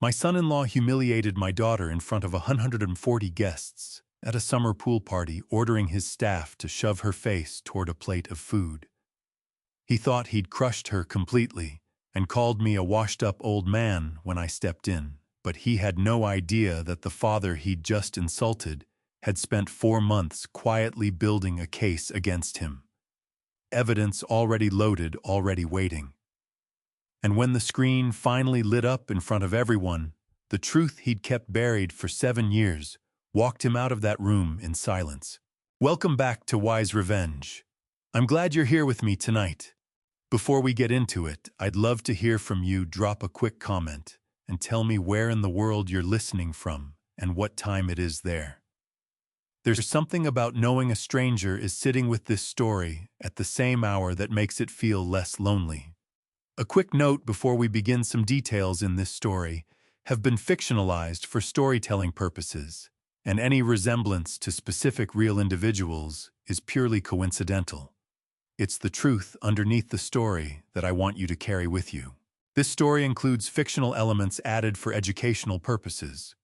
My son-in-law humiliated my daughter in front of 140 guests at a summer pool party, ordering his staff to shove her face toward a plate of food. He thought he'd crushed her completely and called me a washed-up old man when I stepped in, but he had no idea that the father he'd just insulted had spent 4 months quietly building a case against him. Evidence already loaded, already waiting. And when the screen finally lit up in front of everyone, the truth he'd kept buried for 7 years walked him out of that room in silence. Welcome back to Wise Revenge. I'm glad you're here with me tonight. Before we get into it, I'd love to hear from you. Drop a quick comment and tell me where in the world you're listening from and what time it is there. There's something about knowing a stranger is sitting with this story at the same hour that makes it feel less lonely. A quick note before we begin: some details in this story have been fictionalized for storytelling purposes, and any resemblance to specific real individuals is purely coincidental. It's the truth underneath the story that I want you to carry with you. This story includes fictional elements added for educational purposes.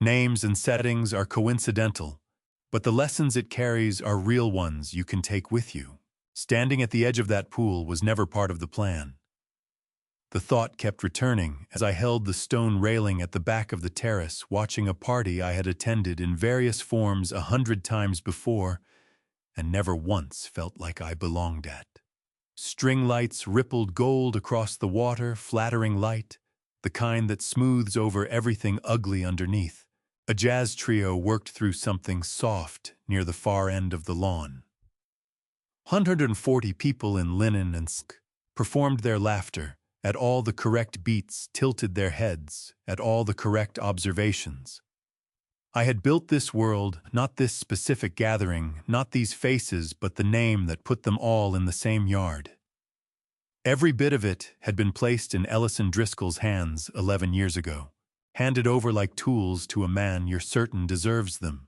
Names and settings are coincidental, but the lessons it carries are real ones you can take with you. Standing at the edge of that pool was never part of the plan. The thought kept returning as I held the stone railing at the back of the terrace, watching a party I had attended in various forms 100 times before and never once felt like I belonged at. String lights rippled gold across the water, flattering light, the kind that smooths over everything ugly underneath. A jazz trio worked through something soft near the far end of the lawn. 140 people in linen and silk performed their laughter at all the correct beats, tilted their heads at all the correct observations. I had built this world, not this specific gathering, not these faces, but the name that put them all in the same yard. Every bit of it had been placed in Ellison Driscoll's hands 11 years ago, handed over like tools to a man you're certain deserves them.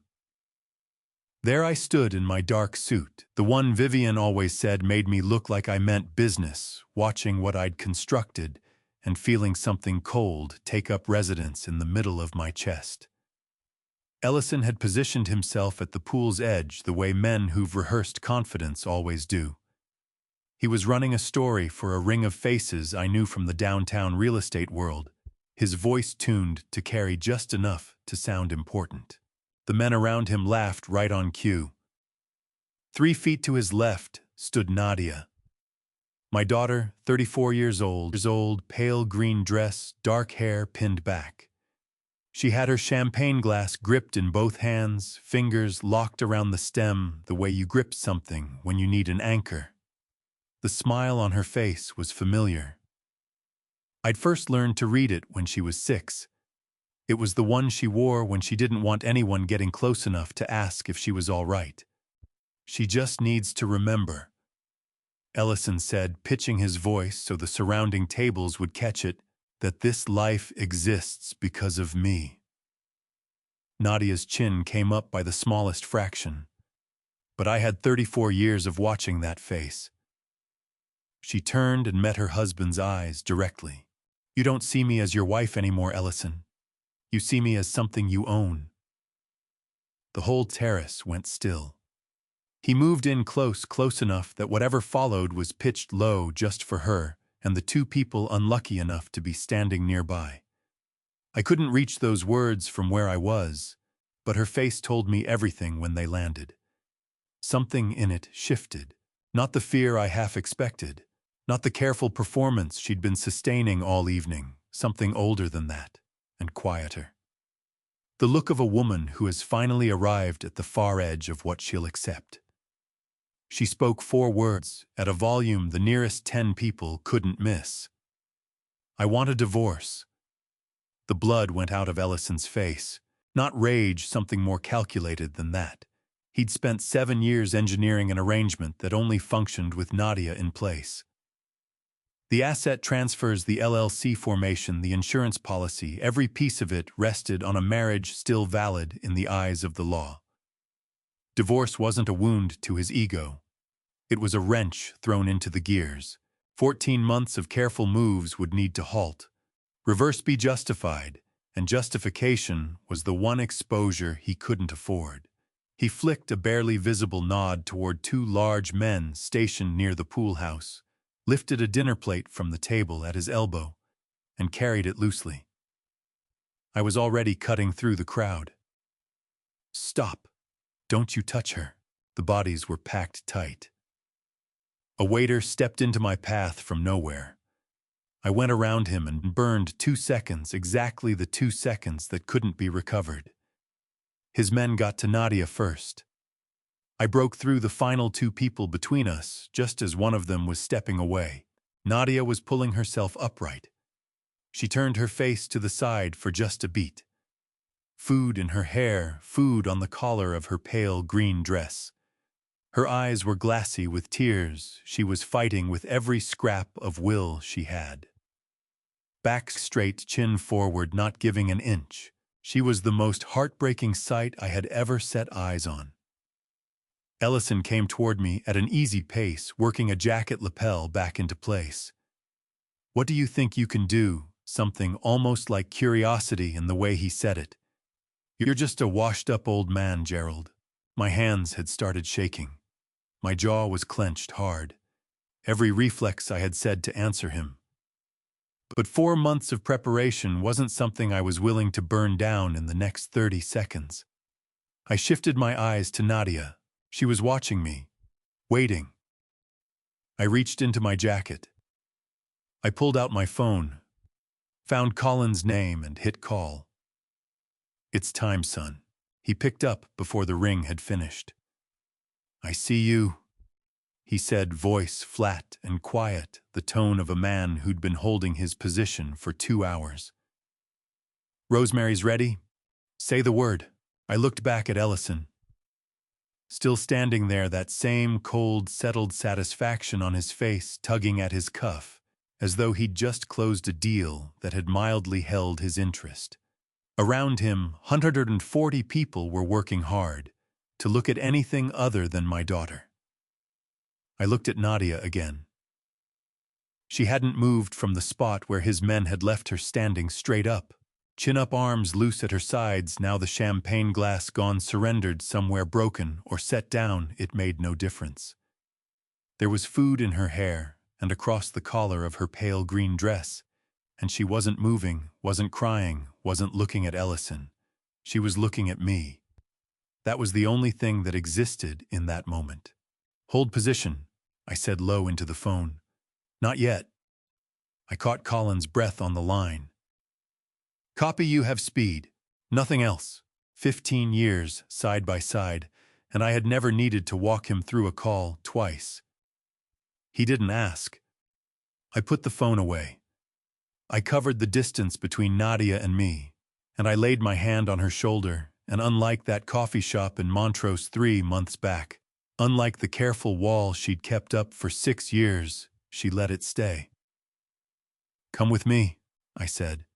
There I stood in my dark suit, the one Vivian always said made me look like I meant business, watching what I'd constructed and feeling something cold take up residence in the middle of my chest. Ellison had positioned himself at the pool's edge the way men who've rehearsed confidence always do. He was running a story for a ring of faces I knew from the downtown real estate world, his voice tuned to carry just enough to sound important. The men around him laughed right on cue. 3 feet to his left stood Nadia. My daughter, 34 years old, pale green dress, dark hair pinned back. She had her champagne glass gripped in both hands, fingers locked around the stem the way you grip something when you need an anchor. The smile on her face was familiar. I'd first learned to read it when she was 6. It was the one she wore when she didn't want anyone getting close enough to ask if she was all right. She just needs to remember, Ellison said, pitching his voice so the surrounding tables would catch it, that this life exists because of me. Nadia's chin came up by the smallest fraction, but I had 34 years of watching that face. She turned and met her husband's eyes directly. You don't see me as your wife anymore, Ellison. You see me as something you own. The whole terrace went still. He moved in close enough that whatever followed was pitched low just for her and the 2 people unlucky enough to be standing nearby. I couldn't reach those words from where I was, but her face told me everything when they landed. Something in it shifted, not the fear I half expected, not the careful performance she'd been sustaining all evening, something older than that, and quieter. The look of a woman who has finally arrived at the far edge of what she'll accept. She spoke 4 words at a volume the nearest 10 people couldn't miss. I want a divorce. The blood went out of Ellison's face. Not rage, something more calculated than that. He'd spent 7 years engineering an arrangement that only functioned with Nadia in place. The asset transfers, the LLC formation, the insurance policy, every piece of it rested on a marriage still valid in the eyes of the law. Divorce wasn't a wound to his ego. It was a wrench thrown into the gears. 14 months of careful moves would need to halt. Reverse be justified, and justification was the one exposure he couldn't afford. He flicked a barely visible nod toward two large men stationed near the pool house, lifted a dinner plate from the table at his elbow, and carried it loosely. I was already cutting through the crowd. Stop! Don't you touch her. The bodies were packed tight. A waiter stepped into my path from nowhere. I went around him and burned 2 seconds, exactly the 2 seconds that couldn't be recovered. His men got to Nadia first. I broke through the final 2 people between us just as one of them was stepping away. Nadia was pulling herself upright. She turned her face to the side for just a beat. Food in her hair, food on the collar of her pale green dress. Her eyes were glassy with tears. She was fighting with every scrap of will she had. Back straight, chin forward, not giving an inch. She was the most heartbreaking sight I had ever set eyes on. Ellison came toward me at an easy pace, working a jacket lapel back into place. "What do you think you can do?" Something almost like curiosity in the way he said it. "You're just a washed-up old man, Gerald." My hands had started shaking. My jaw was clenched hard. Every reflex I had said to answer him. But 4 months of preparation wasn't something I was willing to burn down in the next 30 seconds. I shifted my eyes to Nadia. She was watching me, waiting. I reached into my jacket. I pulled out my phone, found Colin's name and hit call. "It's time, son." He picked up before the ring had finished. "I see you," he said, voice flat and quiet, the tone of a man who'd been holding his position for 2 hours. "Rosemary's ready? Say the word." I looked back at Ellison. Still standing there, that same cold, settled satisfaction on his face, tugging at his cuff, as though he'd just closed a deal that had mildly held his interest. Around him, 140 people were working hard to look at anything other than my daughter. I looked at Nadia again. She hadn't moved from the spot where his men had left her, standing straight up, chin-up, arms loose at her sides. Now the champagne glass gone, surrendered, somewhere broken or set down, it made no difference. There was food in her hair and across the collar of her pale green dress, and she wasn't moving, wasn't crying, wasn't looking at Ellison. She was looking at me. That was the only thing that existed in that moment. "Hold position," I said low into the phone. "Not yet." I caught Colin's breath on the line. "Copy, you have speed. Nothing else." 15 years, side by side, and I had never needed to walk him through a call twice. He didn't ask. I put the phone away. I covered the distance between Nadia and me, and I laid my hand on her shoulder, and unlike that coffee shop in Montrose 3 months back, unlike the careful wall she'd kept up for 6 years, she let it stay. "Come with me," I said.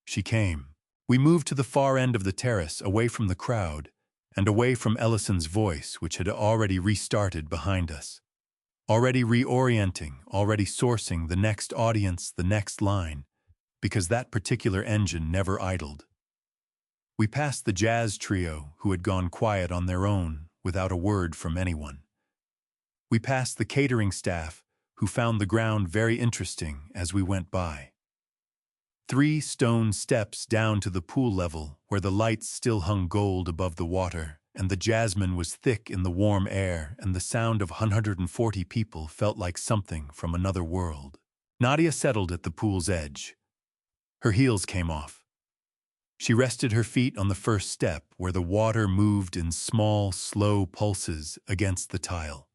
She came. We moved to the far end of the terrace, away from the crowd, and away from Ellison's voice, which had already restarted behind us. Already reorienting, already sourcing the next audience, the next line, because that particular engine never idled. We passed the jazz trio, who had gone quiet on their own, without a word from anyone. We passed the catering staff, who found the ground very interesting as we went by. 3 stone steps down to the pool level, where the lights still hung gold above the water, and the jasmine was thick in the warm air, and the sound of 140 people felt like something from another world. Nadia settled at the pool's edge. Her heels came off. She rested her feet on the first step, where the water moved in small, slow pulses against the tile.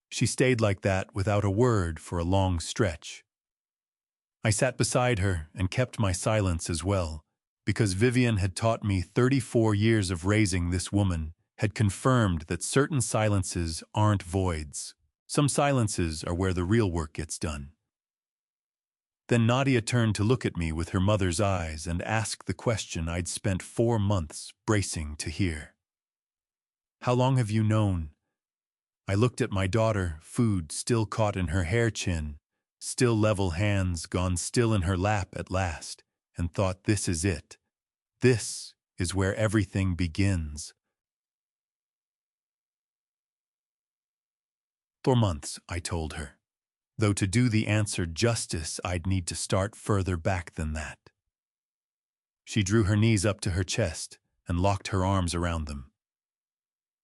She stayed like that without a word for a long stretch. I sat beside her and kept my silence as well, because Vivian had taught me 34 years of raising this woman, had confirmed that certain silences aren't voids. Some silences are where the real work gets done. Then Nadia turned to look at me with her mother's eyes and asked the question I'd spent 4 months bracing to hear. "How long have you known?" I looked at my daughter, food still caught in her hair chin, still level hands gone still in her lap at last, and thought, this is it. This is where everything begins. For months, I told her. Though to do the answer justice, I'd need to start further back than that. She drew her knees up to her chest and locked her arms around them.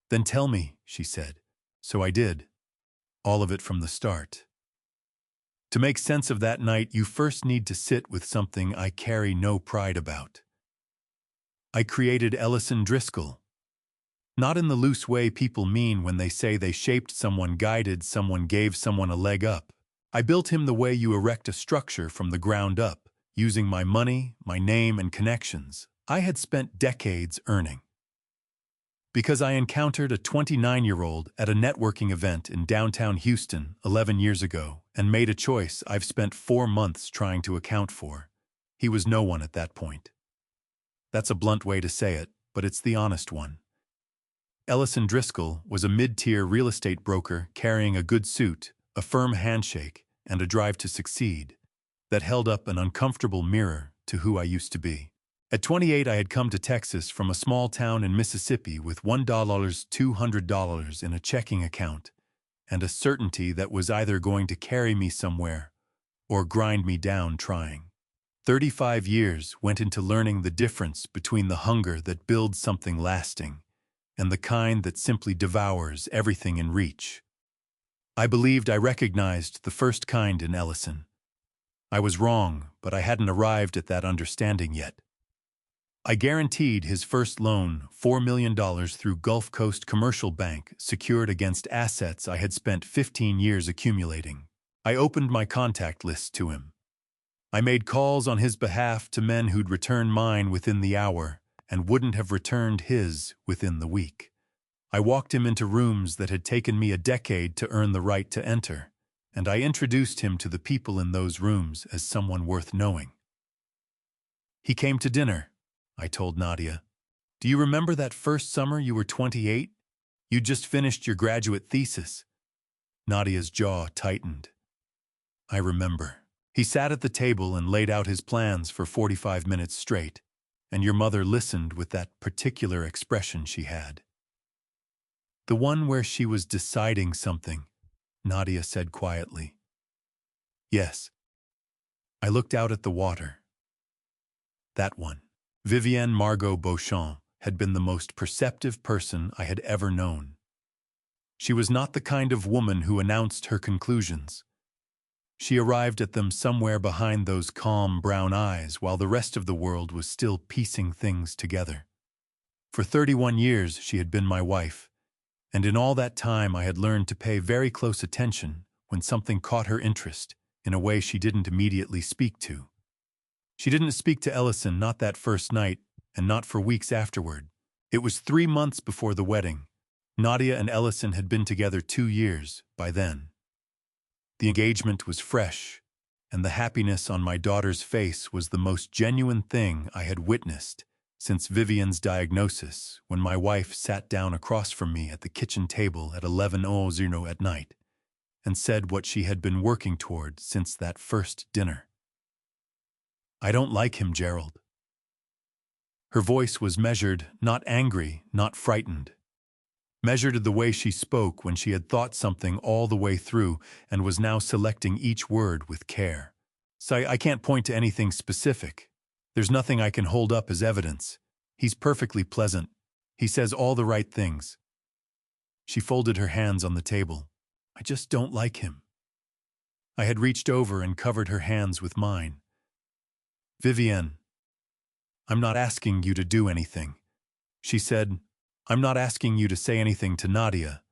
Then tell me, she said. So I did. All of it from the start. To make sense of that night, you first need to sit with something I carry no pride about. I created Ellison Driscoll. Not in the loose way people mean when they say they shaped someone, guided someone, gave someone a leg up. I built him the way you erect a structure from the ground up, using my money, my name, and connections I had spent decades earning. Because I encountered a 29-year-old at a networking event in downtown Houston 11 years ago and made a choice I've spent 4 months trying to account for. He was no one at that point. That's a blunt way to say it, but it's the honest one. Ellison Driscoll was a mid-tier real estate broker carrying a good suit, a firm handshake, and a drive to succeed that held up an uncomfortable mirror to who I used to be. At 28, I had come to Texas from a small town in Mississippi with $1, $200 in a checking account, and a certainty that was either going to carry me somewhere or grind me down trying. 35 years went into learning the difference between the hunger that builds something lasting and the kind that simply devours everything in reach. I believed I recognized the first kind in Ellison. I was wrong, but I hadn't arrived at that understanding yet. I guaranteed his first loan, $4 million through Gulf Coast Commercial Bank, secured against assets I had spent 15 years accumulating. I opened my contact list to him. I made calls on his behalf to men who'd return mine within the hour and wouldn't have returned his within the week. I walked him into rooms that had taken me a decade to earn the right to enter, and I introduced him to the people in those rooms as someone worth knowing. He came to dinner, I told Nadia. Do you remember that first summer you were 28? You'd just finished your graduate thesis. Nadia's jaw tightened. I remember. He sat at the table and laid out his plans for 45 minutes straight, and your mother listened with that particular expression she had. The one where she was deciding something, Nadia said quietly. Yes. I looked out at the water. That one. Vivienne Margot Beauchamp had been the most perceptive person I had ever known. She was not the kind of woman who announced her conclusions. She arrived at them somewhere behind those calm brown eyes while the rest of the world was still piecing things together. For 31 years she had been my wife, and in all that time I had learned to pay very close attention when something caught her interest in a way she didn't immediately speak to. She didn't speak to Ellison, not that first night, and not for weeks afterward. It was 3 months before the wedding. Nadia and Ellison had been together 2 years by then. The engagement was fresh, and the happiness on my daughter's face was the most genuine thing I had witnessed since Vivian's diagnosis, when my wife sat down across from me at the kitchen table at 11:00 at night and said what she had been working toward since that first dinner. I don't like him, Gerald. Her voice was measured, not angry, not frightened. Measured the way she spoke when she had thought something all the way through and was now selecting each word with care. So I can't point to anything specific. There's nothing I can hold up as evidence. He's perfectly pleasant. He says all the right things. She folded her hands on the table. I just don't like him. I had reached over and covered her hands with mine. Vivienne, I'm not asking you to do anything. She said, I'm not asking you to say anything to Nadia.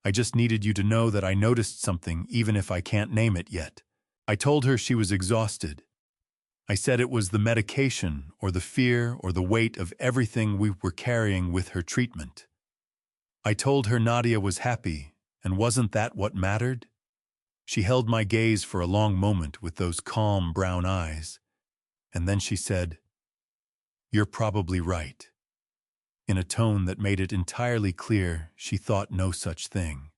I just needed you to know that I noticed something even if I can't name it yet. I told her she was exhausted. I said it was the medication or the fear or the weight of everything we were carrying with her treatment. I told her Nadia was happy, and wasn't that what mattered? She held my gaze for a long moment with those calm brown eyes, and then she said, You're probably right, in a tone that made it entirely clear she thought no such thing.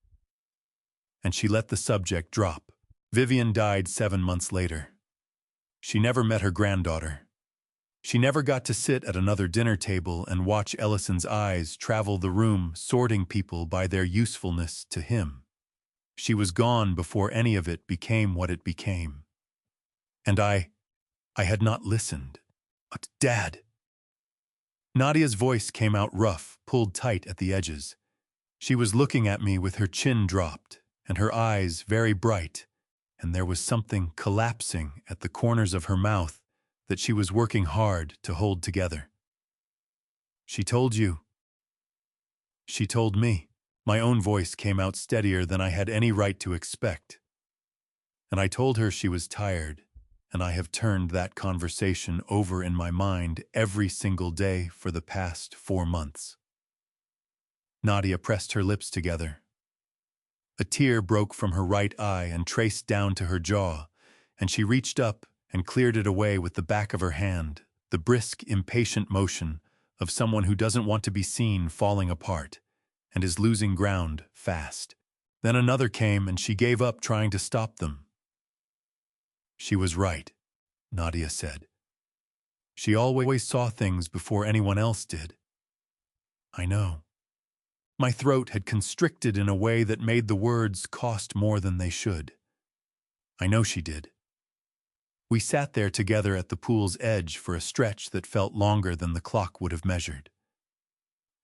And she let the subject drop. Vivian died 7 months later. She never met her granddaughter. She never got to sit at another dinner table and watch Ellison's eyes travel the room, sorting people by their usefulness to him. She was gone before any of it became what it became. And I had not listened. But Dad! Nadia's voice came out rough, pulled tight at the edges. She was looking at me with her chin dropped and her eyes very bright, and there was something collapsing at the corners of her mouth that she was working hard to hold together. She told you. She told me. My own voice came out steadier than I had any right to expect. And I told her she was tired, and I have turned that conversation over in my mind every single day for the past 4 months. Nadia pressed her lips together. A tear broke from her right eye and traced down to her jaw, and she reached up and cleared it away with the back of her hand, the brisk, impatient motion of someone who doesn't want to be seen falling apart and is losing ground fast. Then another came and she gave up trying to stop them. She was right, Nadia said. She always saw things before anyone else did. I know. My throat had constricted in a way that made the words cost more than they should. I know she did. We sat there together at the pool's edge for a stretch that felt longer than the clock would have measured.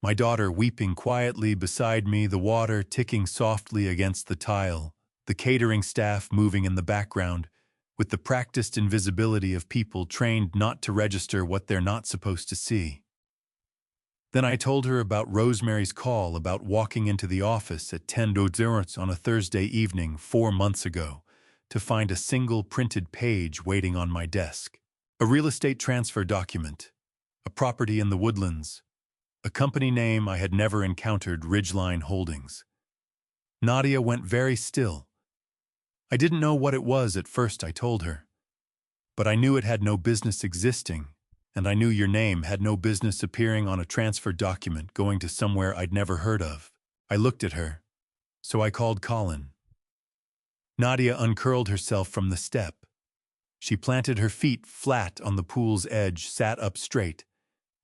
My daughter weeping quietly beside me, the water ticking softly against the tile, the catering staff moving in the background, with the practiced invisibility of people trained not to register what they're not supposed to see. Then I told her about Rosemary's call about walking into the office at 10:00 on a Thursday evening 4 months ago to find a single printed page waiting on my desk. A real estate transfer document, a property in the Woodlands, a company name I had never encountered, Ridgeline Holdings. Nadia went very still. I didn't know what it was at first, I told her. But I knew it had no business existing, and I knew your name had no business appearing on a transfer document going to somewhere I'd never heard of. I looked at her, so I called Colin. Nadia uncurled herself from the step. She planted her feet flat on the pool's edge, sat up straight,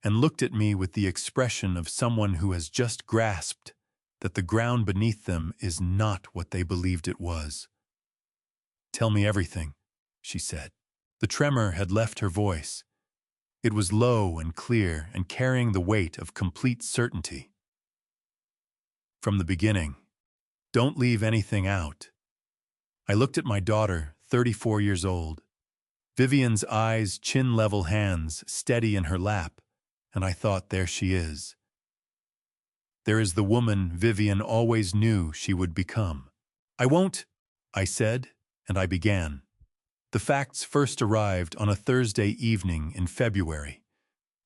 and looked at me with the expression of someone who has just grasped that the ground beneath them is not what they believed it was. "Tell me everything," she said. The tremor had left her voice. It was low and clear and carrying the weight of complete certainty. "From the beginning. Don't leave anything out." I looked at my daughter, 34 years old. Vivian's eyes, chin-level hands, steady in her lap, and I thought, there she is. There is the woman Vivian always knew she would become. "I won't," I said, and I began. The facts first arrived on a Thursday evening in February.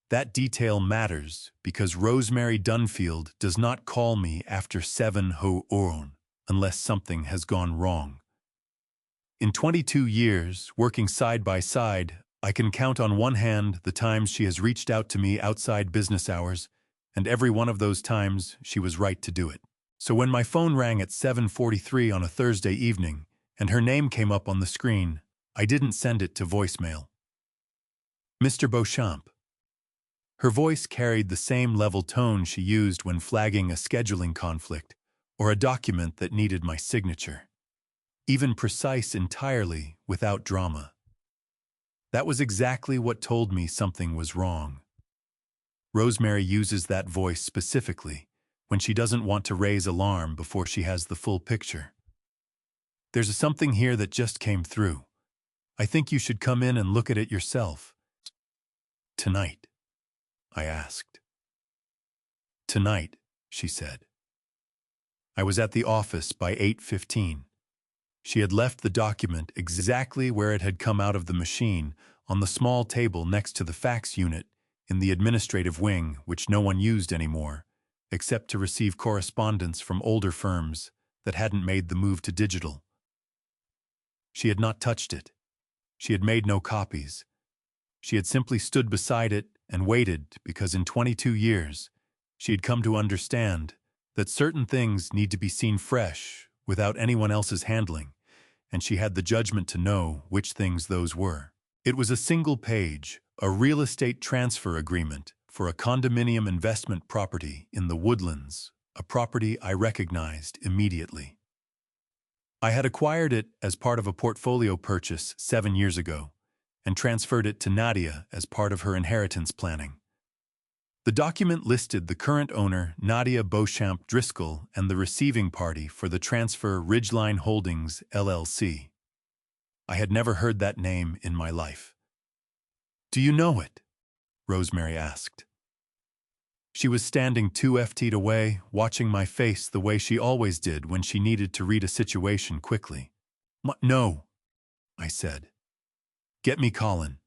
That detail matters because Rosemary Dunfield does not call me after 7:00 unless something has gone wrong. In 22 years, working side by side, I can count on one hand the times she has reached out to me outside business hours, and every one of those times she was right to do it. So when my phone rang at 7:43 on a Thursday evening, and her name came up on the screen, I didn't send it to voicemail. "Mr. Beauchamp." Her voice carried the same level tone she used when flagging a scheduling conflict or a document that needed my signature. Even precise entirely, without drama. That was exactly what told me something was wrong. Rosemary uses that voice specifically when she doesn't want to raise alarm before she has the full picture. "There's something here that just came through. I think you should come in and look at it yourself." "Tonight?" I asked. "Tonight," she said. I was at the office by 8:15. She had left the document exactly where it had come out of the machine, on the small table next to the fax unit in the administrative wing, which no one used anymore, except to receive correspondence from older firms that hadn't made the move to digital. She had not touched it. She had made no copies. She had simply stood beside it and waited because in 22 years, she had come to understand that certain things need to be seen fresh without anyone else's handling, and she had the judgment to know which things those were. It was a single page, a real estate transfer agreement for a condominium investment property in the Woodlands, a property I recognized immediately. I had acquired it as part of a portfolio purchase 7 years ago and transferred it to Nadia as part of her inheritance planning. The document listed the current owner, Nadia Beauchamp Driscoll, and the receiving party for the transfer, Ridgeline Holdings, LLC. I had never heard that name in my life. "Do you know it?" Rosemary asked. She was standing 2 feet away, watching my face the way she always did when she needed to read a situation quickly. "No," I said. "Get me Colin."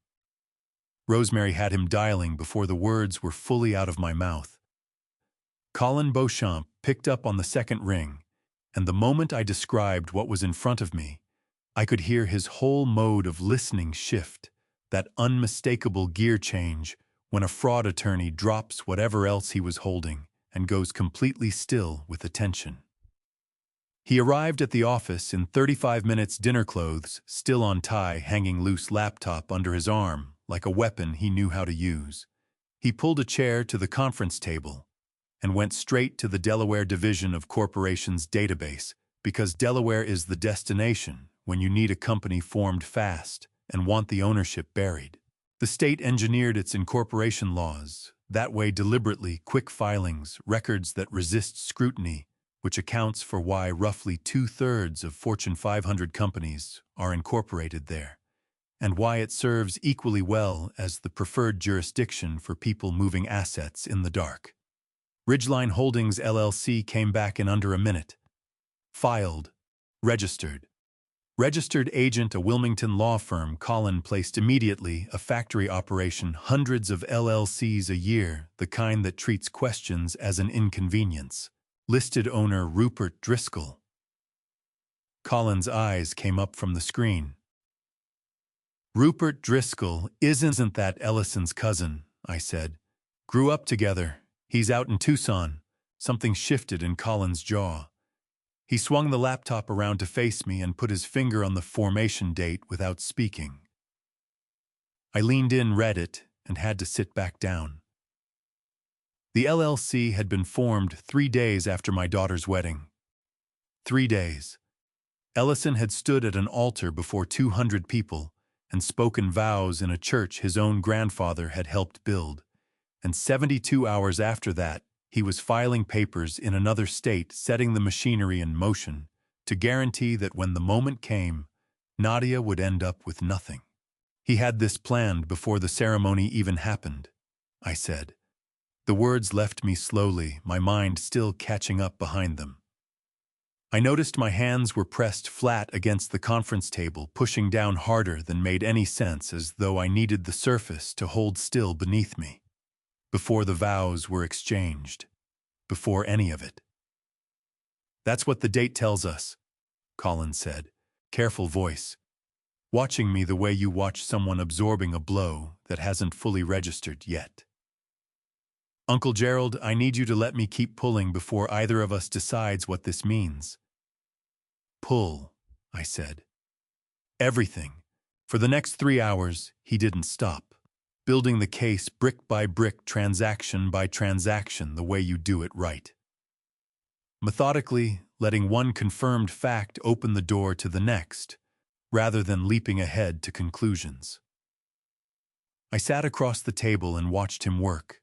Rosemary had him dialing before the words were fully out of my mouth. Colin Beauchamp picked up on the second ring, and the moment I described what was in front of me, I could hear his whole mode of listening shift, that unmistakable gear change when a fraud attorney drops whatever else he was holding and goes completely still with attention. He arrived at the office in 35 minutes dinner clothes, still on tie, hanging loose laptop under his arm, like a weapon he knew how to use. He pulled a chair to the conference table and went straight to the Delaware Division of Corporations database, because Delaware is the destination when you need a company formed fast and want the ownership buried. The state engineered its incorporation laws, that way deliberately quick filings, records that resist scrutiny, which accounts for why roughly 2/3 of Fortune 500 companies are incorporated there, and why it serves equally well as the preferred jurisdiction for people moving assets in the dark. Ridgeline Holdings LLC came back in under a minute. Filed. Registered. Registered agent, a Wilmington law firm. Colin placed immediately, a factory operation, hundreds of LLCs a year, the kind that treats questions as an inconvenience. Listed owner Rupert Driscoll. Colin's eyes came up from the screen. "Rupert Driscoll, isn't that Ellison's cousin?" I said. "Grew up together. He's out in Tucson." Something shifted in Colin's jaw. He swung the laptop around to face me and put his finger on the formation date without speaking. I leaned in, read it, and had to sit back down. The LLC had been formed 3 days after my daughter's wedding. 3 days. Ellison had stood at an altar before 200 people and spoken vows in a church his own grandfather had helped build. And 72 hours after that, he was filing papers in another state, setting the machinery in motion to guarantee that when the moment came, Nadia would end up with nothing. He had this planned before the ceremony even happened, I said. The words left me slowly, my mind still catching up behind them. I noticed my hands were pressed flat against the conference table, pushing down harder than made any sense, as though I needed the surface to hold still beneath me. Before the vows were exchanged. Before any of it. "That's what the date tells us," Colin said, careful voice, watching me the way you watch someone absorbing a blow that hasn't fully registered yet. "Uncle Gerald, I need you to let me keep pulling before either of us decides what this means." "Pull," I said. "Everything." For the next 3 hours, he didn't stop. Building the case brick by brick, transaction by transaction, the way you do it right. Methodically, letting one confirmed fact open the door to the next, rather than leaping ahead to conclusions. I sat across the table and watched him work.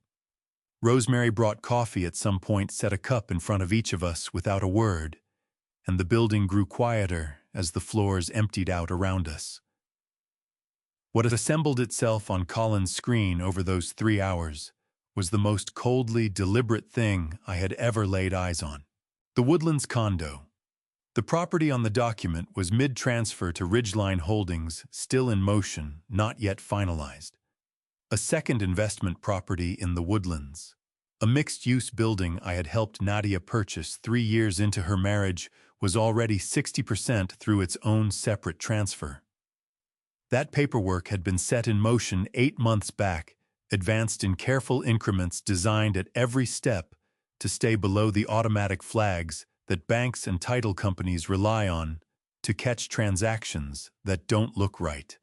Rosemary brought coffee at some point, set a cup in front of each of us without a word, and the building grew quieter as the floors emptied out around us. What had assembled itself on Colin's screen over those 3 hours was the most coldly deliberate thing I had ever laid eyes on. The Woodlands condo. The property on the document was mid-transfer to Ridgeline Holdings, still in motion, not yet finalized. A second investment property in the Woodlands. A mixed-use building I had helped Nadia purchase 3 years into her marriage was already 60% through its own separate transfer. That paperwork had been set in motion 8 months back, advanced in careful increments designed at every step to stay below the automatic flags that banks and title companies rely on to catch transactions that don't look right.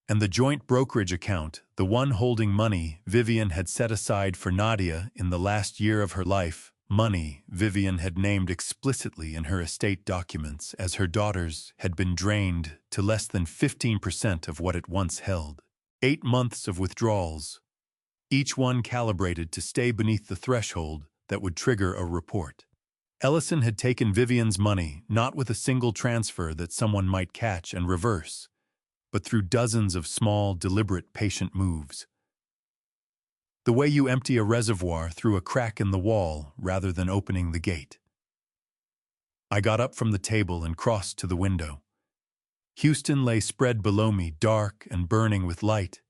And the joint brokerage account, the one holding money Vivian had set aside for Nadia in the last year of her life, money Vivian had named explicitly in her estate documents as her daughter's, had been drained to less than 15% of what it once held. 8 months of withdrawals, each one calibrated to stay beneath the threshold that would trigger a report. Ellison had taken Vivian's money not with a single transfer that someone might catch and reverse, but through dozens of small, deliberate, patient moves. The way you empty a reservoir through a crack in the wall rather than opening the gate. I got up from the table and crossed to the window. Houston lay spread below me, dark and burning with light,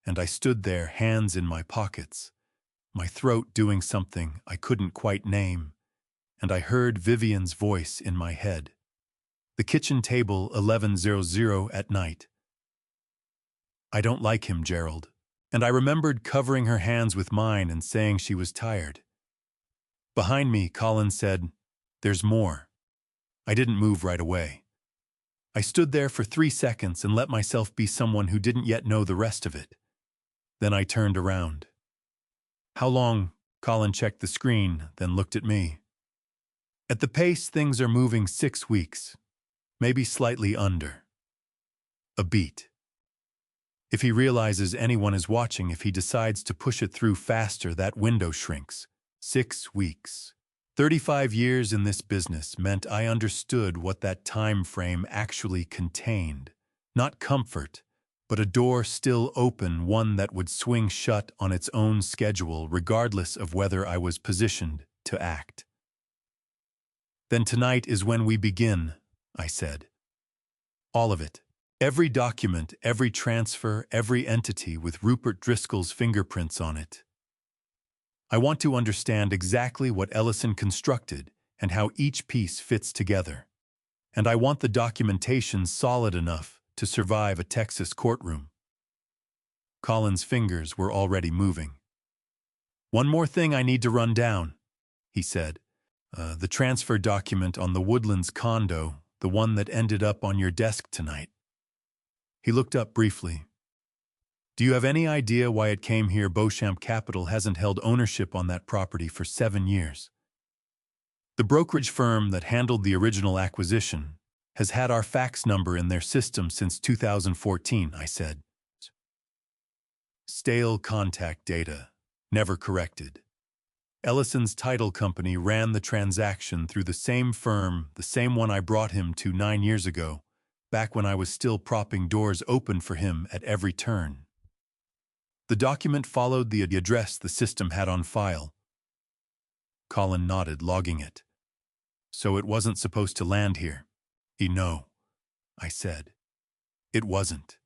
and I stood there, hands in my pockets, my throat doing something I couldn't quite name, and I heard Vivian's voice in my head. The kitchen table, 11:00 at night. I don't like him, Gerald. And I remembered covering her hands with mine and saying she was tired. Behind me, Colin said, "There's more." I didn't move right away. I stood there for 3 seconds and let myself be someone who didn't yet know the rest of it. Then I turned around. "How long?" Colin checked the screen, then looked at me. "At the pace things are moving, 6 weeks. Maybe slightly under. A beat. If he realizes anyone is watching, if he decides to push it through faster, that window shrinks. 6 weeks. 35 years in this business meant I understood what that time frame actually contained. Not comfort, but a door still open, one that would swing shut on its own schedule regardless of whether I was positioned to act. "Then tonight is when we begin," I said. "All of it. Every document, every transfer, every entity with Rupert Driscoll's fingerprints on it. I want to understand exactly what Ellison constructed and how each piece fits together. And I want the documentation solid enough to survive a Texas courtroom." Colin's fingers were already moving. "One more thing I need to run down," he said. The transfer document on the Woodlands condo, the one that ended up on your desk tonight." He looked up briefly. "Do you have any idea why it came here? Beauchamp Capital hasn't held ownership on that property for 7 years. The brokerage firm that handled the original acquisition has had our fax number in their system since 2014, I said. Stale contact data, never corrected. Ellison's title company ran the transaction through the same firm, the same one I brought him to 9 years ago, back when I was still propping doors open for him at every turn. The document followed the address the system had on file." Colin nodded, logging it. "So it wasn't supposed to land here?" "No," I said. "It wasn't."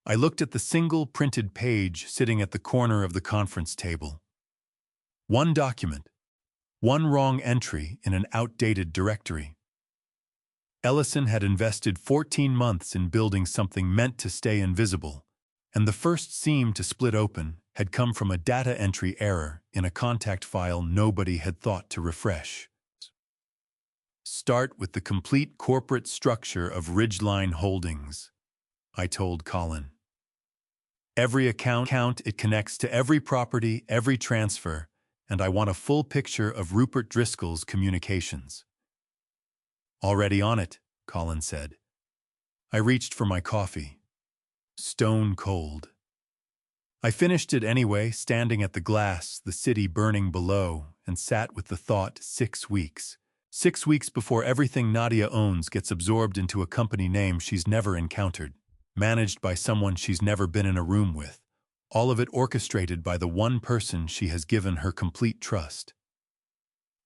I looked at the single printed page sitting at the corner of the conference table. One document, one wrong entry in an outdated directory. Ellison had invested 14 months in building something meant to stay invisible, and the first seam to split open had come from a data entry error in a contact file nobody had thought to refresh. "Start with the complete corporate structure of Ridgeline Holdings," I told Colin. "Every account it connects to, every property, every transfer, and I want a full picture of Rupert Driscoll's communications." "Already on it," Colin said. I reached for my coffee. Stone cold. I finished it anyway, standing at the glass, the city burning below, and sat with the thought, 6 weeks. 6 weeks before everything Nadia owns gets absorbed into a company name she's never encountered, managed by someone she's never been in a room with, all of it orchestrated by the one person she has given her complete trust.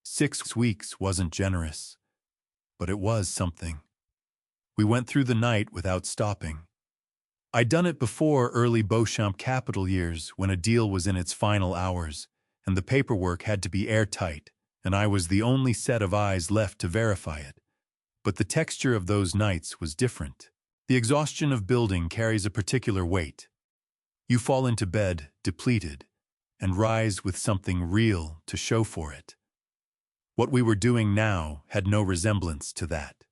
6 weeks wasn't generous, but it was something. We went through the night without stopping. I'd done it before, early Beauchamp Capital years, when a deal was in its final hours, and the paperwork had to be airtight, and I was the only set of eyes left to verify it. But the texture of those nights was different. The exhaustion of building carries a particular weight. You fall into bed, depleted, and rise with something real to show for it. What we were doing now had no resemblance to that.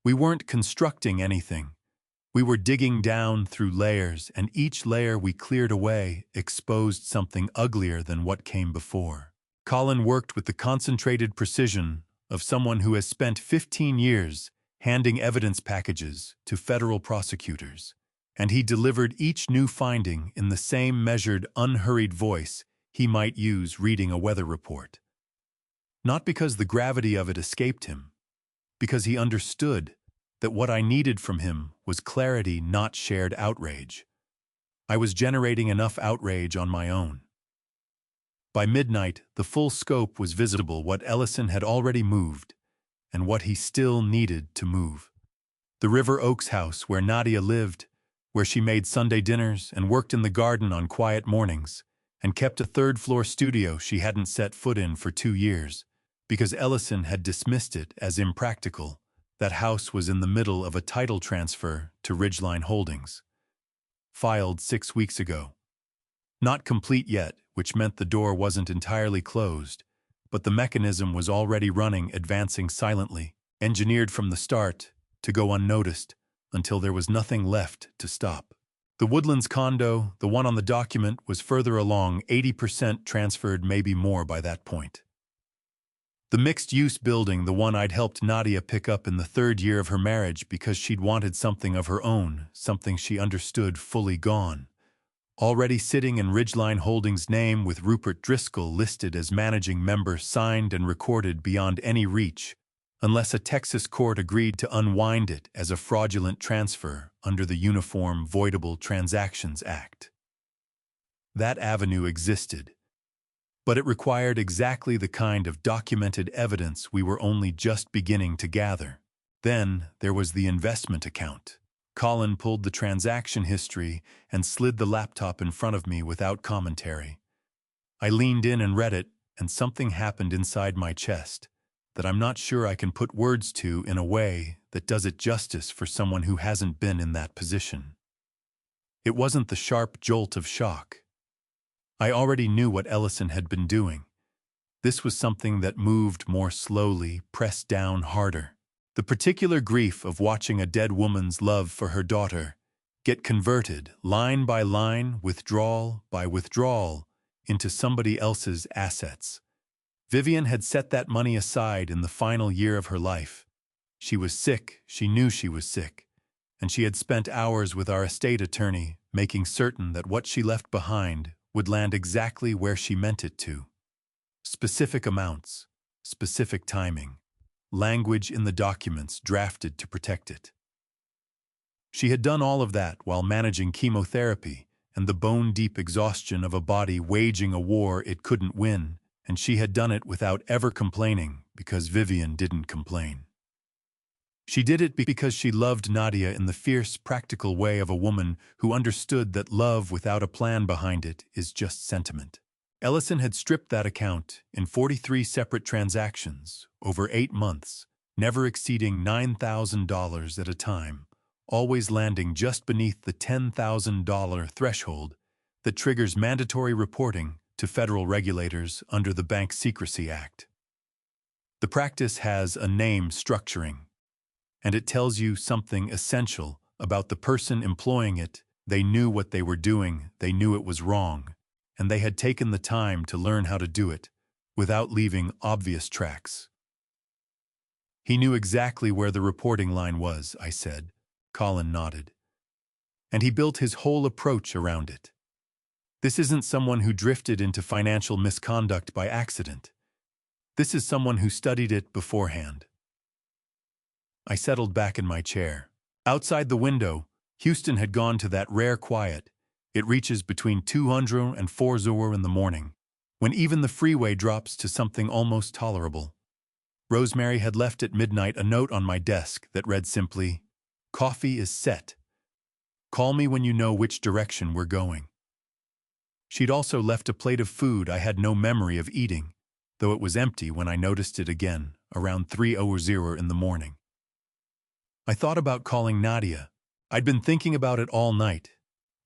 We weren't constructing anything. We were digging down through layers, and each layer we cleared away exposed something uglier than what came before. Colin worked with the concentrated precision of someone who has spent 15 years handing evidence packages to federal prosecutors, and he delivered each new finding in the same measured, unhurried voice he might use reading a weather report. Not because the gravity of it escaped him, because he understood that what I needed from him was clarity, not shared outrage. I was generating enough outrage on my own. By midnight, the full scope was visible: what Ellison had already moved, and what he still needed to move. The River Oaks house where Nadia lived, where she made Sunday dinners and worked in the garden on quiet mornings, and kept a third-floor studio she hadn't set foot in for 2 years, because Ellison had dismissed it as impractical. That house was in the middle of a title transfer to Ridgeline Holdings, filed 6 weeks ago. Not complete yet, which meant the door wasn't entirely closed, but the mechanism was already running, advancing silently, engineered from the start to go unnoticed until there was nothing left to stop. The Woodlands condo, the one on the document, was further along, 80% transferred, maybe more by that point. The mixed-use building, the one I'd helped Nadia pick up in the 3rd year of her marriage because she'd wanted something of her own, something she understood, fully gone. Already sitting in Ridgeline Holdings' name with Rupert Driscoll listed as managing member, signed and recorded beyond any reach, unless a Texas court agreed to unwind it as a fraudulent transfer under the Uniform Voidable Transactions Act. That avenue existed, but it required exactly the kind of documented evidence we were only just beginning to gather. Then there was the investment account. Colin pulled the transaction history and slid the laptop in front of me without commentary. I leaned in and read it, and something happened inside my chest that I'm not sure I can put words to in a way that does it justice for someone who hasn't been in that position. It wasn't the sharp jolt of shock. I already knew what Ellison had been doing. This was something that moved more slowly, pressed down harder. The particular grief of watching a dead woman's love for her daughter get converted, line by line, withdrawal by withdrawal, into somebody else's assets. Vivian had set that money aside in the final year of her life. She was sick, she knew she was sick, and she had spent hours with our estate attorney making certain that what she left behind would land exactly where she meant it to. Specific amounts, specific timing, language in the documents drafted to protect it. She had done all of that while managing chemotherapy and the bone-deep exhaustion of a body waging a war it couldn't win, and she had done it without ever complaining because Vivian didn't complain. She did it because she loved Nadia in the fierce, practical way of a woman who understood that love without a plan behind it is just sentiment. Ellison had stripped that account in 43 separate transactions over 8 months, never exceeding $9,000 at a time, always landing just beneath the $10,000 threshold that triggers mandatory reporting to federal regulators under the Bank Secrecy Act. The practice has a name: structuring, and it tells you something essential about the person employing it. They knew what they were doing, they knew it was wrong, and they had taken the time to learn how to do it without leaving obvious tracks. He knew exactly where the reporting line was, I said. Colin nodded. And he built his whole approach around it. This isn't someone who drifted into financial misconduct by accident. This is someone who studied it beforehand. I settled back in my chair. Outside the window, Houston had gone to that rare quiet it reaches between 200 and 4 in the morning, when even the freeway drops to something almost tolerable. Rosemary had left at midnight a note on my desk that read simply, "Coffee is set. Call me when you know which direction we're going." She'd also left a plate of food I had no memory of eating, though it was empty when I noticed it again, around 3:00 in the morning. I thought about calling Nadia. I'd been thinking about it all night,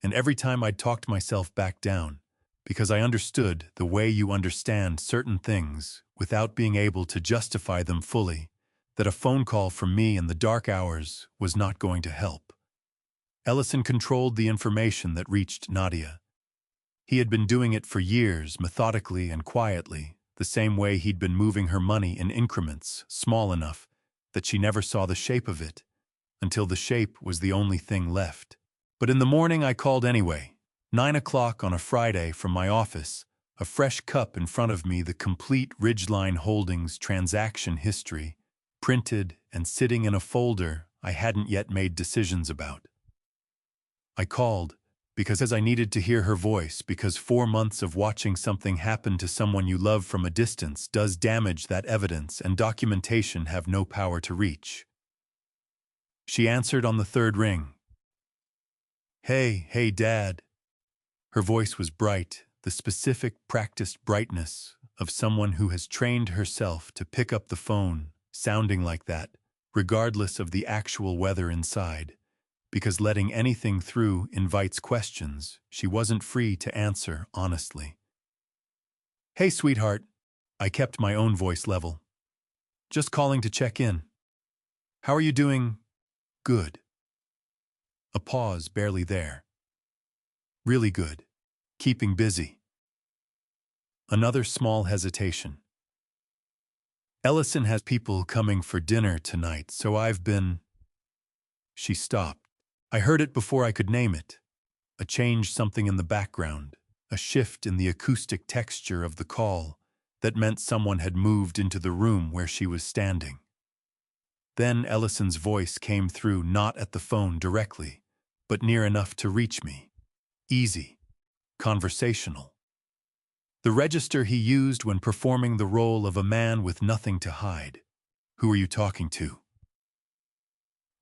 and every time I'd talked myself back down, because I understood the way you understand certain things without being able to justify them fully, that a phone call from me in the dark hours was not going to help. Ellison controlled the information that reached Nadia. He had been doing it for years, methodically and quietly, the same way he'd been moving her money in increments, small enough that she never saw the shape of it, until the shape was the only thing left. But in the morning I called anyway, 9 o'clock on a Friday from my office, a fresh cup in front of me, the complete Ridgeline Holdings transaction history, printed and sitting in a folder I hadn't yet made decisions about. I called because I needed to hear her voice, because 4 months of watching something happen to someone you love from a distance does damage that evidence and documentation have no power to reach. She answered on the third ring. Hey, Dad." Her voice was bright, the specific, practiced brightness of someone who has trained herself to pick up the phone, sounding like that, regardless of the actual weather inside. Because letting anything through invites questions she wasn't free to answer honestly. "Hey, sweetheart." I kept my own voice level. "Just calling to check in. How are you doing?" "Good." A pause, barely there. "Really good. Keeping busy." Another small hesitation. "Ellison has people coming for dinner tonight, so I've been..." She stopped. I heard it before I could name it. A change, something in the background, a shift in the acoustic texture of the call that meant someone had moved into the room where she was standing. Then Ellison's voice came through, not at the phone directly, but near enough to reach me. Easy. Conversational. The register he used when performing the role of a man with nothing to hide. "Who are you talking to?"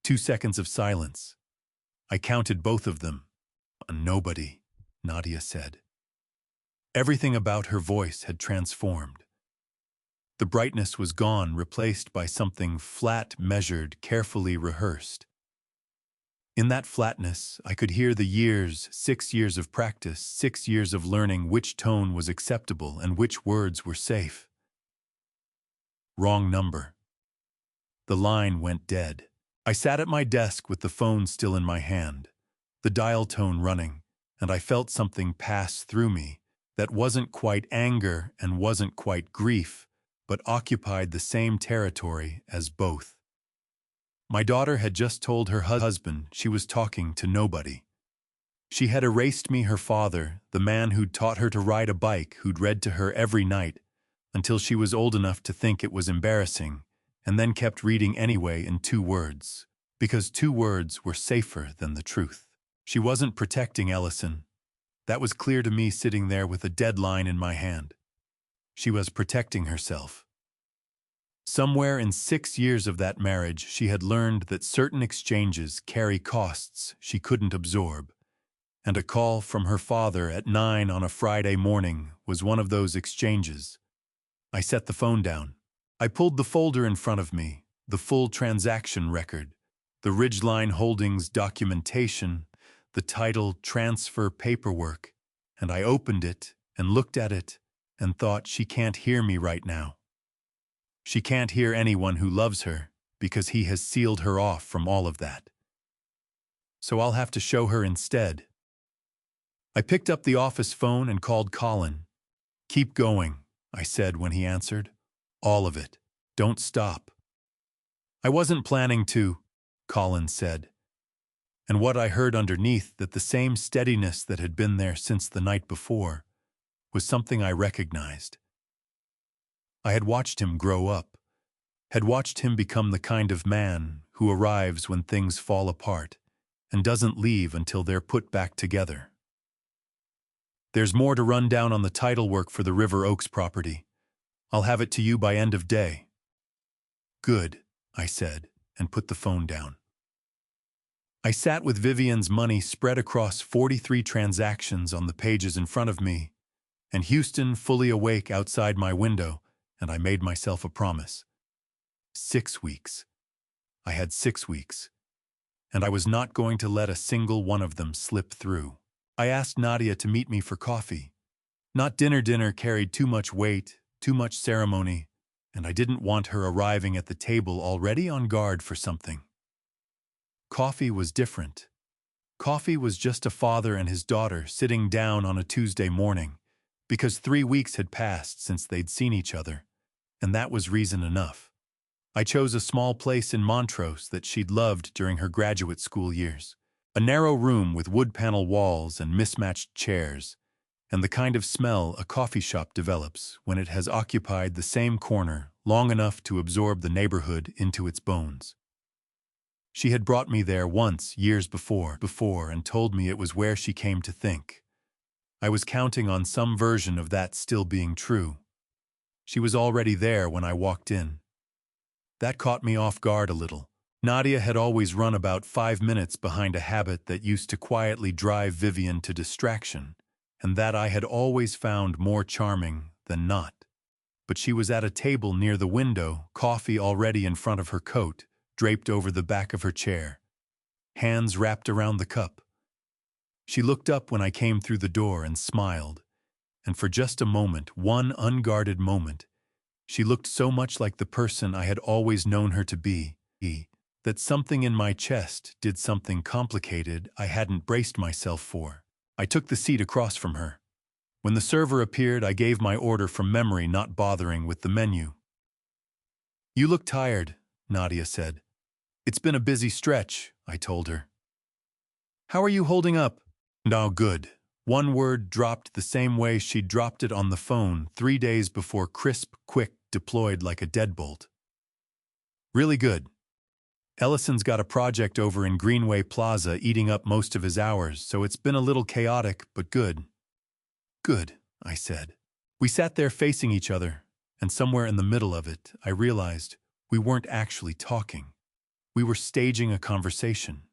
2 seconds of silence. I counted both of them. "Nobody," Nadia said. Everything about her voice had transformed. The brightness was gone, replaced by something flat, measured, carefully rehearsed. In that flatness, I could hear the years, 6 years of practice, 6 years of learning which tone was acceptable and which words were safe. Wrong number. The line went dead. I sat at my desk with the phone still in my hand, the dial tone running, and I felt something pass through me that wasn't quite anger and wasn't quite grief, but occupied the same territory as both. My daughter had just told her husband she was talking to nobody. She had erased me, her father, the man who'd taught her to ride a bike, who'd read to her every night, until she was old enough to think it was embarrassing, and then kept reading anyway in 2 words, because 2 words were safer than the truth. She wasn't protecting Ellison. That was clear to me sitting there with a deadline in my hand. She was protecting herself. Somewhere in 6 years of that marriage, she had learned that certain exchanges carry costs she couldn't absorb, and a call from her father at 9 on a Friday morning was one of those exchanges. I set the phone down. I pulled the folder in front of me, the full transaction record, the Ridgeline Holdings documentation, the title transfer paperwork, and I opened it and looked at it and thought, she can't hear me right now. She can't hear anyone who loves her because he has sealed her off from all of that. So I'll have to show her instead. I picked up the office phone and called Colin. "Keep going," I said when he answered. "All of it. Don't stop." "I wasn't planning to," Colin said. And what I heard underneath, that the same steadiness that had been there since the night before, was something I recognized. I had watched him grow up, had watched him become the kind of man who arrives when things fall apart and doesn't leave until they're put back together. "There's more to run down on the title work for the River Oaks property. I'll have it to you by end of day." "Good," I said, and put the phone down. I sat with Vivian's money spread across 43 transactions on the pages in front of me, and Houston fully awake outside my window, and I made myself a promise. 6 weeks. I had 6 weeks, and I was not going to let a single one of them slip through. I asked Nadia to meet me for coffee. Not dinner carried too much weight, too much ceremony, and I didn't want her arriving at the table already on guard for something. Coffee was different. Coffee was just a father and his daughter sitting down on a Tuesday morning, because 3 weeks had passed since they'd seen each other, and that was reason enough. I chose a small place in Montrose that she'd loved during her graduate school years. A narrow room with wood panel walls and mismatched chairs, and the kind of smell a coffee shop develops when it has occupied the same corner long enough to absorb the neighborhood into its bones. She had brought me there once years before and told me it was where she came to think. I was counting on some version of that still being true. She was already there when I walked in. That caught me off guard a little. Nadia had always run about 5 minutes behind a habit that used to quietly drive Vivian to distraction, and that I had always found more charming than not. But she was at a table near the window, coffee already in front of her coat, draped over the back of her chair, hands wrapped around the cup. She looked up when I came through the door and smiled, and for just a moment, one unguarded moment, she looked so much like the person I had always known her to be, that something in my chest did something complicated I hadn't braced myself for. I took the seat across from her. When the server appeared, I gave my order from memory, not bothering with the menu. "You look tired," Nadia said. "It's been a busy stretch," I told her. "How are you holding up?" "No, good." One word dropped the same way she'd dropped it on the phone 3 days before, crisp, quick, deployed like a deadbolt. "Really good. Ellison's got a project over in Greenway Plaza eating up most of his hours, so it's been a little chaotic, but good." "Good," I said. We sat there facing each other, and somewhere in the middle of it, I realized we weren't actually talking. We were staging a conversation.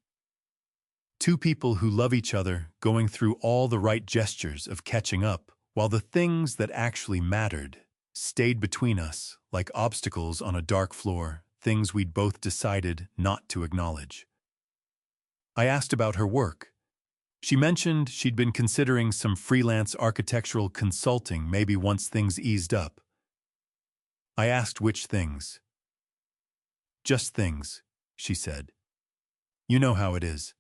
Two people who love each other going through all the right gestures of catching up, while the things that actually mattered stayed between us like obstacles on a dark floor, things we'd both decided not to acknowledge. I asked about her work. She mentioned she'd been considering some freelance architectural consulting maybe once things eased up. I asked which things. "Just things," she said. "You know how it is."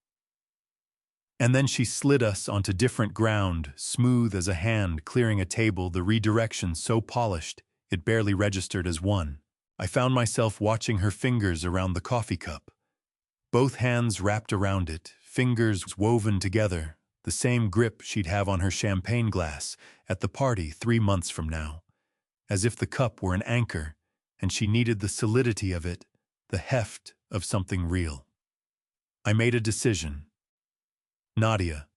And then she slid us onto different ground, smooth as a hand clearing a table, the redirection so polished it barely registered as one. I found myself watching her fingers around the coffee cup. Both hands wrapped around it, fingers woven together, the same grip she'd have on her champagne glass at the party 3 months from now, as if the cup were an anchor and she needed the solidity of it, the heft of something real. I made a decision. "Nadia,"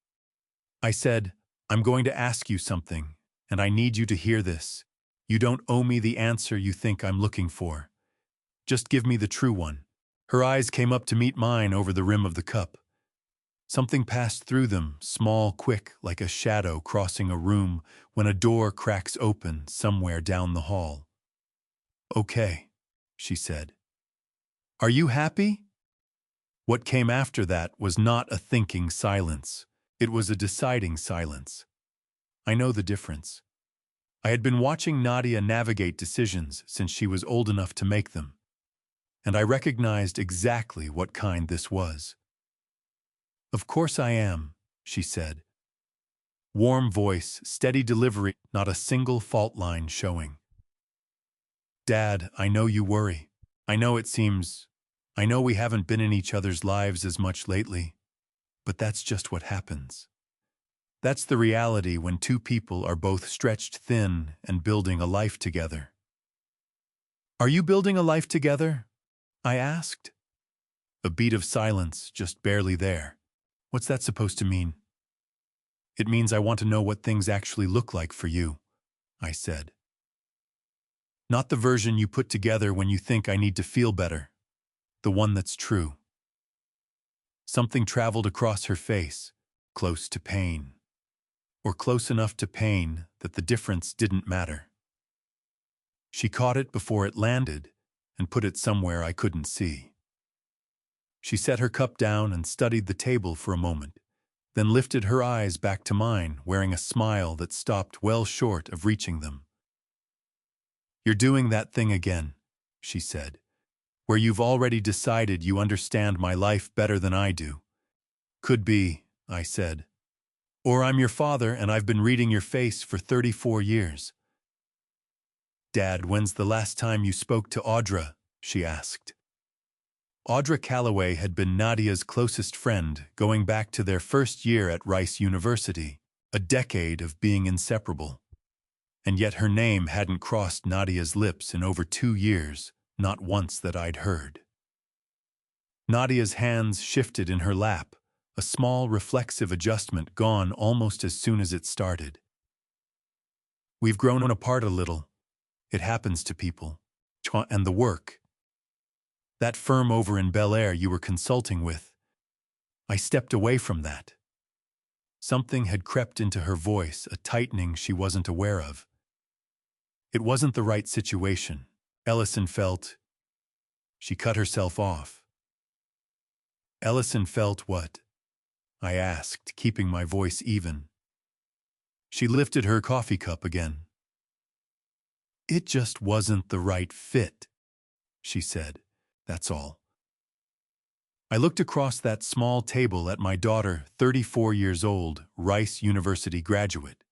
I said, "I'm going to ask you something, and I need you to hear this. You don't owe me the answer you think I'm looking for. Just give me the true one." Her eyes came up to meet mine over the rim of the cup. Something passed through them, small, quick, like a shadow crossing a room when a door cracks open somewhere down the hall. "Okay," she said. "Are you happy?" What came after that was not a thinking silence. It was a deciding silence. I know the difference. I had been watching Nadia navigate decisions since she was old enough to make them, and I recognized exactly what kind this was. "Of course I am," she said. Warm voice, steady delivery, not a single fault line showing. "Dad, I know you worry. I know we haven't been in each other's lives as much lately, but that's just what happens. That's the reality when two people are both stretched thin and building a life together." "Are you building a life together?" I asked. A beat of silence, just barely there. "What's that supposed to mean?" "It means I want to know what things actually look like for you," I said. "Not the version you put together when you think I need to feel better. The one that's true." Something traveled across her face, close to pain. Or close enough to pain that the difference didn't matter. She caught it before it landed and put it somewhere I couldn't see. She set her cup down and studied the table for a moment, then lifted her eyes back to mine, wearing a smile that stopped well short of reaching them. You're doing that thing again, she said, where you've already decided you understand my life better than I do. Could be, I said. Or I'm your father and I've been reading your face for 34 years. Dad, when's the last time you spoke to Audra? She asked. Audra Calloway had been Nadia's closest friend, going back to their first year at Rice University, a decade of being inseparable. And yet her name hadn't crossed Nadia's lips in over 2 years, not once that I'd heard. Nadia's hands shifted in her lap, a small reflexive adjustment gone almost as soon as it started. We've grown apart a little. It happens to people. And the work. That firm over in Bel Air you were consulting with. I stepped away from that. Something had crept into her voice, a tightening she wasn't aware of. It wasn't the right situation. Ellison felt. She cut herself off. Ellison felt what? I asked, keeping my voice even. She lifted her coffee cup again. It just wasn't the right fit, she said. That's all. I looked across that small table at my daughter, 34 years old, Rice University graduate.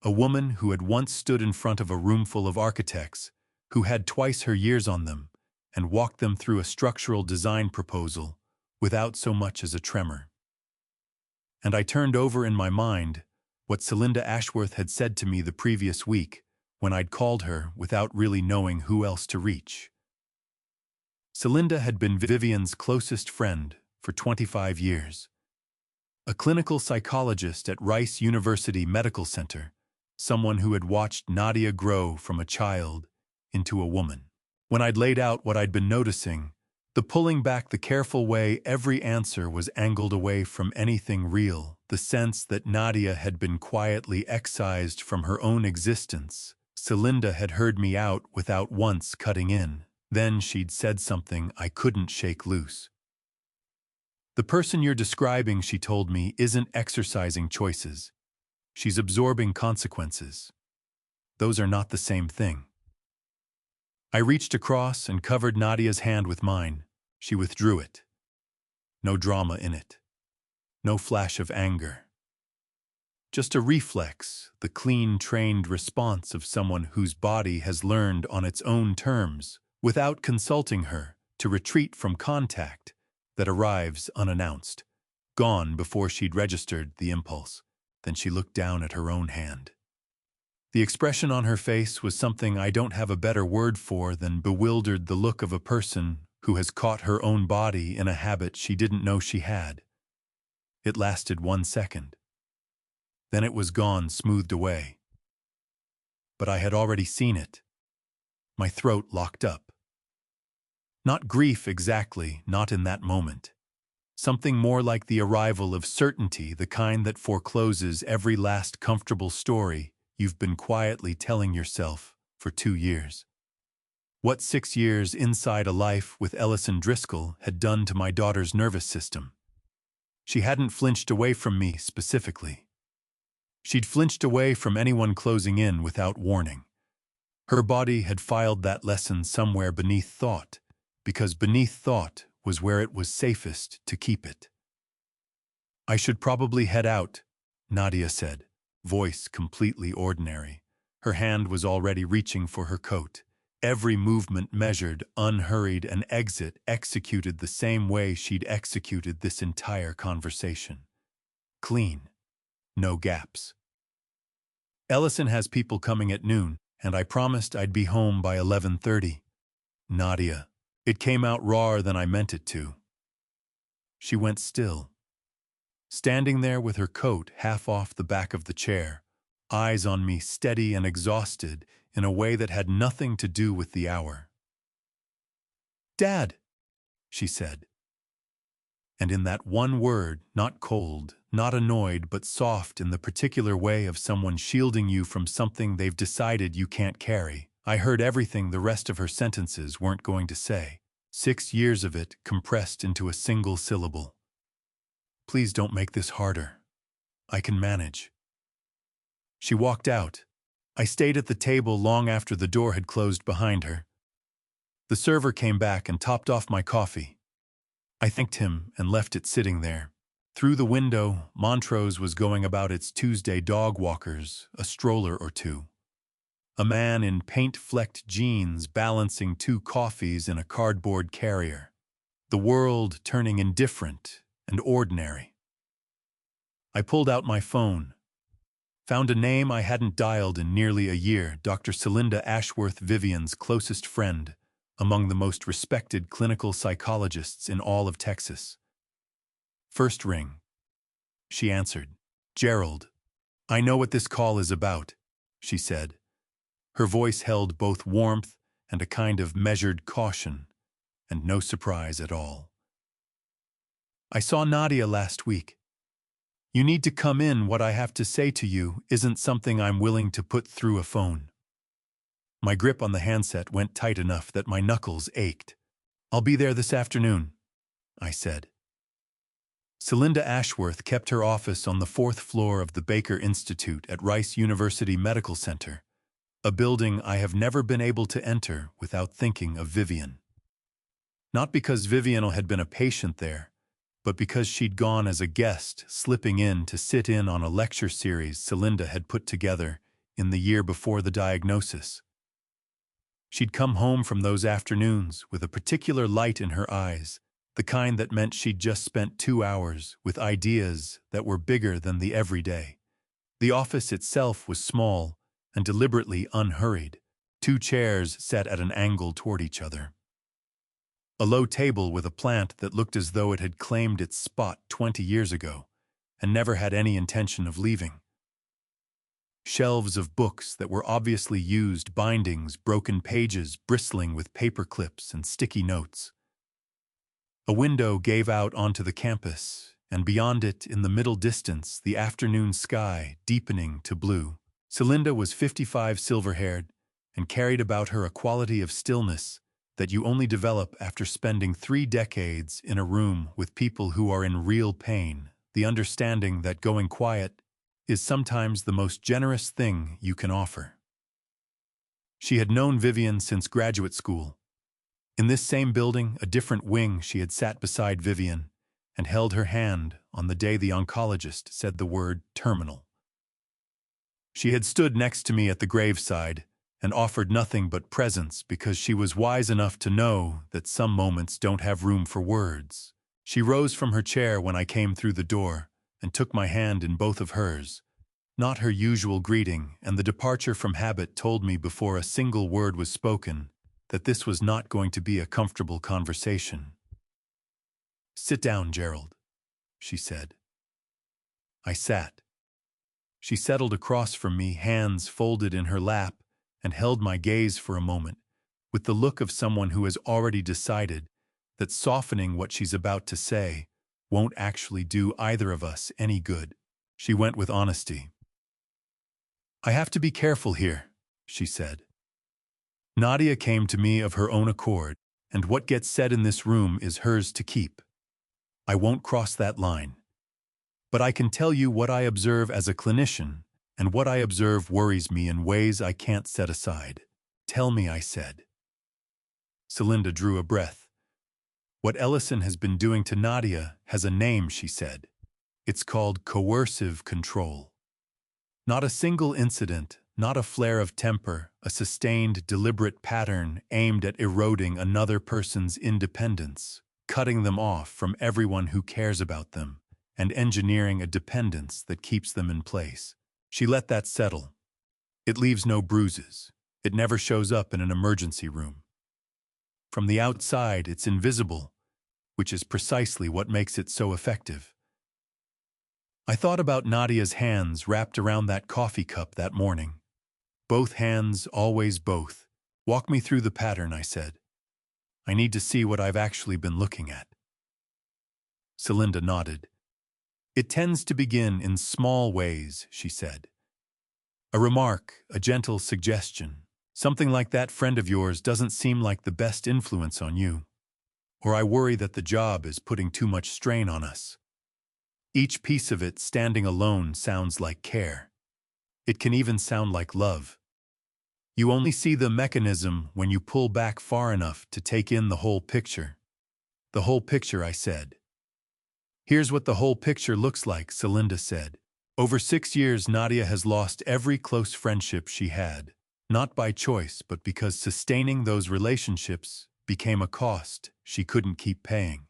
A woman who had once stood in front of a roomful of architects, who had twice her years on them, and walked them through a structural design proposal without so much as a tremor. And I turned over in my mind what Celinda Ashworth had said to me the previous week when I'd called her without really knowing who else to reach. Celinda had been Vivian's closest friend for 25 years. A clinical psychologist at Rice University Medical Center, someone who had watched Nadia grow from a child into a woman. When I'd laid out what I'd been noticing, the pulling back the careful way every answer was angled away from anything real, the sense that Nadia had been quietly excised from her own existence. Celinda had heard me out without once cutting in. Then she'd said something I couldn't shake loose. The person you're describing, she told me, isn't exercising choices. She's absorbing consequences. Those are not the same thing. I reached across and covered Nadia's hand with mine. She withdrew it. No drama in it. No flash of anger. Just a reflex, the clean, trained response of someone whose body has learned on its own terms, without consulting her, to retreat from contact that arrives unannounced, gone before she'd registered the impulse. Then she looked down at her own hand. The expression on her face was something I don't have a better word for than bewildered, the look of a person who has caught her own body in a habit she didn't know she had. It lasted 1 second. Then it was gone, smoothed away. But I had already seen it. My throat locked up. Not grief exactly, not in that moment. Something more like the arrival of certainty, the kind that forecloses every last comfortable story you've been quietly telling yourself for 2 years. What 6 years inside a life with Ellison Driscoll had done to my daughter's nervous system. She hadn't flinched away from me specifically. She'd flinched away from anyone closing in without warning. Her body had filed that lesson somewhere beneath thought, because beneath thought was where it was safest to keep it. I should probably head out, Nadia said, voice completely ordinary. Her hand was already reaching for her coat. Every movement measured, unhurried, and exit executed the same way she'd executed this entire conversation. Clean. No gaps. Ellison has people coming at noon, and I promised I'd be home by 11:30. Nadia. It came out rawer than I meant it to. She went still. Standing there with her coat half off the back of the chair, eyes on me, steady and exhausted in a way that had nothing to do with the hour. "Dad," she said. And in that one word, not cold, not annoyed, but soft in the particular way of someone shielding you from something they've decided you can't carry, I heard everything the rest of her sentences weren't going to say. 6 years of it compressed into a single syllable. "Please don't make this harder. I can manage." She walked out, I stayed at the table long after the door had closed behind her. The server came back and topped off my coffee. I thanked him and left it sitting there. Through the window, Montrose was going about its Tuesday dog walkers, a stroller or two. A man in paint-flecked jeans balancing 2 coffees in a cardboard carrier. The world turning indifferent and ordinary. I pulled out my phone. Found a name I hadn't dialed in nearly a year, Dr. Celinda Ashworth, Vivian's closest friend, among the most respected clinical psychologists in all of Texas. First ring. She answered. "Gerald, I know what this call is about," she said. Her voice held both warmth and a kind of measured caution, and no surprise at all. "I saw Nadia last week. You need to come in. What I have to say to you isn't something I'm willing to put through a phone." My grip on the handset went tight enough that my knuckles ached. "I'll be there this afternoon," I said. Celinda Ashworth kept her office on the 4th floor of the Baker Institute at Rice University Medical Center, a building I have never been able to enter without thinking of Vivian. Not because Vivian had been a patient there, but because she'd gone as a guest, slipping in to sit in on a lecture series Celinda had put together in the year before the diagnosis. She'd come home from those afternoons with a particular light in her eyes, the kind that meant she'd just spent 2 hours with ideas that were bigger than the everyday. The office itself was small and deliberately unhurried, 2 chairs set at an angle toward each other. A low table with a plant that looked as though it had claimed its spot 20 years ago and never had any intention of leaving. Shelves of books that were obviously used, bindings, broken pages bristling with paper clips and sticky notes. A window gave out onto the campus, and beyond it, in the middle distance, the afternoon sky deepening to blue. Celinda was 55, silver-haired, and carried about her a quality of stillness that you only develop after spending 3 decades in a room with people who are in real pain, the understanding that going quiet is sometimes the most generous thing you can offer. She had known Vivian since graduate school. In this same building, a different wing, she had sat beside Vivian and held her hand on the day the oncologist said the word terminal. She had stood next to me at the graveside and offered nothing but presence because she was wise enough to know that some moments don't have room for words. She rose from her chair when I came through the door and took my hand in both of hers, not her usual greeting, and the departure from habit told me before a single word was spoken that this was not going to be a comfortable conversation. "Sit down, Gerald," she said. I sat. She settled across from me, hands folded in her lap, and held my gaze for a moment, with the look of someone who has already decided that softening what she's about to say won't actually do either of us any good. She went with honesty. "I have to be careful here," she said. "Nadia came to me of her own accord, and what gets said in this room is hers to keep. I won't cross that line. But I can tell you what I observe as a clinician, and what I observe worries me in ways I can't set aside." "Tell me," I said. Celinda drew a breath. "What Ellison has been doing to Nadia has a name," she said. "It's called coercive control. Not a single incident, not a flare of temper, a sustained, deliberate pattern aimed at eroding another person's independence, cutting them off from everyone who cares about them, and engineering a dependence that keeps them in place. She let that settle. It leaves no bruises. It never shows up in an emergency room. From the outside, it's invisible, which is precisely what makes it so effective." I thought about Nadia's hands wrapped around that coffee cup that morning. Both hands, always both. "Walk me through the pattern," I said. "I need to see what I've actually been looking at." Celinda nodded. "It tends to begin in small ways," she said. "A remark, a gentle suggestion. Something like that friend of yours doesn't seem like the best influence on you. Or I worry that the job is putting too much strain on us. Each piece of it standing alone sounds like care. It can even sound like love." You only see the mechanism when you pull back far enough to take in the whole picture. The whole picture, I said. Here's what the whole picture looks like, Celinda said. Over 6 years, Nadia has lost every close friendship she had, not by choice, but because sustaining those relationships became a cost she couldn't keep paying.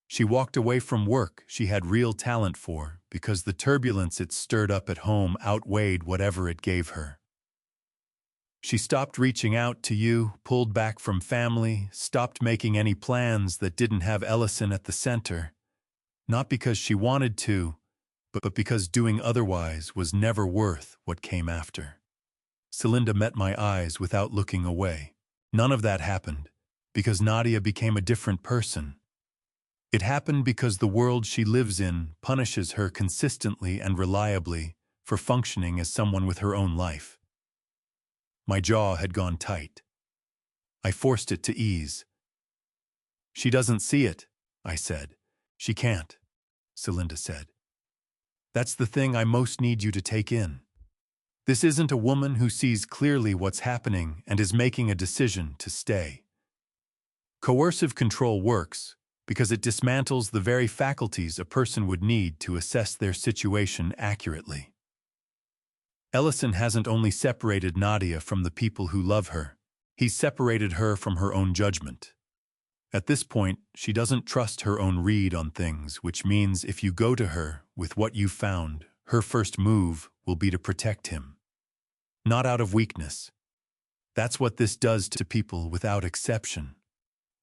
She walked away from work she had real talent for because the turbulence it stirred up at home outweighed whatever it gave her. She stopped reaching out to you, pulled back from family, stopped making any plans that didn't have Ellison at the center, not because she wanted to, but because doing otherwise was never worth what came after. Celinda met my eyes without looking away. None of that happened because Nadia became a different person. It happened because the world she lives in punishes her consistently and reliably for functioning as someone with her own life. My jaw had gone tight. I forced it to ease. She doesn't see it, I said. She can't, Celinda said. That's the thing I most need you to take in. This isn't a woman who sees clearly what's happening and is making a decision to stay. Coercive control works because it dismantles the very faculties a person would need to assess their situation accurately. Ellison hasn't only separated Nadia from the people who love her, he's separated her from her own judgment. At this point, she doesn't trust her own read on things, which means if you go to her with what you've found, her first move will be to protect him. Not out of weakness. That's what this does to people without exception.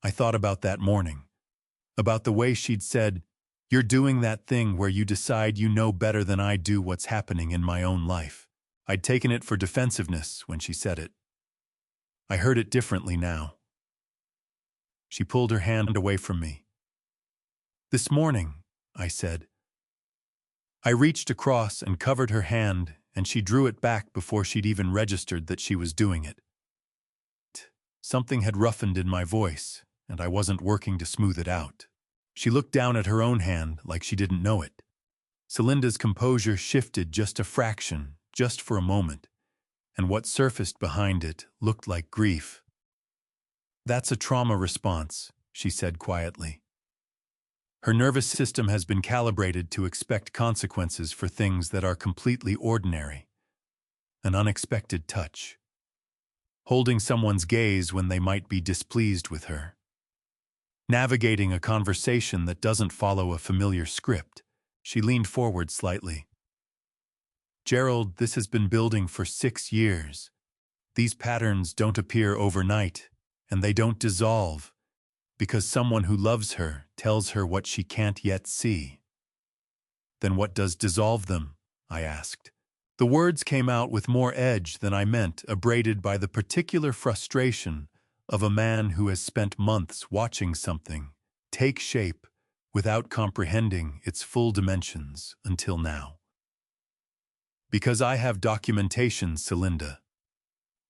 I thought about that morning. About the way she'd said, "You're doing that thing where you decide you know better than I do what's happening in my own life." I'd taken it for defensiveness when she said it. I heard it differently now. She pulled her hand away from me. "This morning," I said. I reached across and covered her hand, and she drew it back before she'd even registered that she was doing it. Something had roughened in my voice, and I wasn't working to smooth it out. She looked down at her own hand like she didn't know it. Celinda's composure shifted just a fraction, just for a moment, and what surfaced behind it looked like grief. "That's a trauma response," she said quietly. Her nervous system has been calibrated to expect consequences for things that are completely ordinary. An unexpected touch. Holding someone's gaze when they might be displeased with her. Navigating a conversation that doesn't follow a familiar script. She leaned forward slightly. "Gerald, this has been building for 6 years. These patterns don't appear overnight, and they don't dissolve, because someone who loves her tells her what she can't yet see." "Then what does dissolve them?" I asked. The words came out with more edge than I meant, abraded by the particular frustration of a man who has spent months watching something take shape without comprehending its full dimensions until now. "Because I have documentation, Celinda.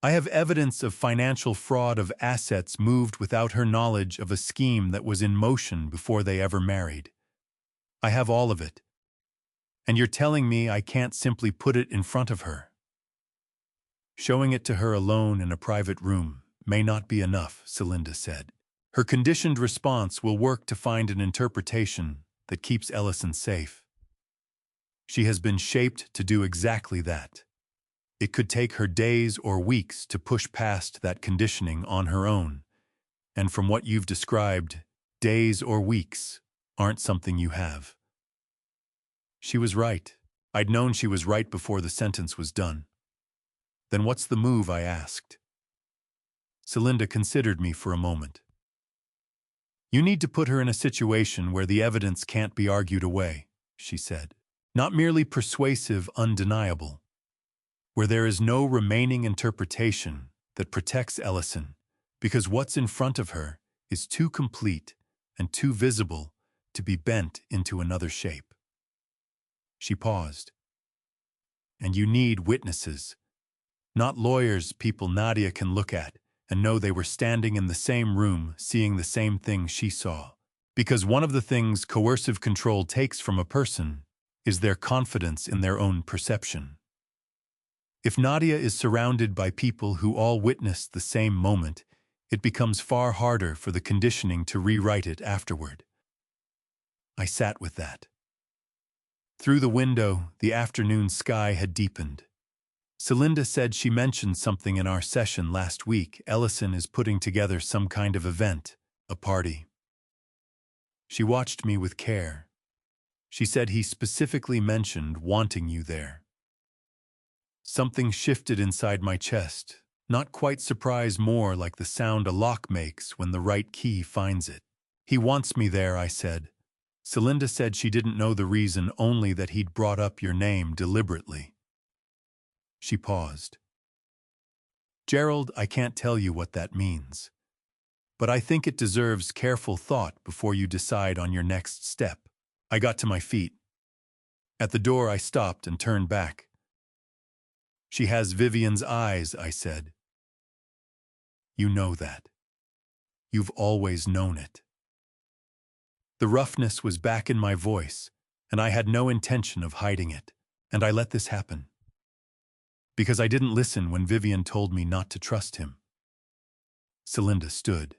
I have evidence of financial fraud, of assets moved without her knowledge, of a scheme that was in motion before they ever married. I have all of it. And you're telling me I can't simply put it in front of her?" "Showing it to her alone in a private room may not be enough," Celinda said. "Her conditioned response will work to find an interpretation that keeps Ellison safe. She has been shaped to do exactly that. It could take her days or weeks to push past that conditioning on her own, and from what you've described, days or weeks aren't something you have." She was right. I'd known she was right before the sentence was done. "Then what's the move?" I asked. Celinda considered me for a moment. "You need to put her in a situation where the evidence can't be argued away," she said. "Not merely persuasive, undeniable. Where there is no remaining interpretation that protects Ellison, because what's in front of her is too complete and too visible to be bent into another shape." She paused. "And you need witnesses, not lawyers, people Nadia can look at and know they were standing in the same room seeing the same thing she saw. Because one of the things coercive control takes from a person is their confidence in their own perception. If Nadia is surrounded by people who all witnessed the same moment, it becomes far harder for the conditioning to rewrite it afterward. I sat with that. Through the window, the afternoon sky had deepened. Celinda said she mentioned something in our session last week. Ellison is putting together some kind of event, a party. She watched me with care. She said he specifically mentioned wanting you there. Something shifted inside my chest, not quite surprise, more like the sound a lock makes when the right key finds it. He wants me there, I said. Celinda said she didn't know the reason, only that he'd brought up your name deliberately. She paused. Gerald, I can't tell you what that means. But I think it deserves careful thought before you decide on your next step. I got to my feet. At the door I stopped and turned back. She has Vivian's eyes, I said. You know that. You've always known it. The roughness was back in my voice, and I had no intention of hiding it, and I let this happen. Because I didn't listen when Vivian told me not to trust him. Celinda stood.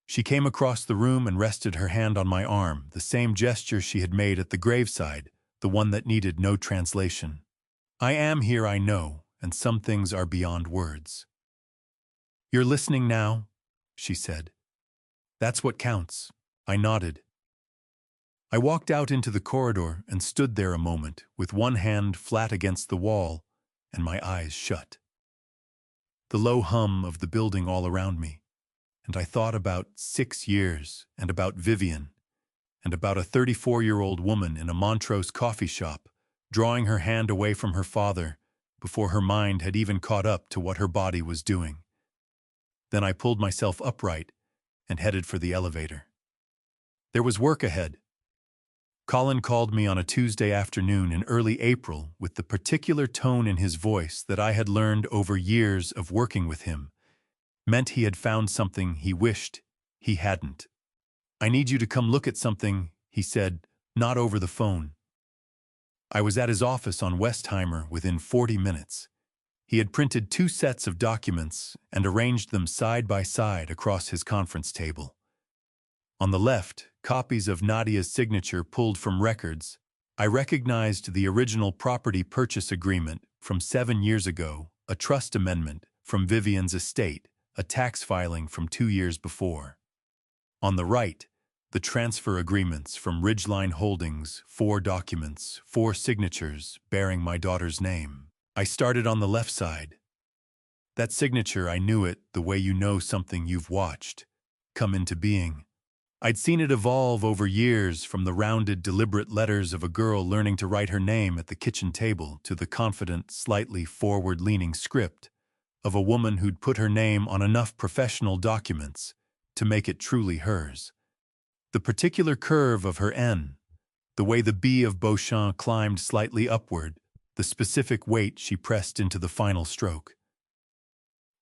She came across the room and rested her hand on my arm, the same gesture she had made at the graveside, the one that needed no translation. I am here, I know, and some things are beyond words. You're listening now, she said. That's what counts. I nodded. I walked out into the corridor and stood there a moment, with one hand flat against the wall and my eyes shut. The low hum of the building all around me, and I thought about 6 years, and about Vivian, and about a 34-year-old woman in a Montrose coffee shop, drawing her hand away from her father before her mind had even caught up to what her body was doing. Then I pulled myself upright and headed for the elevator. There was work ahead. Colin called me on a Tuesday afternoon in early April with the particular tone in his voice that I had learned over years of working with him meant he had found something he wished he hadn't. I need you to come look at something, he said, not over the phone. I was at his office on Westheimer within 40 minutes. He had printed 2 sets of documents and arranged them side by side across his conference table. On the left, copies of Nadia's signature pulled from records. I recognized the original property purchase agreement from 7 years ago, a trust amendment from Vivian's estate, a tax filing from 2 years before. On the right, the transfer agreements from Ridgeline Holdings, 4 documents, 4 signatures bearing my daughter's name. I started on the left side. That signature, I knew it the way you know something you've watched come into being. I'd seen it evolve over years, from the rounded, deliberate letters of a girl learning to write her name at the kitchen table to the confident, slightly forward-leaning script of a woman who'd put her name on enough professional documents to make it truly hers. The particular curve of her N, the way the B of Beauchamp climbed slightly upward, the specific weight she pressed into the final stroke.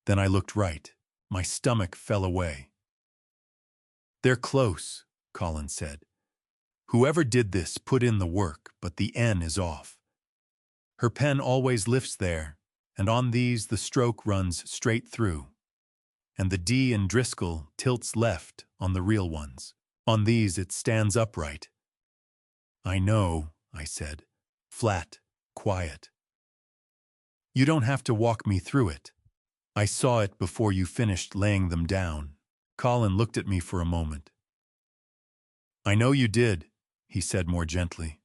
Then I looked right. My stomach fell away. They're close, Colin said. Whoever did this put in the work, but the N is off. Her pen always lifts there, and on these the stroke runs straight through. And the D in Driscoll tilts left on the real ones. On these it stands upright. I know, I said, flat, quiet. You don't have to walk me through it. I saw it before you finished laying them down. Colin looked at me for a moment. I know you did, he said more gently.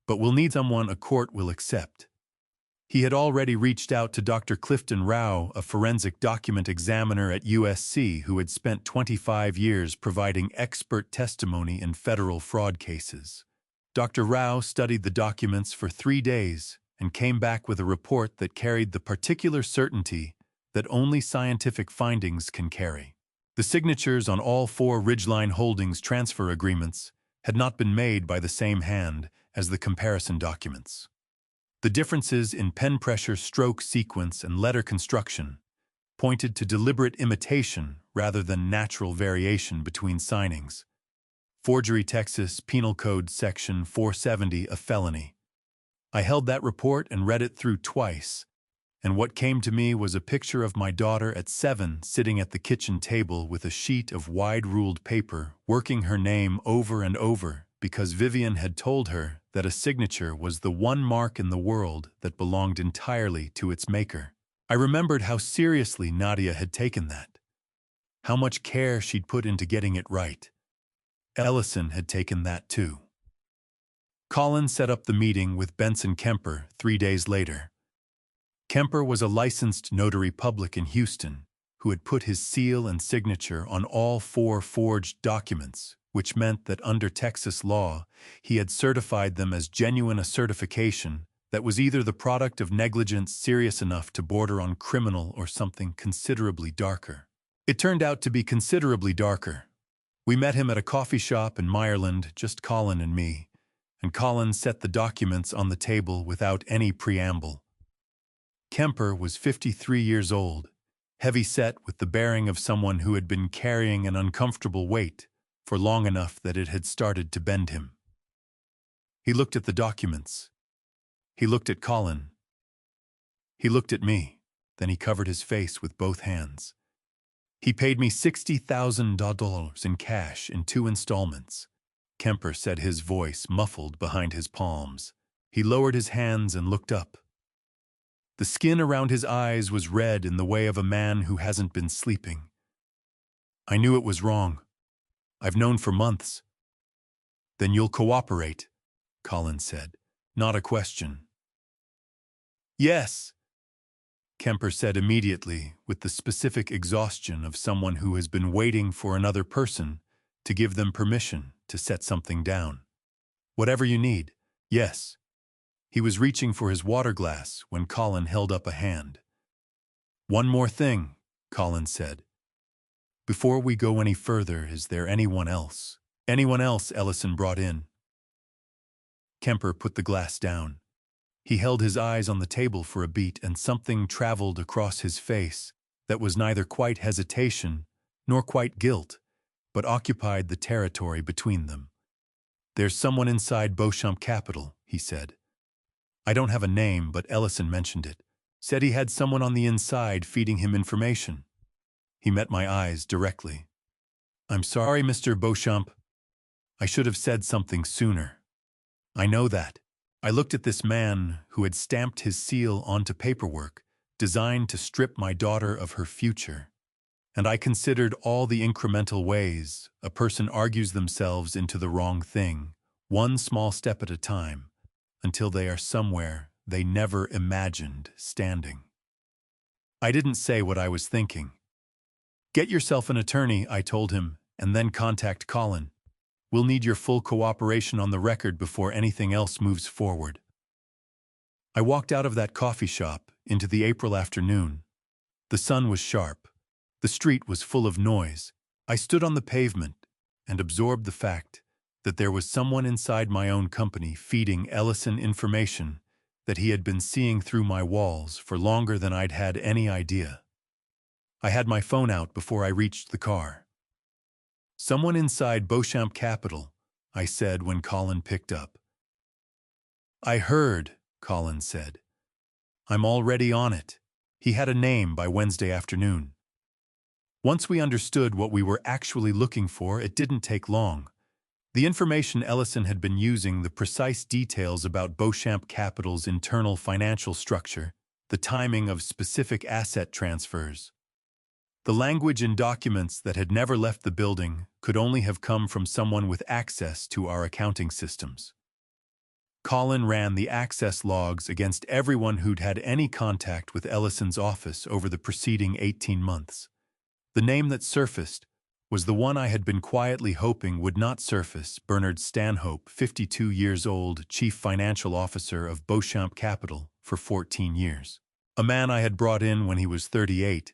But we'll need someone a court will accept. He had already reached out to Dr. Clifton Rao, a forensic document examiner at USC who had spent 25 years providing expert testimony in federal fraud cases. Dr. Rao studied the documents for 3 days and came back with a report that carried the particular certainty that only scientific findings can carry. The signatures on all 4 Ridgeline Holdings transfer agreements had not been made by the same hand as the comparison documents. The differences in pen pressure, stroke sequence, and letter construction pointed to deliberate imitation rather than natural variation between signings. Forgery, Texas Penal Code Section 470, a felony. I held that report and read it through twice, and what came to me was a picture of my daughter at 7 sitting at the kitchen table with a sheet of wide-ruled paper, working her name over and over because Vivian had told her that a signature was the one mark in the world that belonged entirely to its maker. I remembered how seriously Nadia had taken that, how much care she'd put into getting it right. Ellison had taken that too. Colin set up the meeting with Benson Kemper 3 days later. Kemper was a licensed notary public in Houston who had put his seal and signature on all 4 forged documents, which meant that under Texas law, he had certified them as genuine, a certification that was either the product of negligence serious enough to border on criminal or something considerably darker. It turned out to be considerably darker. We met him at a coffee shop in Meyerland, just Colin and me, and Colin set the documents on the table without any preamble. Kemper was 53 years old, heavy-set with the bearing of someone who had been carrying an uncomfortable weight for long enough that it had started to bend him. He looked at the documents. He looked at Colin. He looked at me. Then he covered his face with both hands. He paid me $60,000 in cash in 2 installments. Kemper said, his voice muffled behind his palms. He lowered his hands and looked up. The skin around his eyes was red in the way of a man who hasn't been sleeping. I knew it was wrong. I've known for months. Then you'll cooperate, Colin said. Not a question. Yes, Kemper said immediately, with the specific exhaustion of someone who has been waiting for another person to give them permission to set something down. Whatever you need, yes. He was reaching for his water glass when Colin held up a hand. One more thing, Colin said. Before we go any further, is there anyone else? Anyone else Ellison brought in? Kemper put the glass down. He held his eyes on the table for a beat, and something traveled across his face that was neither quite hesitation nor quite guilt, but occupied the territory between them. There's someone inside Beauchamp Capital, he said. I don't have a name, but Ellison mentioned it. Said he had someone on the inside feeding him information. He met my eyes directly. I'm sorry, Mr. Beauchamp. I should have said something sooner. I know that. I looked at this man who had stamped his seal onto paperwork designed to strip my daughter of her future, and I considered all the incremental ways a person argues themselves into the wrong thing, one small step at a time, until they are somewhere they never imagined standing. I didn't say what I was thinking. Get yourself an attorney, I told him, and then contact Colin. We'll need your full cooperation on the record before anything else moves forward. I walked out of that coffee shop into the April afternoon. The sun was sharp. The street was full of noise. I stood on the pavement and absorbed the fact that there was someone inside my own company feeding Ellison information that he had been seeing through my walls for longer than I'd had any idea. I had my phone out before I reached the car. Someone inside Beauchamp Capital, I said when Colin picked up. I heard, Colin said. I'm already on it. He had a name by Wednesday afternoon. Once we understood what we were actually looking for, it didn't take long. The information Ellison had been using, the precise details about Beauchamp Capital's internal financial structure, the timing of specific asset transfers. The language in documents that had never left the building could only have come from someone with access to our accounting systems. Colin ran the access logs against everyone who'd had any contact with Ellison's office over the preceding 18 months. The name that surfaced was the one I had been quietly hoping would not surface: Bernard Stanhope, 52 years old, chief financial officer of Beauchamp Capital for 14 years. A man I had brought in when he was 38,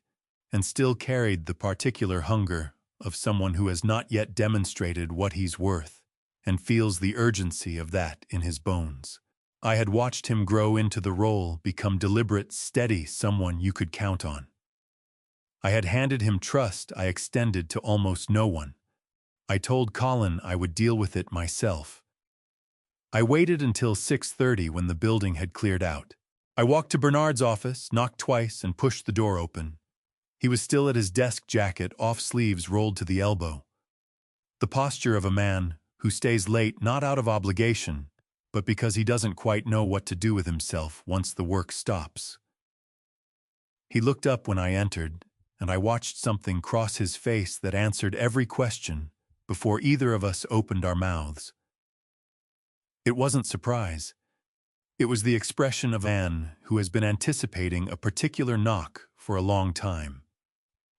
and still carried the particular hunger of someone who has not yet demonstrated what he's worth, and feels the urgency of that in his bones. I had watched him grow into the role, become deliberate, steady, someone you could count on. I had handed him trust I extended to almost no one. I told Colin I would deal with it myself. I waited until 6:30 when the building had cleared out. I walked to Bernard's office, knocked twice, and pushed the door open. He was still at his desk jacket, off sleeves rolled to the elbow. The posture of a man who stays late not out of obligation, but because he doesn't quite know what to do with himself once the work stops. He looked up when I entered, and I watched something cross his face that answered every question before either of us opened our mouths. It wasn't surprise. It was the expression of a man who has been anticipating a particular knock for a long time,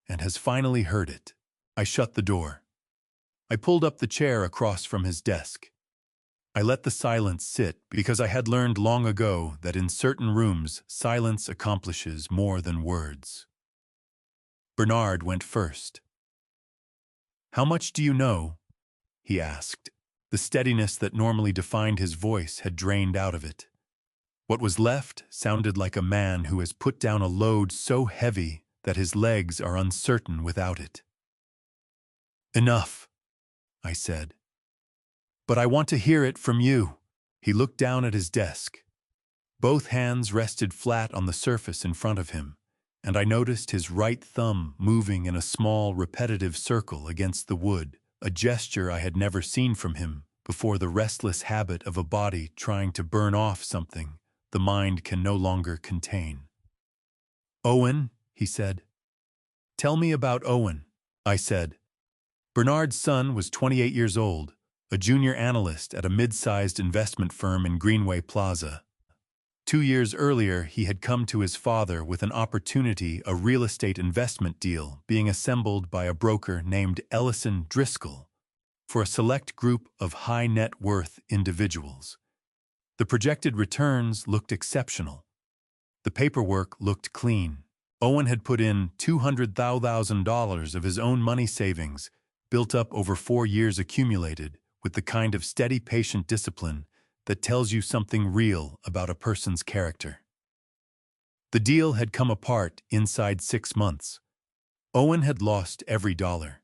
and has finally heard it. I shut the door. I pulled up the chair across from his desk. I let the silence sit because I had learned long ago that in certain rooms, silence accomplishes more than words. Bernard went first. "How much do you know?" he asked. The steadiness that normally defined his voice had drained out of it. What was left sounded like a man who has put down a load so heavy that his legs are uncertain without it. "Enough," I said. "But I want to hear it from you." He looked down at his desk. Both hands rested flat on the surface in front of him, and I noticed his right thumb moving in a small, repetitive circle against the wood, a gesture I had never seen from him before, the restless habit of a body trying to burn off something the mind can no longer contain. "Owen," he said. "Tell me about Owen," I said. Bernard's son was 28 years old, a junior analyst at a mid-sized investment firm in Greenway Plaza. 2 years earlier, he had come to his father with an opportunity, a real estate investment deal being assembled by a broker named Ellison Driscoll for a select group of high net worth individuals. The projected returns looked exceptional. The paperwork looked clean. Owen had put in $200,000 of his own money savings, built up over 4 years accumulated, with the kind of steady, patient discipline that tells you something real about a person's character. The deal had come apart inside 6 months. Owen had lost every dollar.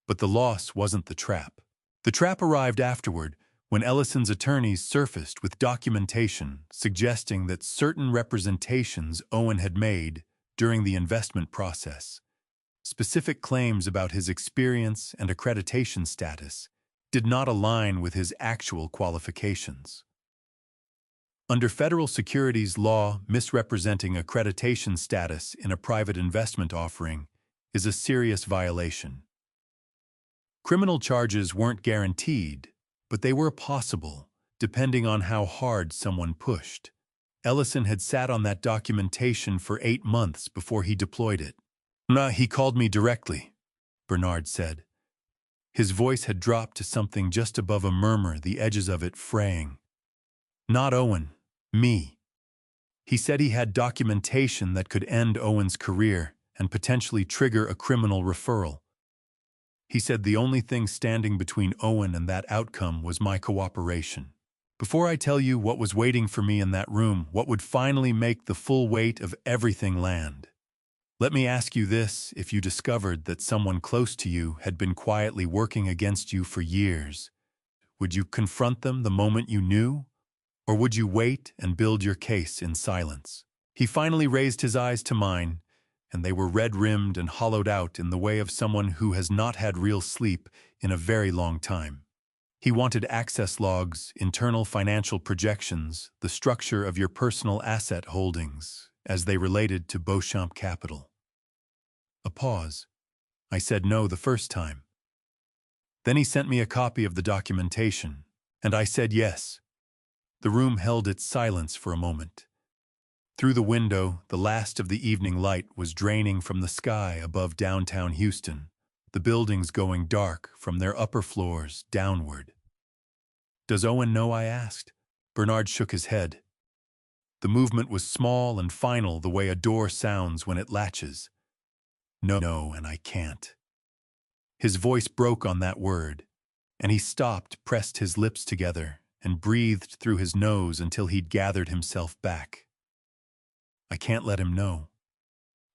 But the loss wasn't the trap. The trap arrived afterward, when Ellison's attorneys surfaced with documentation suggesting that certain representations Owen had made during the investment process, specific claims about his experience and accreditation status, did not align with his actual qualifications. Under federal securities law, misrepresenting accreditation status in a private investment offering is a serious violation. Criminal charges weren't guaranteed, but they were possible, depending on how hard someone pushed. Ellison had sat on that documentation for 8 months before he deployed it. He called me directly," Bernard said. His voice had dropped to something just above a murmur, the edges of it fraying. "Not Owen, me. He said he had documentation that could end Owen's career and potentially trigger a criminal referral. He said the only thing standing between Owen and that outcome was my cooperation. Before I tell you what was waiting for me in that room, what would finally make the full weight of everything land, let me ask you this: if you discovered that someone close to you had been quietly working against you for years, would you confront them the moment you knew? Or would you wait and build your case in silence?" He finally raised his eyes to mine, and they were red-rimmed and hollowed out in the way of someone who has not had real sleep in a very long time. He wanted access logs, internal financial projections, the structure of your personal asset holdings, as they related to Beauchamp Capital. A pause. I said no the first time. Then he sent me a copy of the documentation, and I said yes. The room held its silence for a moment. Through the window, the last of the evening light was draining from the sky above downtown Houston, the buildings going dark from their upper floors downward. "Does Owen know?" I asked. Bernard shook his head. The movement was small and final, the way a door sounds when it latches. No, and I can't." His voice broke on that word, and he stopped, pressed his lips together, and breathed through his nose until he'd gathered himself back. "I can't let him know.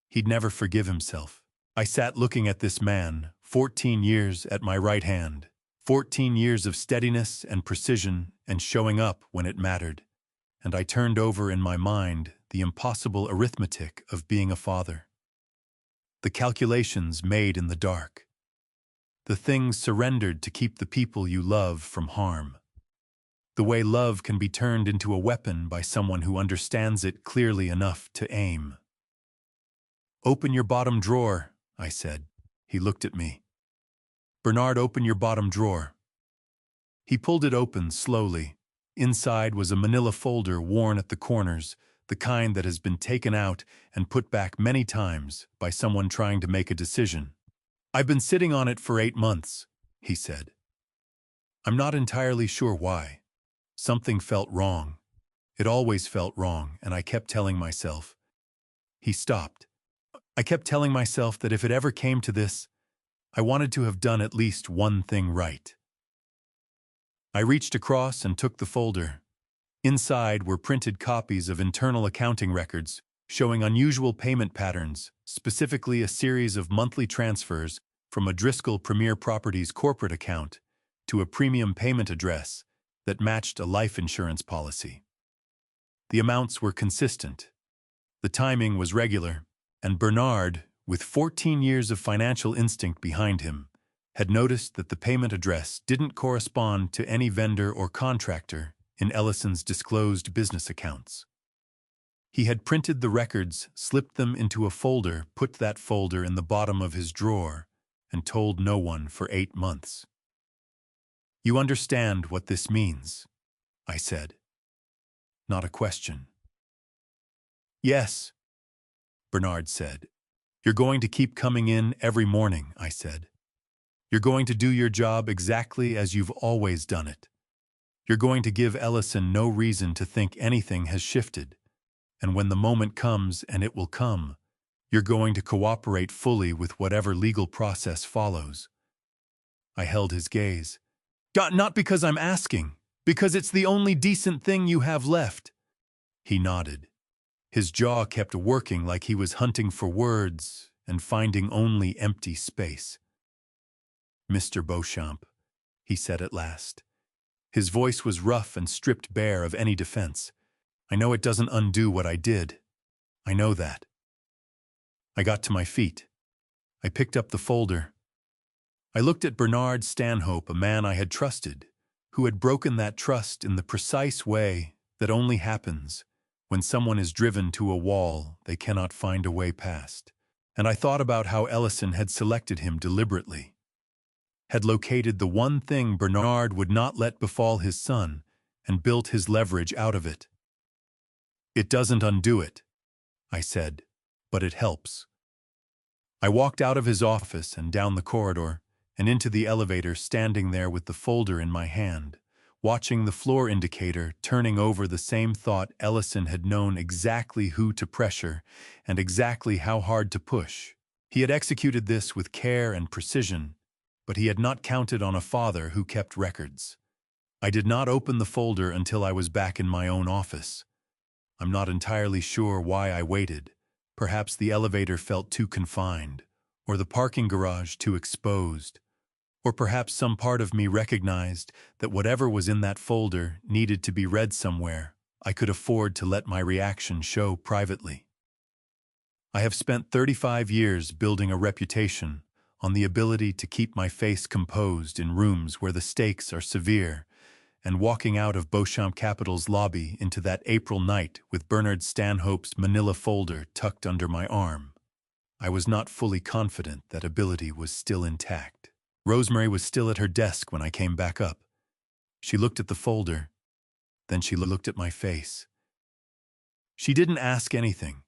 He'd never forgive himself." I sat looking at this man, 14 years at my right hand, 14 years of steadiness and precision and showing up when it mattered, and I turned over in my mind the impossible arithmetic of being a father. The calculations made in the dark. The things surrendered to keep the people you love from harm. The way love can be turned into a weapon by someone who understands it clearly enough to aim. "Open your bottom drawer," I said. He looked at me. "Bernard, open your bottom drawer." He pulled it open slowly. Inside was a manila folder worn at the corners, the kind that has been taken out and put back many times by someone trying to make a decision. "I've been sitting on it for 8 months, he said. "I'm not entirely sure why. Something felt wrong. It always felt wrong, and I kept telling myself." He stopped. "I kept telling myself that if it ever came to this, I wanted to have done at least one thing right." I reached across and took the folder. Inside were printed copies of internal accounting records showing unusual payment patterns, specifically a series of monthly transfers from a Driscoll Premier Properties corporate account to a premium payment address that matched a life insurance policy. The amounts were consistent. The timing was regular, and Bernard, with 14 years of financial instinct behind him, had noticed that the payment address didn't correspond to any vendor or contractor in Ellison's disclosed business accounts. He had printed the records, slipped them into a folder, put that folder in the bottom of his drawer, and told no one for 8 months. "You understand what this means?" I said. Not a question. "Yes," Bernard said. "You're going to keep coming in every morning," I said. "You're going to do your job exactly as you've always done it. You're going to give Ellison no reason to think anything has shifted. And when the moment comes, and it will come, you're going to cooperate fully with whatever legal process follows." I held his gaze. "Not because I'm asking, because it's the only decent thing you have left." He nodded. His jaw kept working like he was hunting for words and finding only empty space. "Mr. Beauchamp," he said at last. His voice was rough and stripped bare of any defense. "I know it doesn't undo what I did. I know that." I got to my feet. I picked up the folder. I looked at Bernard Stanhope, a man I had trusted, who had broken that trust in the precise way that only happens when someone is driven to a wall they cannot find a way past. And I thought about how Ellison had selected him deliberately, had located the one thing Bernard would not let befall his son, and built his leverage out of it. "It doesn't undo it," I said, "but it helps." I walked out of his office and down the corridor, and into the elevator, standing there with the folder in my hand, watching the floor indicator turning over the same thought. Ellison had known exactly who to pressure and exactly how hard to push. He had executed this with care and precision, but he had not counted on a father who kept records. I did not open the folder until I was back in my own office. I'm not entirely sure why I waited. Perhaps the elevator felt too confined, or the parking garage too exposed, or perhaps some part of me recognized that whatever was in that folder needed to be read somewhere. I could afford to let my reaction show privately. I have spent 35 years building a reputation on the ability to keep my face composed in rooms where the stakes are severe, and walking out of Beauchamp Capital's lobby into that April night with Bernard Stanhope's manila folder tucked under my arm, I was not fully confident that ability was still intact. Rosemary was still at her desk when I came back up. She looked at the folder, then she looked at my face. She didn't ask anything,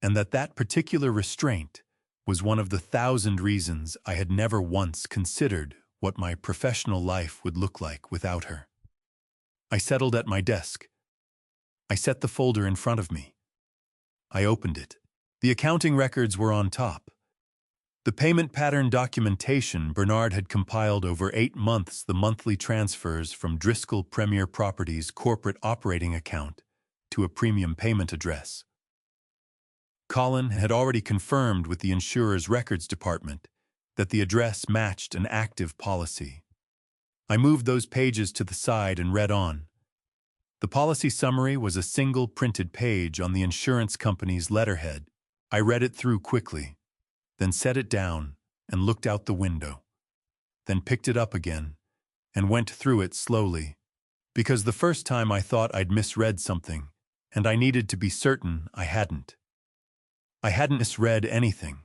and that particular restraint was one of the 1,000 reasons I had never once considered what my professional life would look like without her. I settled at my desk. I set the folder in front of me. I opened it. The accounting records were on top. The payment pattern documentation Bernard had compiled over 8 months, the monthly transfers from Driscoll Premier Properties corporate operating account to a premium payment address. Colin had already confirmed with the insurer's records department that the address matched an active policy. I moved those pages to the side and read on. The policy summary was a single printed page on the insurance company's letterhead. I read it through quickly, then set it down and looked out the window, then picked it up again and went through it slowly, because the first time I thought I'd misread something, and I needed to be certain I hadn't. I hadn't misread anything.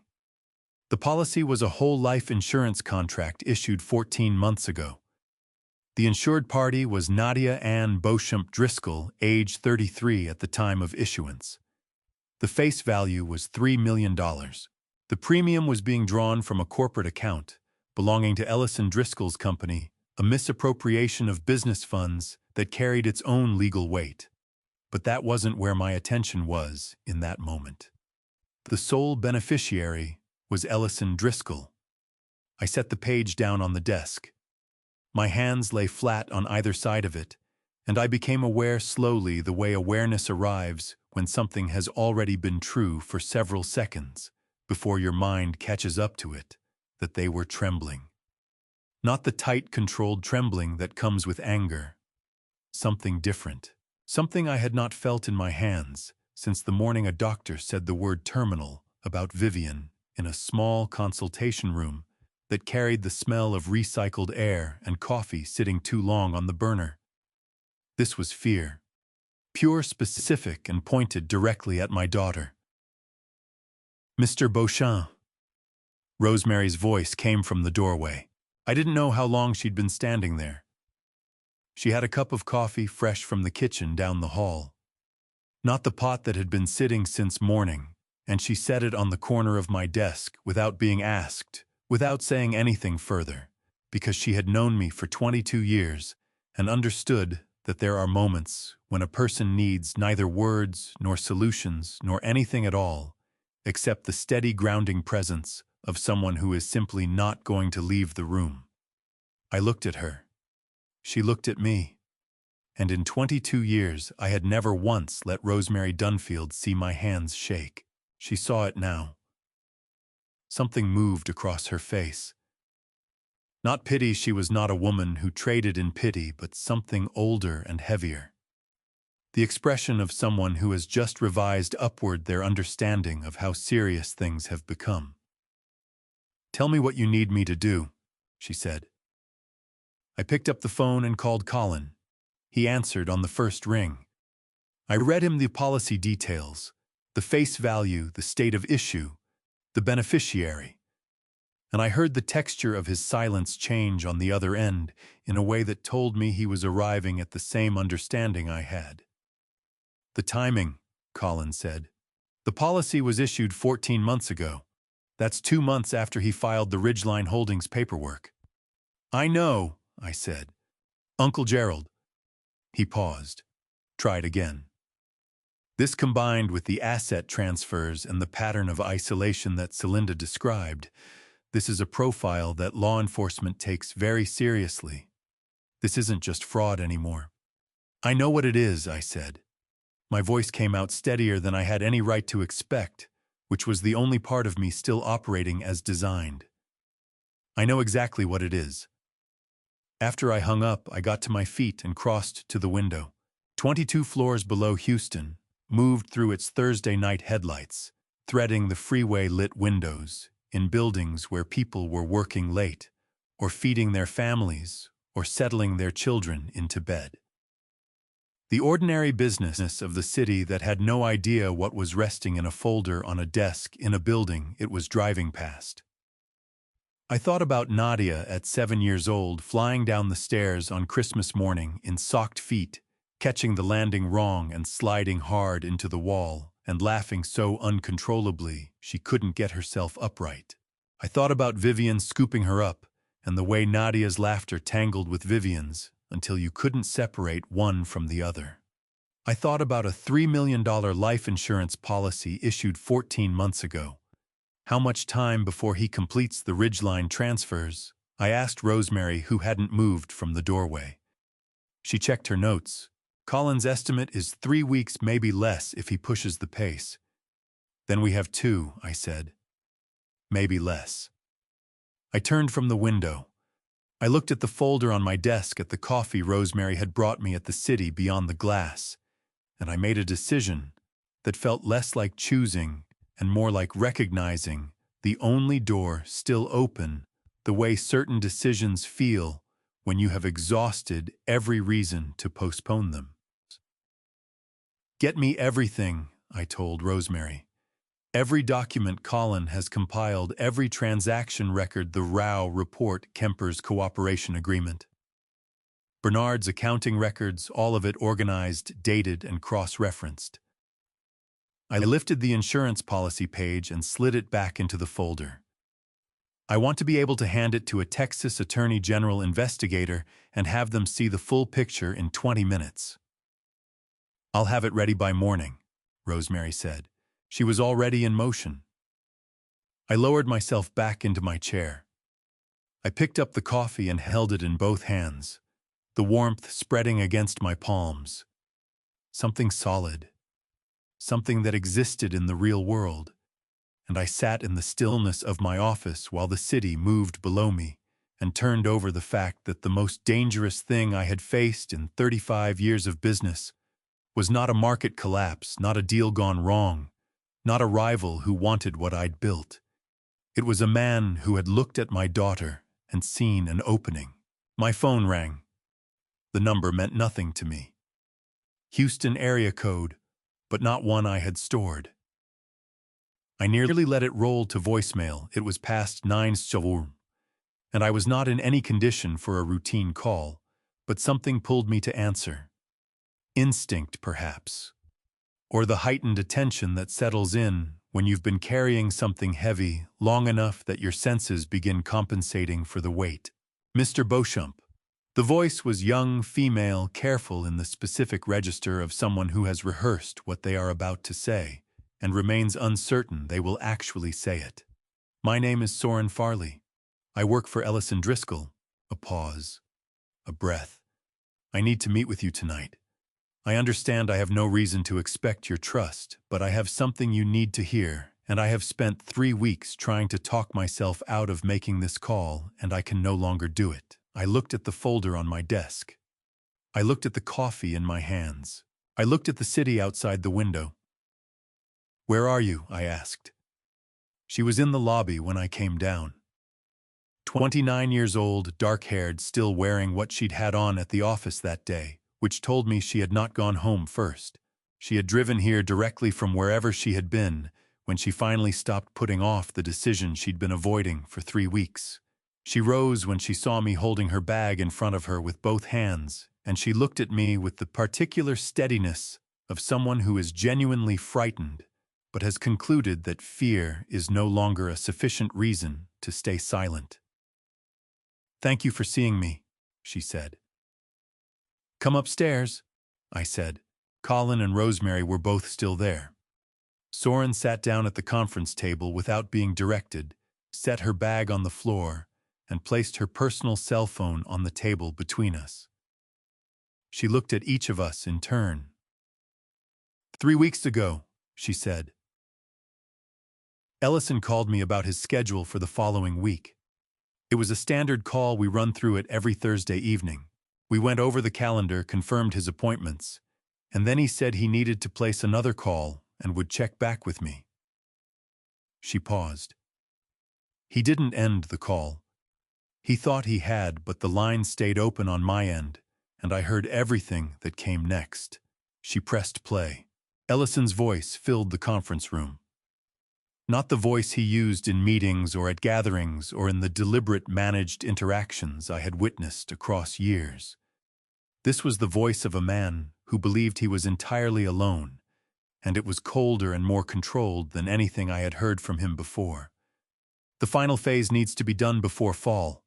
The policy was a whole life insurance contract issued 14 months ago. The insured party was Nadia Ann Beauchamp Driscoll, age 33 at the time of issuance. The face value was $3 million. The premium was being drawn from a corporate account belonging to Ellison Driscoll's company, a misappropriation of business funds that carried its own legal weight. But that wasn't where my attention was in that moment. The sole beneficiary was Ellison Driscoll. I set the page down on the desk. My hands lay flat on either side of it, and I became aware slowly the way awareness arrives when something has already been true for several seconds before your mind catches up to it, that they were trembling. Not the tight, controlled trembling that comes with anger. Something different. Something I had not felt in my hands since the morning a doctor said the word terminal about Vivian in a small consultation room that carried the smell of recycled air and coffee sitting too long on the burner. This was fear. Pure, specific, and pointed directly at my daughter. Mr. Beauchamp. Rosemary's voice came from the doorway. I didn't know how long she'd been standing there. She had a cup of coffee fresh from the kitchen down the hall. Not the pot that had been sitting since morning, and she set it on the corner of my desk without being asked, without saying anything further, because she had known me for 22 years and understood that there are moments when a person needs neither words nor solutions nor anything at all, except the steady grounding presence of someone who is simply not going to leave the room. I looked at her. She looked at me. And in 22 years, I had never once let Rosemary Dunfield see my hands shake. She saw it now. Something moved across her face. Not pity, she was not a woman who traded in pity, but something older and heavier. The expression of someone who has just revised upward their understanding of how serious things have become. "Tell me what you need me to do," she said. I picked up the phone and called Colin. He answered on the first ring. I read him the policy details, the face value, the state of issue, the beneficiary, and I heard the texture of his silence change on the other end in a way that told me he was arriving at the same understanding I had. "The timing," Colin said. "The policy was issued 14 months ago. That's 2 months after he filed the Ridgeline Holdings paperwork." "I know," I said. "Uncle Gerald." He paused. Tried again. This combined with the asset transfers and the pattern of isolation that Celinda described, this is a profile that law enforcement takes very seriously. This isn't just fraud anymore. "I know what it is," I said. My voice came out steadier than I had any right to expect, which was the only part of me still operating as designed. "I know exactly what it is." After I hung up, I got to my feet and crossed to the window. 22 floors below Houston, moved through its Thursday night headlights, threading the freeway-lit windows in buildings where people were working late, or feeding their families, or settling their children into bed. The ordinary business of the city that had no idea what was resting in a folder on a desk in a building it was driving past. I thought about Nadia at 7 years old flying down the stairs on Christmas morning in socked feet, catching the landing wrong and sliding hard into the wall, and laughing so uncontrollably she couldn't get herself upright. I thought about Vivian scooping her up, and the way Nadia's laughter tangled with Vivian's until you couldn't separate one from the other. I thought about a $3 million life insurance policy issued 14 months ago. How much time before he completes the Ridgeline transfers? I asked Rosemary, who hadn't moved from the doorway. She checked her notes. Colin's estimate is 3 weeks, maybe less if he pushes the pace. Then we have 2, I said. Maybe less. I turned from the window. I looked at the folder on my desk at the coffee Rosemary had brought me at the city beyond the glass, and I made a decision that felt less like choosing and more like recognizing the only door still open, the way certain decisions feel when you have exhausted every reason to postpone them. "Get me everything," I told Rosemary. "Every document Colin has compiled, every transaction record, the Rao report, Kemper's cooperation agreement. Bernard's accounting records, all of it organized, dated, and cross-referenced." I lifted the insurance policy page and slid it back into the folder. "I want to be able to hand it to a Texas Attorney General investigator and have them see the full picture in 20 minutes. "I'll have it ready by morning," Rosemary said. She was already in motion. I lowered myself back into my chair. I picked up the coffee and held it in both hands, the warmth spreading against my palms. Something solid. Something that existed in the real world. And I sat in the stillness of my office while the city moved below me and turned over the fact that the most dangerous thing I had faced in 35 years of business was not a market collapse, not a deal gone wrong, not a rival who wanted what I'd built. It was a man who had looked at my daughter and seen an opening. My phone rang. The number meant nothing to me. Houston area code, but not one I had stored. I nearly let it roll to voicemail. It was past 9 p.m., and I was not in any condition for a routine call, but something pulled me to answer. Instinct, perhaps. Or the heightened attention that settles in when you've been carrying something heavy long enough that your senses begin compensating for the weight. "Mr. Beauchamp." The voice was young, female, careful in the specific register of someone who has rehearsed what they are about to say and remains uncertain they will actually say it. "My name is Soren Farley. I work for Ellison Driscoll." A pause. A breath. "I need to meet with you tonight. I understand I have no reason to expect your trust, but I have something you need to hear, and I have spent 3 weeks trying to talk myself out of making this call, and I can no longer do it." I looked at the folder on my desk. I looked at the coffee in my hands. I looked at the city outside the window. "Where are you?" I asked. She was in the lobby when I came down. 29 years old, dark-haired, still wearing what she'd had on at the office that day, which told me she had not gone home first. She had driven here directly from wherever she had been when she finally stopped putting off the decision she'd been avoiding for 3 weeks. She rose when she saw me holding her bag in front of her with both hands, and she looked at me with the particular steadiness of someone who is genuinely frightened, but has concluded that fear is no longer a sufficient reason to stay silent. "Thank you for seeing me," she said. "Come upstairs," I said. Colin and Rosemary were both still there. Soren sat down at the conference table without being directed, set her bag on the floor, and placed her personal cell phone on the table between us. She looked at each of us in turn. "3 weeks ago," she said. "Ellison called me about his schedule for the following week. It was a standard call. We run through it every Thursday evening. We went over the calendar, confirmed his appointments, and then he said he needed to place another call and would check back with me." She paused. "He didn't end the call. He thought he had, but the line stayed open on my end, and I heard everything that came next." She pressed play. Ellison's voice filled the conference room. Not the voice he used in meetings or at gatherings or in the deliberate managed interactions I had witnessed across years. This was the voice of a man who believed he was entirely alone, and it was colder and more controlled than anything I had heard from him before. "The final phase needs to be done before fall."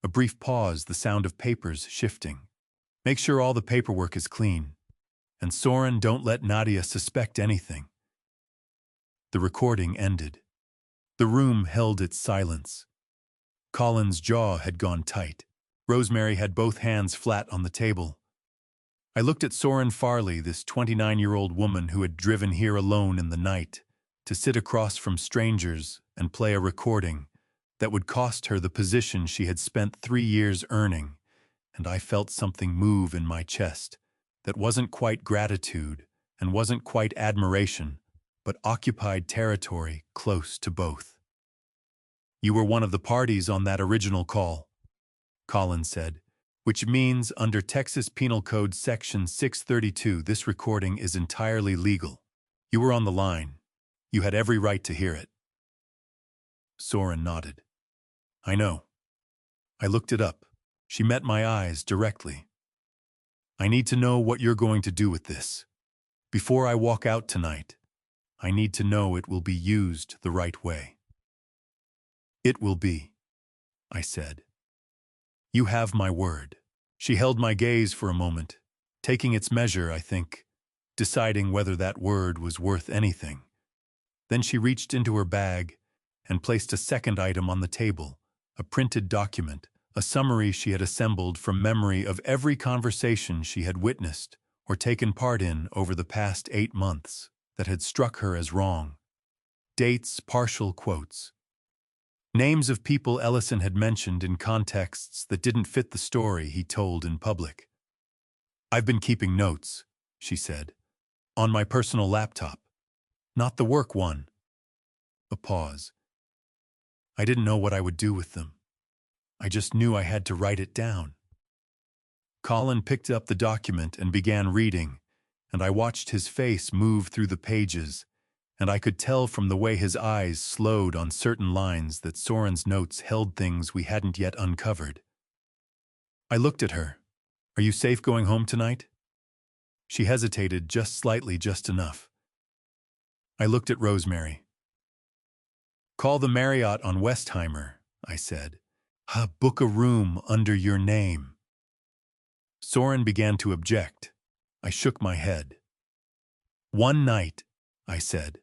A brief pause, the sound of papers shifting. "Make sure all the paperwork is clean. And Soren, don't let Nadia suspect anything." The recording ended. The room held its silence. Colin's jaw had gone tight. Rosemary had both hands flat on the table. I looked at Soren Farley, this 29-year-old woman who had driven here alone in the night, to sit across from strangers and play a recording, that would cost her the position she had spent 3 years earning, and I felt something move in my chest that wasn't quite gratitude and wasn't quite admiration, but occupied territory close to both. "You were one of the parties on that original call," Colin said, "which means under Texas Penal Code Section 632 this recording is entirely legal. You were on the line. You had every right to hear it." Soren nodded. "I know." I looked it up. She met my eyes directly. "I need to know what you're going to do with this. Before I walk out tonight, I need to know it will be used the right way." "It will be," I said. "You have my word." She held my gaze for a moment, taking its measure, I think, deciding whether that word was worth anything. Then she reached into her bag and placed a second item on the table, a printed document, a summary she had assembled from memory of every conversation she had witnessed or taken part in over the past 8 months that had struck her as wrong. Dates, partial quotes. Names of people Ellison had mentioned in contexts that didn't fit the story he told in public. "I've been keeping notes," she said, "on my personal laptop. Not the work one." A pause. I didn't know what I would do with them. I just knew I had to write it down. Colin picked up the document and began reading, and I watched his face move through the pages, and I could tell from the way his eyes slowed on certain lines that Soren's notes held things we hadn't yet uncovered. I looked at her. "Are you safe going home tonight?" She hesitated just slightly, just enough. I looked at Rosemary. "Call the Marriott on Westheimer," I said. "Book a room under your name." Soren began to object. I shook my head. "One night," I said.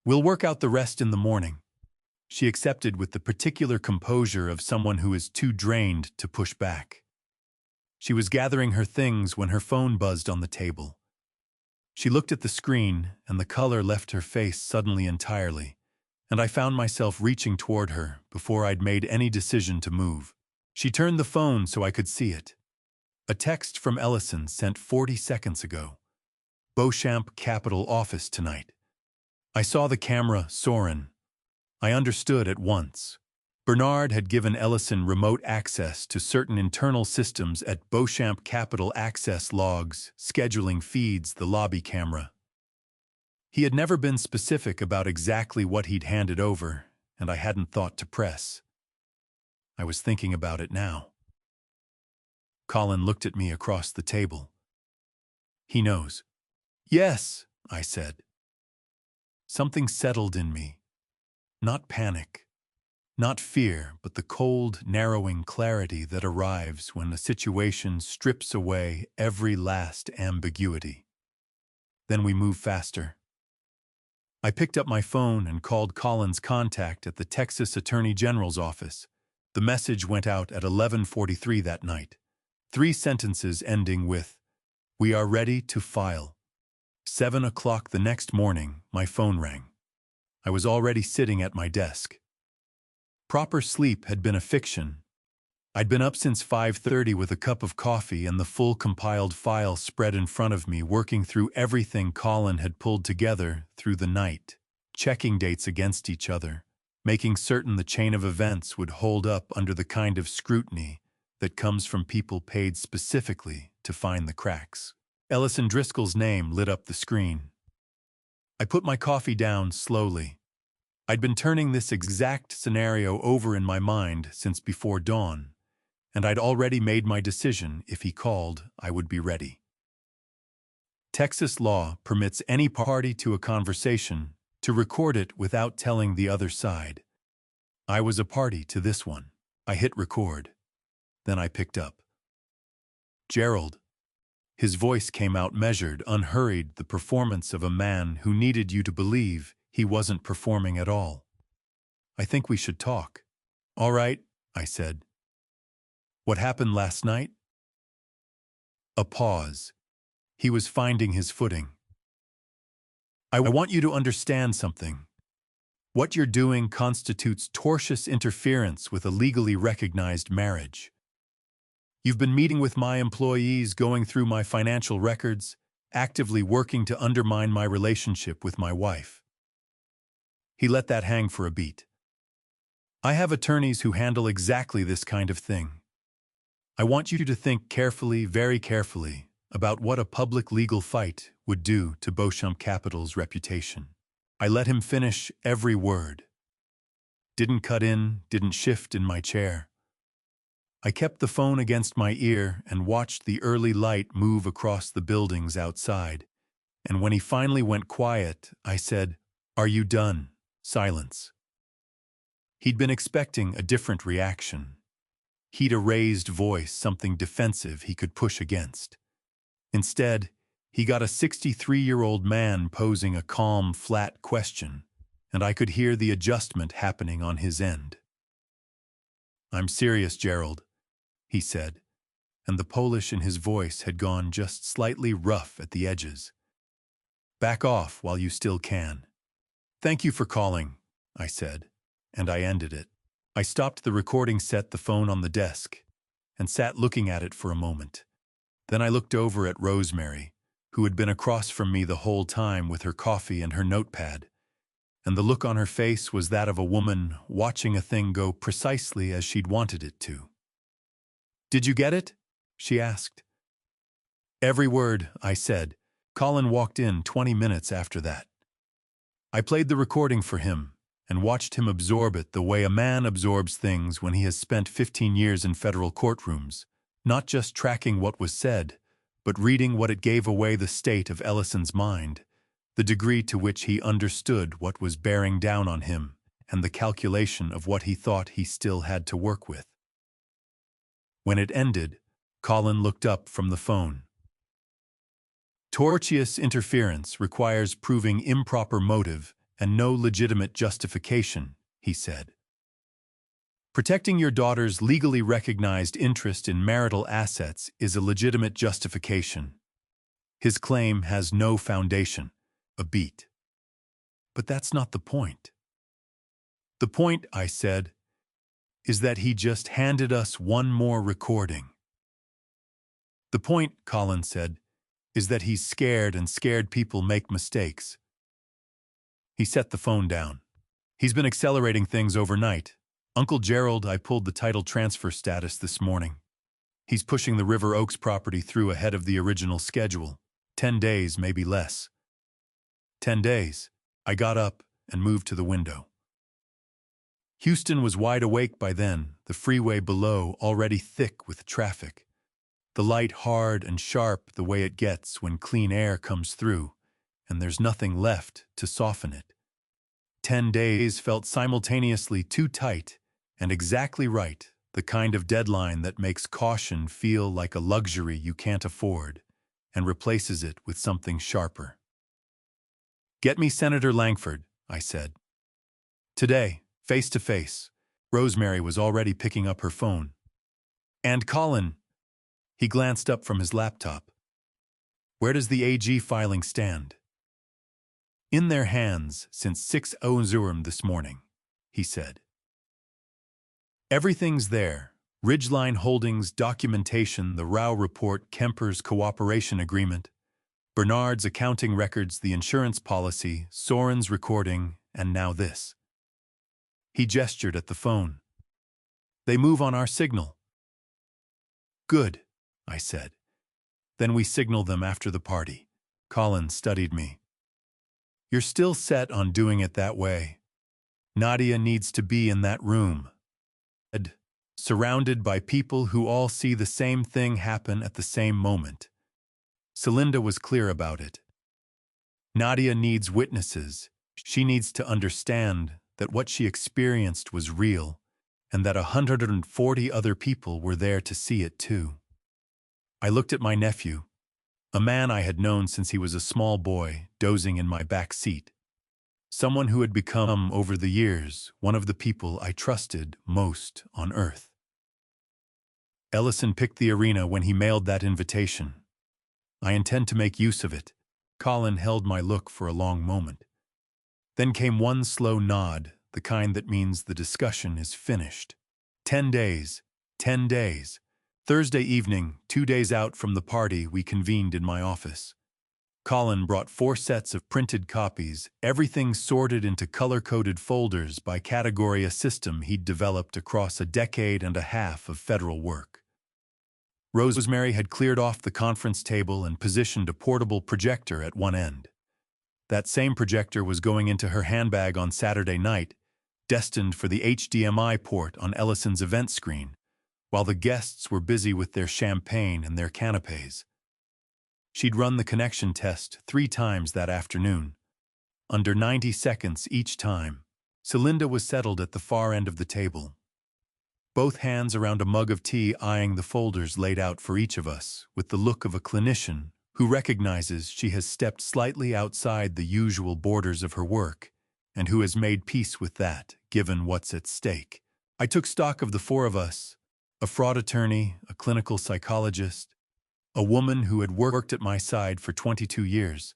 "We'll work out the rest in the morning." She accepted with the particular composure of someone who is too drained to push back. She was gathering her things when her phone buzzed on the table. She looked at the screen, and the color left her face suddenly entirely, and I found myself reaching toward her before I'd made any decision to move. She turned the phone so I could see it. A text from Ellison sent 40 seconds ago. "Beauchamp Capital Office tonight." I saw the camera, Soren. I understood at once. Bernard had given Ellison remote access to certain internal systems at Beauchamp Capital, access logs, scheduling feeds, the lobby camera. He had never been specific about exactly what he'd handed over, and I hadn't thought to press. I was thinking about it now. Colin looked at me across the table. "He knows." "Yes," I said. Something settled in me. Not panic, not fear, but the cold, narrowing clarity that arrives when a situation strips away every last ambiguity. Then we move faster. I picked up my phone and called Colin's contact at the Texas Attorney General's office. The message went out at 11:43 that night. 3 sentences ending with, "We are ready to file." 7 o'clock the next morning, my phone rang. I was already sitting at my desk. Proper sleep had been a fiction. I'd been up since 5:30 with a cup of coffee and the full compiled file spread in front of me, working through everything Colin had pulled together through the night, checking dates against each other, making certain the chain of events would hold up under the kind of scrutiny that comes from people paid specifically to find the cracks. Ellison Driscoll's name lit up the screen. I put my coffee down slowly. I'd been turning this exact scenario over in my mind since before dawn, and I'd already made my decision. If he called, I would be ready. Texas law permits any party to a conversation to record it without telling the other side. I was a party to this one. I hit record. Then I picked up. "Gerald." His voice came out measured, unhurried, the performance of a man who needed you to believe he wasn't performing at all. "I think we should talk." "All right," I said. "What happened last night?" A pause. He was finding his footing. I want you to understand something." What you're doing constitutes tortious interference with a legally recognized marriage. You've been meeting with my employees, going through my financial records, actively working to undermine my relationship with my wife." He let that hang for a beat. "I have attorneys who handle exactly this kind of thing. I want you to think carefully, very carefully, about what a public legal fight would do to Beauchamp Capital's reputation." I let him finish every word. Didn't cut in, didn't shift in my chair. I kept the phone against my ear and watched the early light move across the buildings outside. And when he finally went quiet, I said, "Are you done?" Silence. He'd been expecting a different reaction. He'd a raised voice, something defensive he could push against. Instead, he got a 63-year-old man posing a calm, flat question, and I could hear the adjustment happening on his end. "I'm serious, Gerald," he said, and the Polish in his voice had gone just slightly rough at the edges. "Back off while you still can." "Thank you for calling," I said, and I ended it. I stopped the recording, set the phone on the desk, and sat looking at it for a moment. Then I looked over at Rosemary, who had been across from me the whole time with her coffee and her notepad, and the look on her face was that of a woman watching a thing go precisely as she'd wanted it to. "Did you get it?" she asked. "Every word," I said. Colin walked in 20 minutes after that. I played the recording for him and watched him absorb it the way a man absorbs things when he has spent 15 years in federal courtrooms, not just tracking what was said, but reading what it gave away the state of Ellison's mind, the degree to which he understood what was bearing down on him, and the calculation of what he thought he still had to work with. When it ended, Colin looked up from the phone. "Tortious interference requires proving improper motive and no legitimate justification," he said. "Protecting your daughter's legally recognized interest in marital assets is a legitimate justification. His claim has no foundation." A beat. "But that's not the point." "The point," I said, "is that he just handed us one more recording." "The point," Colin said, "is that he's scared, and scared people make mistakes." He set the phone down. "He's been accelerating things overnight. Uncle Gerald, I pulled the title transfer status this morning. He's pushing the River Oaks property through ahead of the original schedule. 10 days, maybe less." 10 days. I got up and moved to the window. Houston was wide awake by then, the freeway below already thick with traffic. The light hard and sharp the way it gets when clean air comes through, and there's nothing left to soften it. 10 days felt simultaneously too tight and exactly right, the kind of deadline that makes caution feel like a luxury you can't afford and replaces it with something sharper. "Get me Senator Langford," I said. "Today, face to face." Rosemary was already picking up her phone. "And Colin." He glanced up from his laptop. "Where does the AG filing stand?" "In their hands since 6:00 this morning," he said. "Everything's there. Ridgeline Holdings documentation, the Rao report, Kemper's cooperation agreement, Bernard's accounting records, the insurance policy, Soren's recording, and now this." He gestured at the phone. "They move on our signal." "Good," I said. "Then we signal them after the party." Colin studied me. "You're still set on doing it that way. Nadia needs to be in that room, surrounded by people who all see the same thing happen at the same moment." Celinda was clear about it. "Nadia needs witnesses. She needs to understand that what she experienced was real, and that 140 other people were there to see it too." I looked at my nephew, a man I had known since he was a small boy, dozing in my back seat. Someone who had become, over the years, one of the people I trusted most on earth. "Ellison picked the arena when he mailed that invitation. I intend to make use of it." Colin held my look for a long moment. Then came one slow nod, the kind that means the discussion is finished. 10 days. 10 days. Thursday evening, 2 days out from the party, we convened in my office. Colin brought 4 sets of printed copies, everything sorted into color-coded folders by category, a system he'd developed across a decade and a half of federal work. Rosemary had cleared off the conference table and positioned a portable projector at one end. That same projector was going into her handbag on Saturday night, destined for the HDMI port on Ellison's event screen, while the guests were busy with their champagne and their canapes. She'd run the connection test 3 times that afternoon. Under 90 seconds each time, Celinda was settled at the far end of the table, both hands around a mug of tea, eyeing the folders laid out for each of us with the look of a clinician who recognizes she has stepped slightly outside the usual borders of her work and who has made peace with that, given what's at stake. I took stock of the 4 of us, a fraud attorney, a clinical psychologist, a woman who had worked at my side for 22 years,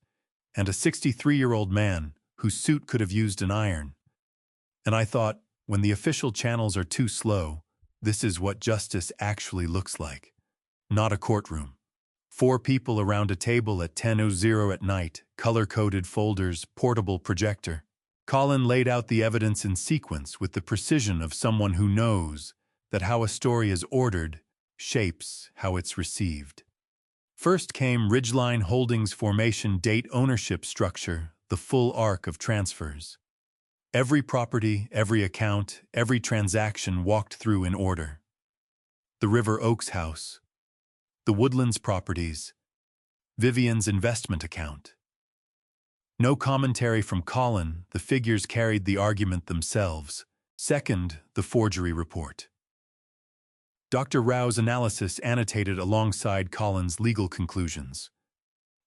and a 63-year-old man whose suit could have used an iron. And I thought, when the official channels are too slow, this is what justice actually looks like. Not a courtroom. 4 people around a table at 10:00 at night, color-coded folders, portable projector. Colin laid out the evidence in sequence with the precision of someone who knows that how a story is ordered shapes how it's received. First came Ridgeline Holdings formation date, ownership structure, the full arc of transfers. Every property, every account, every transaction walked through in order. The River Oaks house, the Woodlands properties, Vivian's investment account. No commentary from Colin, the figures carried the argument themselves. Second, the forgery report. Dr. Rao's analysis annotated alongside Colin's legal conclusions.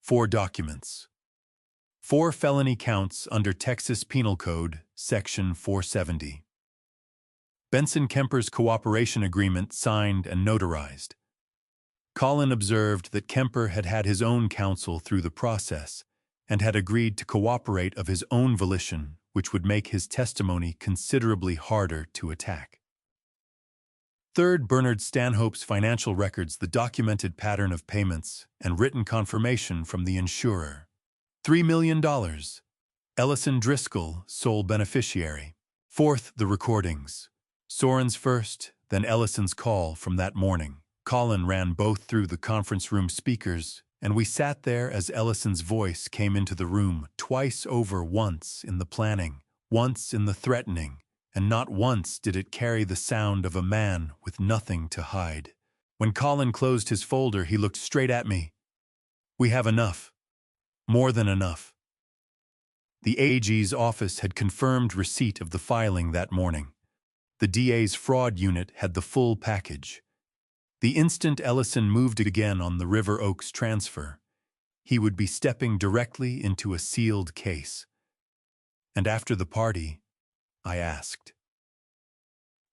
4 documents. 4 felony counts under Texas Penal Code, Section 470. Benson Kemper's cooperation agreement signed and notarized. Colin observed that Kemper had had his own counsel through the process and had agreed to cooperate of his own volition, which would make his testimony considerably harder to attack. Third, Bernard Stanhope's financial records, the documented pattern of payments, and written confirmation from the insurer. $3 million. Ellison Driscoll, sole beneficiary. Fourth, the recordings. Soren's first, then Ellison's call from that morning. Colin ran both through the conference room speakers, and we sat there as Ellison's voice came into the room, twice over, once in the planning, once in the threatening, and not once did it carry the sound of a man with nothing to hide. When Colin closed his folder, he looked straight at me. "We have enough. More than enough." The AG's office had confirmed receipt of the filing that morning. The DA's fraud unit had the full package. The instant Ellison moved again on the River Oaks transfer, he would be stepping directly into a sealed case. "And after the party?" I asked.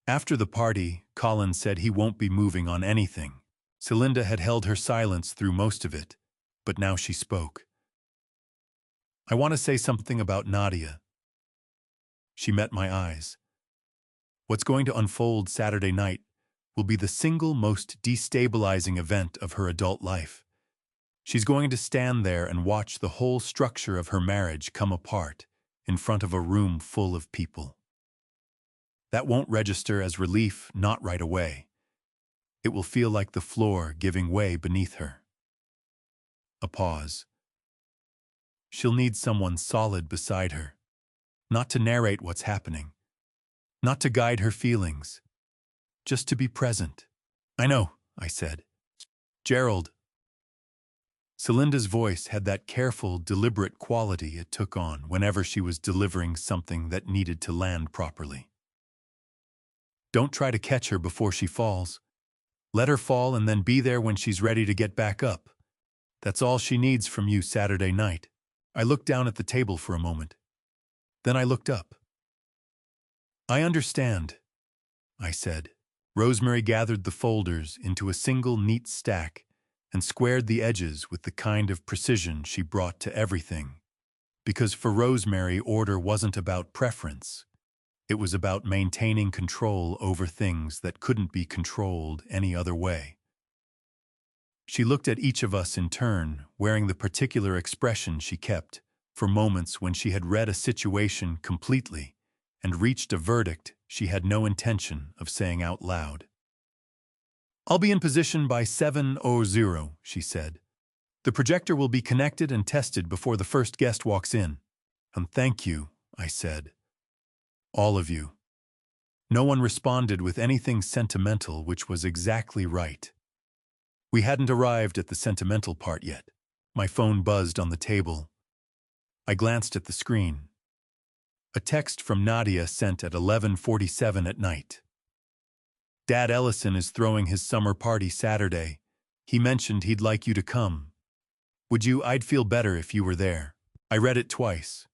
After the party, Colin said he won't be moving on anything. Celinda had held her silence through most of it, but now she spoke. "I want to say something about Nadia." She met my eyes. What's going to unfold Saturday night will be the single most destabilizing event of her adult life. She's going to stand there and watch the whole structure of her marriage come apart in front of a room full of people. That won't register as relief, not right away. It will feel like the floor giving way beneath her. A pause. She'll need someone solid beside her, not to narrate what's happening, not to guide her feelings, just to be present. "I know," I said. "Gerald." Celinda's voice had that careful, deliberate quality it took on whenever she was delivering something that needed to land properly. "Don't try to catch her before she falls. Let her fall and then be there when she's ready to get back up. That's all she needs from you Saturday night." I looked down at the table for a moment. Then I looked up. "I understand," I said. Rosemary gathered the folders into a single neat stack and squared the edges with the kind of precision she brought to everything. Because for Rosemary, order wasn't about preference. It was about maintaining control over things that couldn't be controlled any other way. She looked at each of us in turn, wearing the particular expression she kept for moments when she had read a situation completely and reached a verdict she had no intention of saying out loud. "I'll be in position by 7:00, she said. "The projector will be connected and tested before the first guest walks in." "And thank you," I said. "All of you." No one responded with anything sentimental, which was exactly right. We hadn't arrived at the sentimental part yet. My phone buzzed on the table. I glanced at the screen. A text from Nadia sent at 11:47 at night. "Dad Ellison is throwing his summer party Saturday. He mentioned he'd like you to come. I'd feel better if you were there." I read it twice.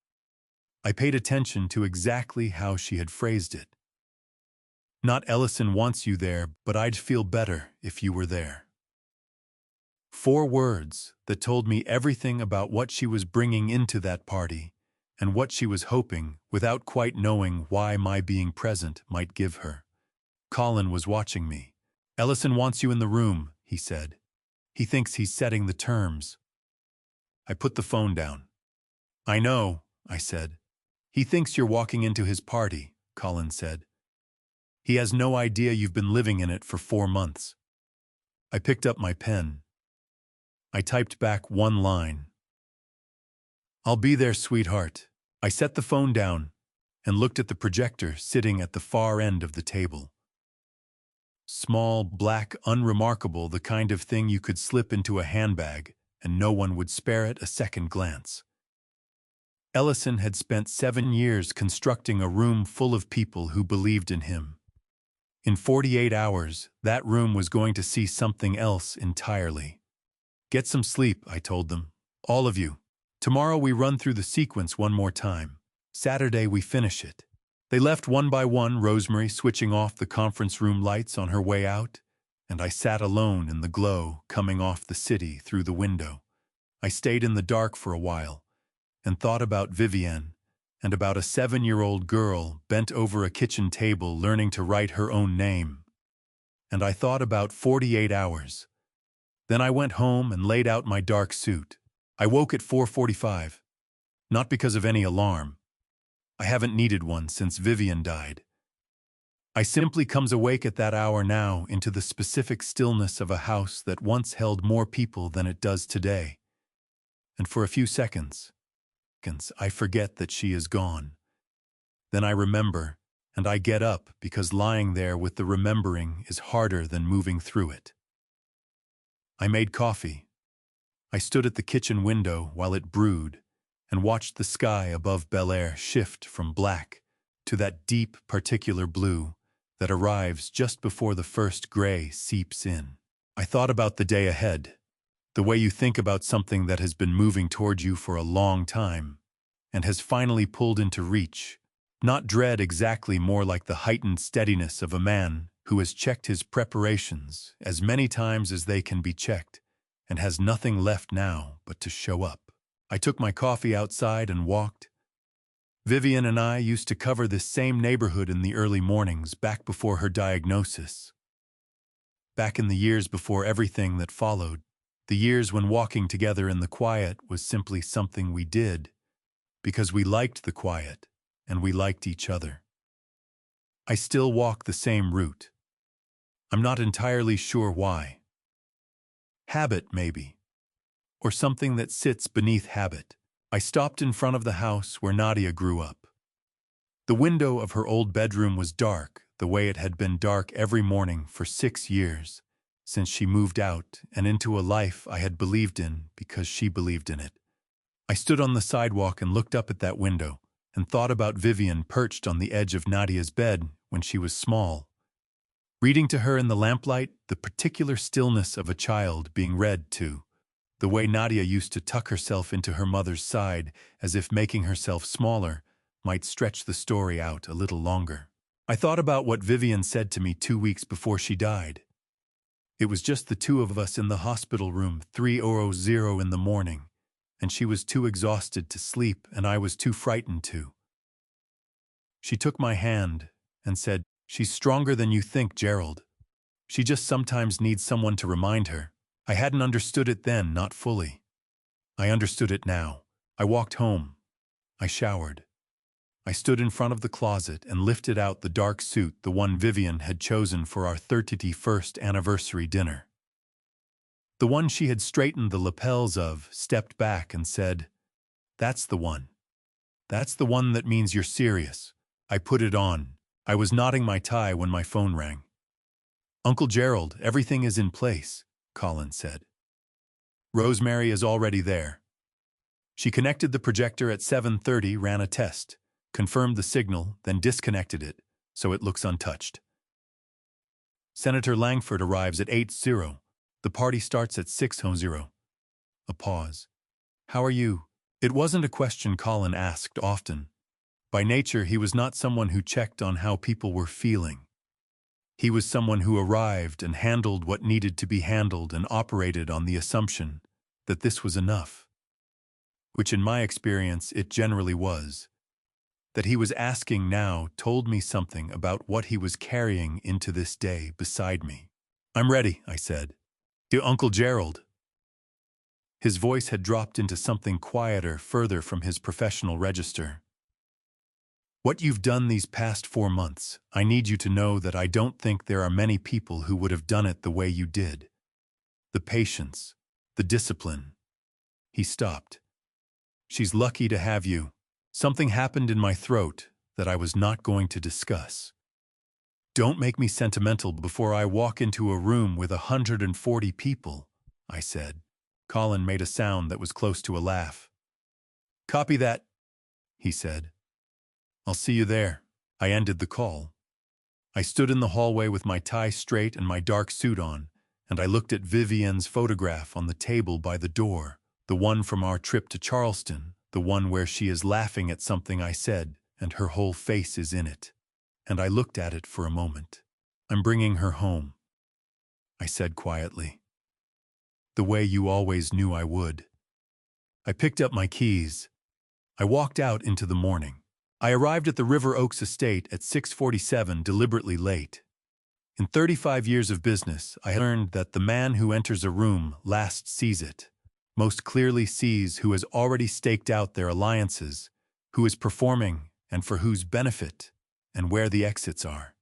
I paid attention to exactly how she had phrased it. Not Ellison wants you there, but I'd feel better if you were there. 4 words that told me everything about what she was bringing into that party and what she was hoping, without quite knowing why my being present might give her. Colin was watching me. "Ellison wants you in the room," he said. "He thinks he's setting the terms." I put the phone down. "I know," I said. "He thinks you're walking into his party," Colin said. "He has no idea you've been living in it for 4 months." I picked up my pen. I typed back one line. "I'll be there, sweetheart." I set the phone down and looked at the projector sitting at the far end of the table. Small, black, unremarkable, the kind of thing you could slip into a handbag and no one would spare it a second glance. Ellison had spent 7 years constructing a room full of people who believed in him. In 48 hours, that room was going to see something else entirely. "Get some sleep," I told them. "All of you. Tomorrow we run through the sequence one more time. Saturday we finish it." They left one by one, Rosemary switching off the conference room lights on her way out, and I sat alone in the glow coming off the city through the window. I stayed in the dark for a while and thought about Vivienne and about a 7-year-old girl bent over a kitchen table learning to write her own name. And I thought about 48 hours. Then I went home and laid out my dark suit. I woke at 4:45. Not because of any alarm. I haven't needed one since Vivienne died. I simply comes awake at that hour now into the specific stillness of a house that once held more people than it does today. And for a few seconds, I forget that she is gone. Then I remember, and I get up because lying there with the remembering is harder than moving through it. I made coffee. I stood at the kitchen window while it brewed and watched the sky above Bel Air shift from black to that deep particular blue that arrives just before the first gray seeps in. I thought about the day ahead, the way you think about something that has been moving toward you for a long time and has finally pulled into reach. Not dread exactly, more like the heightened steadiness of a man who has checked his preparations as many times as they can be checked and has nothing left now but to show up. I took my coffee outside and walked. Vivienne and I used to cover this same neighborhood in the early mornings back before her diagnosis. Back in the years before everything that followed, the years when walking together in the quiet was simply something we did because we liked the quiet and we liked each other. I still walk the same route. I'm not entirely sure why. Habit, maybe. Or something that sits beneath habit. I stopped in front of the house where Nadia grew up. The window of her old bedroom was dark, the way it had been dark every morning for 6 years, since she moved out and into a life I had believed in because she believed in it. I stood on the sidewalk and looked up at that window and thought about Vivienne perched on the edge of Nadia's bed when she was small, reading to her in the lamplight the particular stillness of a child being read to, the way Nadia used to tuck herself into her mother's side as if making herself smaller might stretch the story out a little longer. I thought about what Vivienne said to me 2 weeks before she died. It was just the two of us in the hospital room, 3:00 in the morning, and she was too exhausted to sleep, and I was too frightened to. She took my hand and said, "She's stronger than you think, Gerald. She just sometimes needs someone to remind her." I hadn't understood it then, not fully. I understood it now. I walked home. I showered. I stood in front of the closet and lifted out the dark suit, the one Vivian had chosen for our 31st anniversary dinner. The one she had straightened the lapels of, stepped back and said, "That's the one. That's the one that means you're serious." I put it on. I was knotting my tie when my phone rang. "Uncle Gerald, everything is in place," Colin said. "Rosemary is already there." She connected the projector at 7:30, ran a test, confirmed the signal, then disconnected it, so it looks untouched. "Senator Langford arrives at 8:00. The party starts at 6:00. A pause. "How are you?" It wasn't a question Colin asked often. By nature, he was not someone who checked on how people were feeling. He was someone who arrived and handled what needed to be handled and operated on the assumption that this was enough. Which in my experience it generally was. That he was asking now told me something about what he was carrying into this day beside me. "I'm ready," I said. "To Uncle Gerald." His voice had dropped into something quieter, further from his professional register. "What you've done these past 4 months, I need you to know that I don't think there are many people who would have done it the way you did. The patience, the discipline." He stopped. "She's lucky to have you." Something happened in my throat that I was not going to discuss. "Don't make me sentimental before I walk into a room with 140 people, I said. Colin made a sound that was close to a laugh. "Copy that," he said. "I'll see you there." I ended the call. I stood in the hallway with my tie straight and my dark suit on, and I looked at Vivian's photograph on the table by the door, the one from our trip to Charleston, the one where she is laughing at something I said, and her whole face is in it. And I looked at it for a moment. "I'm bringing her home," I said quietly. "The way you always knew I would." I picked up my keys. I walked out into the morning. I arrived at the River Oaks estate at 6:47, deliberately late. In 35 years of business, I learned that the man who enters a room last sees it, most clearly sees who has already staked out their alliances, who is performing and for whose benefit, and where the exits are.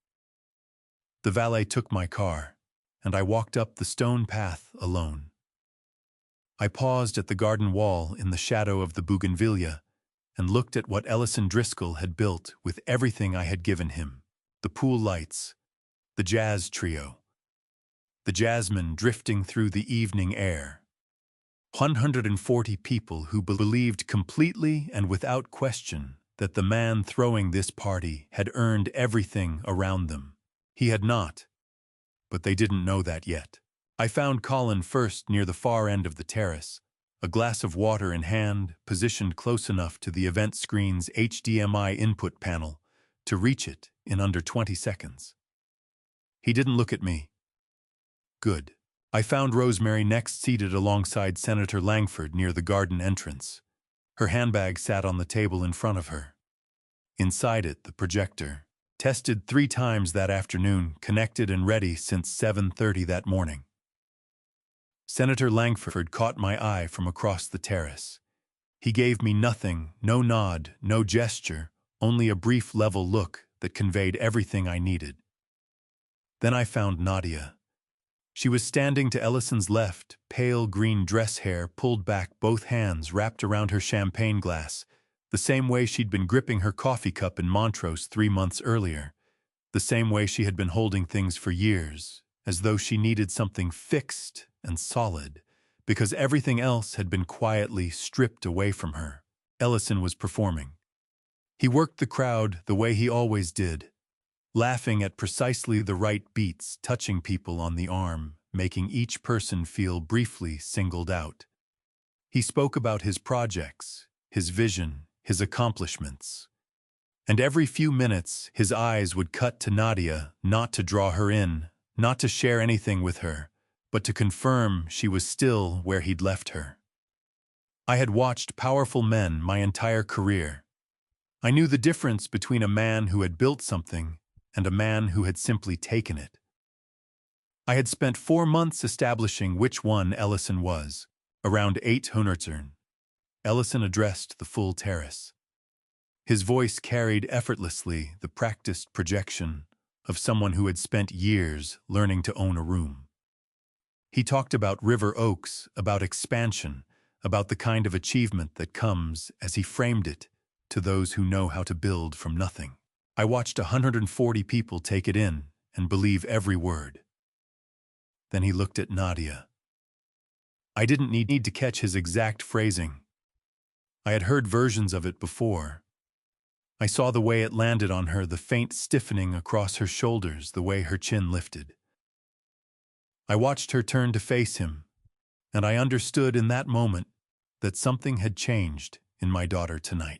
The valet took my car, and I walked up the stone path alone. I paused at the garden wall in the shadow of the bougainvillea and looked at what Ellison Driscoll had built with everything I had given him: the pool lights, the jazz trio, the jasmine drifting through the evening air. 140 people who believed completely and without question that the man throwing this party had earned everything around them. He had not, but they didn't know that yet. I found Colin first near the far end of the terrace, a glass of water in hand, positioned close enough to the event screen's HDMI input panel to reach it in under 20 seconds. He didn't look at me. Good. I found Rosemary next, seated alongside Senator Langford near the garden entrance. Her handbag sat on the table in front of her. Inside it, the projector, tested 3 times that afternoon, connected and ready since 7:30 that morning. Senator Langford caught my eye from across the terrace. He gave me nothing, no nod, no gesture, only a brief level look that conveyed everything I needed. Then I found Nadia. She was standing to Ellison's left, pale green dress hair pulled back, both hands wrapped around her champagne glass, the same way she'd been gripping her coffee cup in Montrose 3 months earlier, the same way she had been holding things for years, as though she needed something fixed and solid, because everything else had been quietly stripped away from her. Ellison was performing. He worked the crowd the way he always did, laughing at precisely the right beats, touching people on the arm, making each person feel briefly singled out. He spoke about his projects, his vision, his accomplishments. And every few minutes, his eyes would cut to Nadia, not to draw her in, not to share anything with her, but to confirm she was still where he'd left her. I had watched powerful men my entire career. I knew the difference between a man who had built something and a man who had simply taken it. I had spent 4 months establishing which one Ellison was. Around 800, Ellison addressed the full terrace. His voice carried effortlessly the practiced projection of someone who had spent years learning to own a room. He talked about river oaks, about expansion, about the kind of achievement that comes, as he framed it, to those who know how to build from nothing. I watched 140 people take it in and believe every word. Then he looked at Nadia. I didn't need to catch his exact phrasing. I had heard versions of it before. I saw the way it landed on her, the faint stiffening across her shoulders, the way her chin lifted. I watched her turn to face him, and I understood in that moment that something had changed in my daughter tonight.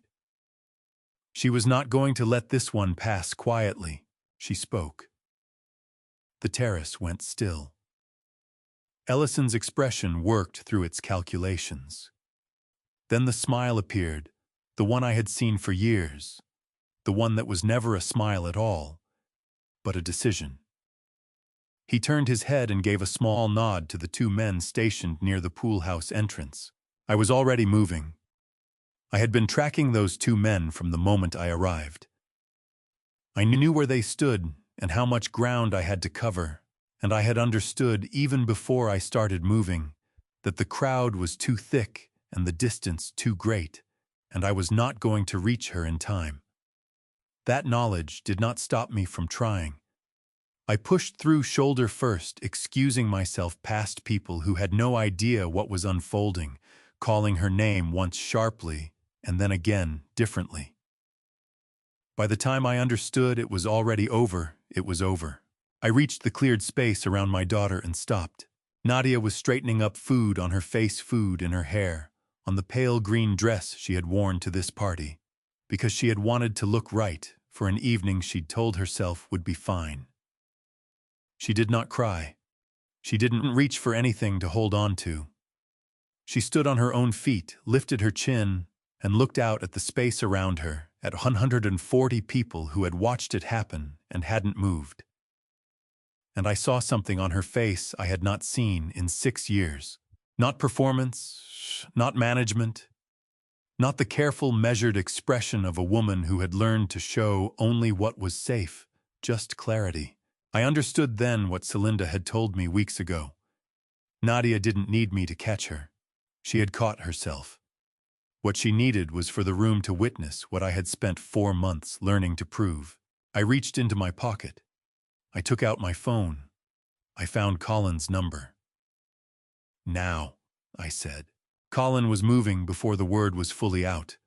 She was not going to let this one pass quietly. She spoke. The terrace went still. Ellison's expression worked through its calculations. Then the smile appeared, the one I had seen for years, the one that was never a smile at all, but a decision. He turned his head and gave a small nod to the 2 men stationed near the pool house entrance. I was already moving. I had been tracking those 2 men from the moment I arrived. I knew where they stood and how much ground I had to cover, and I had understood even before I started moving that the crowd was too thick and the distance too great, and I was not going to reach her in time. That knowledge did not stop me from trying. I pushed through shoulder first, excusing myself past people who had no idea what was unfolding, calling her name once sharply and then again differently. By the time I understood it was already over, it was over. I reached the cleared space around my daughter and stopped. Nadia was straightening up food on her face, food in her hair, on the pale green dress she had worn to this party, because she had wanted to look right for an evening she'd told herself would be fine. She did not cry. She didn't reach for anything to hold on to. She stood on her own feet, lifted her chin, and looked out at the space around her, at 140 people who had watched it happen and hadn't moved. And I saw something on her face I had not seen in 6 years. Not performance, not management, not the careful, measured expression of a woman who had learned to show only what was safe, just clarity. I understood then what Celinda had told me weeks ago. Nadia didn't need me to catch her. She had caught herself. What she needed was for the room to witness what I had spent 4 months learning to prove. I reached into my pocket. I took out my phone. I found Colin's number. Now, I said. Colin was moving before the word was fully out.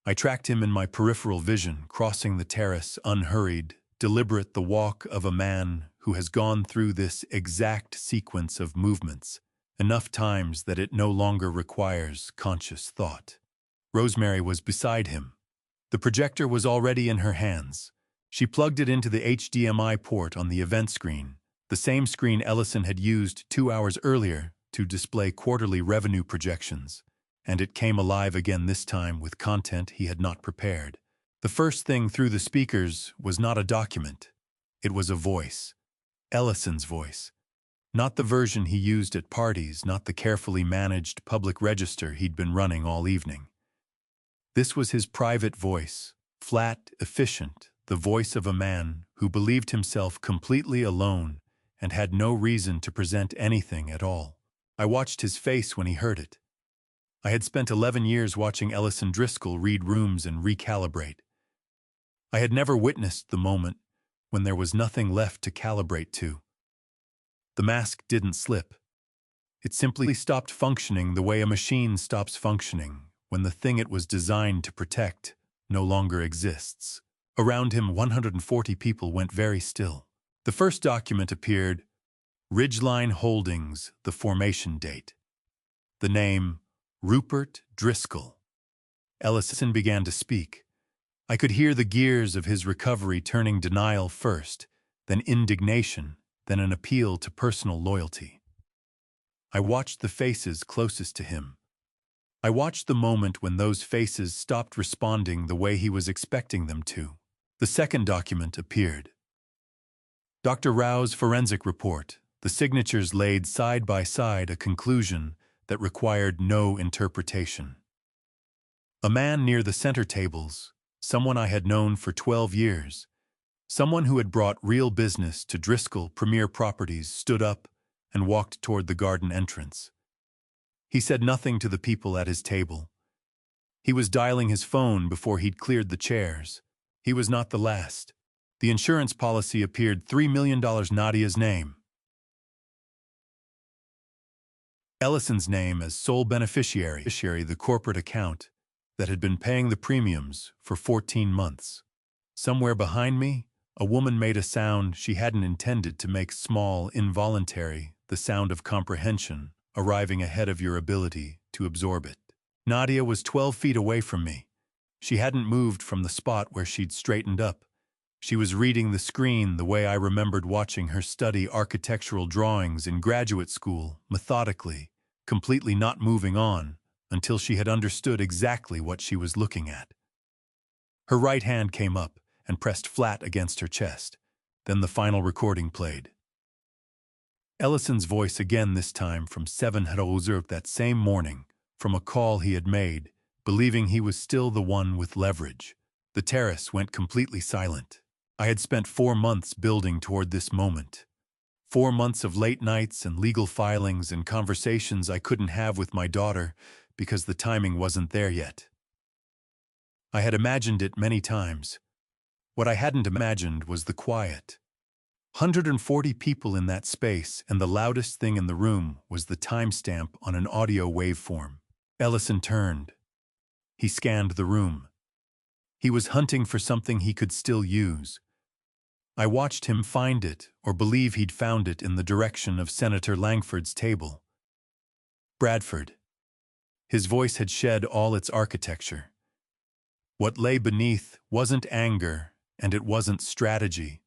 I tracked him in my peripheral vision, crossing the terrace, unhurried, deliberate, the walk of a man who has gone through this exact sequence of movements, enough times that it no longer requires conscious thought. Rosemary was beside him. The projector was already in her hands. She plugged it into the HDMI port on the event screen, the same screen Ellison had used 2 hours earlier to display quarterly revenue projections, and it came alive again, this time with content he had not prepared. The first thing through the speakers was not a document. It was a voice. Ellison's voice. Not the version he used at parties, not the carefully managed public register he'd been running all evening. This was his private voice, flat, efficient, the voice of a man who believed himself completely alone and had no reason to present anything at all. I watched his face when he heard it. I had spent 11 years watching Ellison Driscoll read rooms and recalibrate. I had never witnessed the moment when there was nothing left to calibrate to. The mask didn't slip. It simply stopped functioning the way a machine stops functioning when the thing it was designed to protect no longer exists. Around him, 140 people went very still. The first document appeared, Ridgeline Holdings, the formation date. The name, Rupert Driscoll. Ellison began to speak. I could hear the gears of his recovery turning, denial first, then indignation, then an appeal to personal loyalty. I watched the faces closest to him. I watched the moment when those faces stopped responding the way he was expecting them to. The second document appeared. Dr. Rao's forensic report, the signatures laid side by side, a conclusion that required no interpretation. A man near the center tables, someone I had known for 12 years, someone who had brought real business to Driscoll Premier Properties, stood up and walked toward the garden entrance. He said nothing to the people at his table. He was dialing his phone before he'd cleared the chairs. He was not the last. The insurance policy appeared, $3 million, Nadia's name. Ellison's name as sole beneficiary, the corporate account that had been paying the premiums for 14 months. Somewhere behind me, a woman made a sound she hadn't intended to make, small, involuntary, the sound of comprehension, arriving ahead of your ability to absorb it. Nadia was 12 feet away from me. She hadn't moved from the spot where she'd straightened up. She was reading the screen the way I remembered watching her study architectural drawings in graduate school, methodically, completely not moving on until she had understood exactly what she was looking at. Her right hand came up and pressed flat against her chest. Then the final recording played. Ellison's voice again, this time from 7:00 that same morning, from a call he had made, believing he was still the one with leverage. The terrace went completely silent. I had spent 4 months building toward this moment. 4 months of late nights and legal filings and conversations I couldn't have with my daughter because the timing wasn't there yet. I had imagined it many times. What I hadn't imagined was the quiet. 140 people in that space, and the loudest thing in the room was the timestamp on an audio waveform. Ellison turned. He scanned the room. He was hunting for something he could still use. I watched him find it, or believe he'd found it, in the direction of Senator Langford's table. Bradford. His voice had shed all its architecture. What lay beneath wasn't anger, and it wasn't strategy.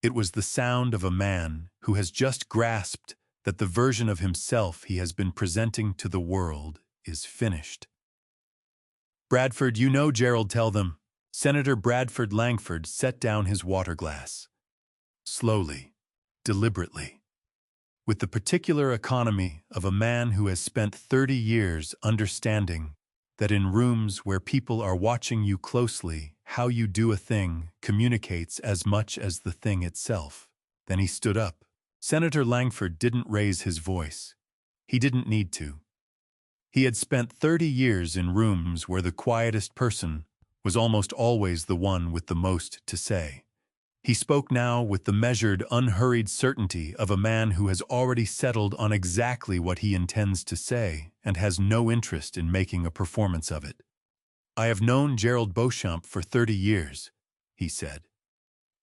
It was the sound of a man who has just grasped that the version of himself he has been presenting to the world is finished. Bradford, you know Gerald, tell them. Senator Bradford Langford set down his water glass. Slowly, deliberately, with the particular economy of a man who has spent 30 years understanding that in rooms where people are watching you closely, how you do a thing communicates as much as the thing itself. Then he stood up. Senator Langford didn't raise his voice. He didn't need to. He had spent 30 years in rooms where the quietest person was almost always the one with the most to say. He spoke now with the measured, unhurried certainty of a man who has already settled on exactly what he intends to say and has no interest in making a performance of it. I have known Gerald Beauchamp for 30 years, he said.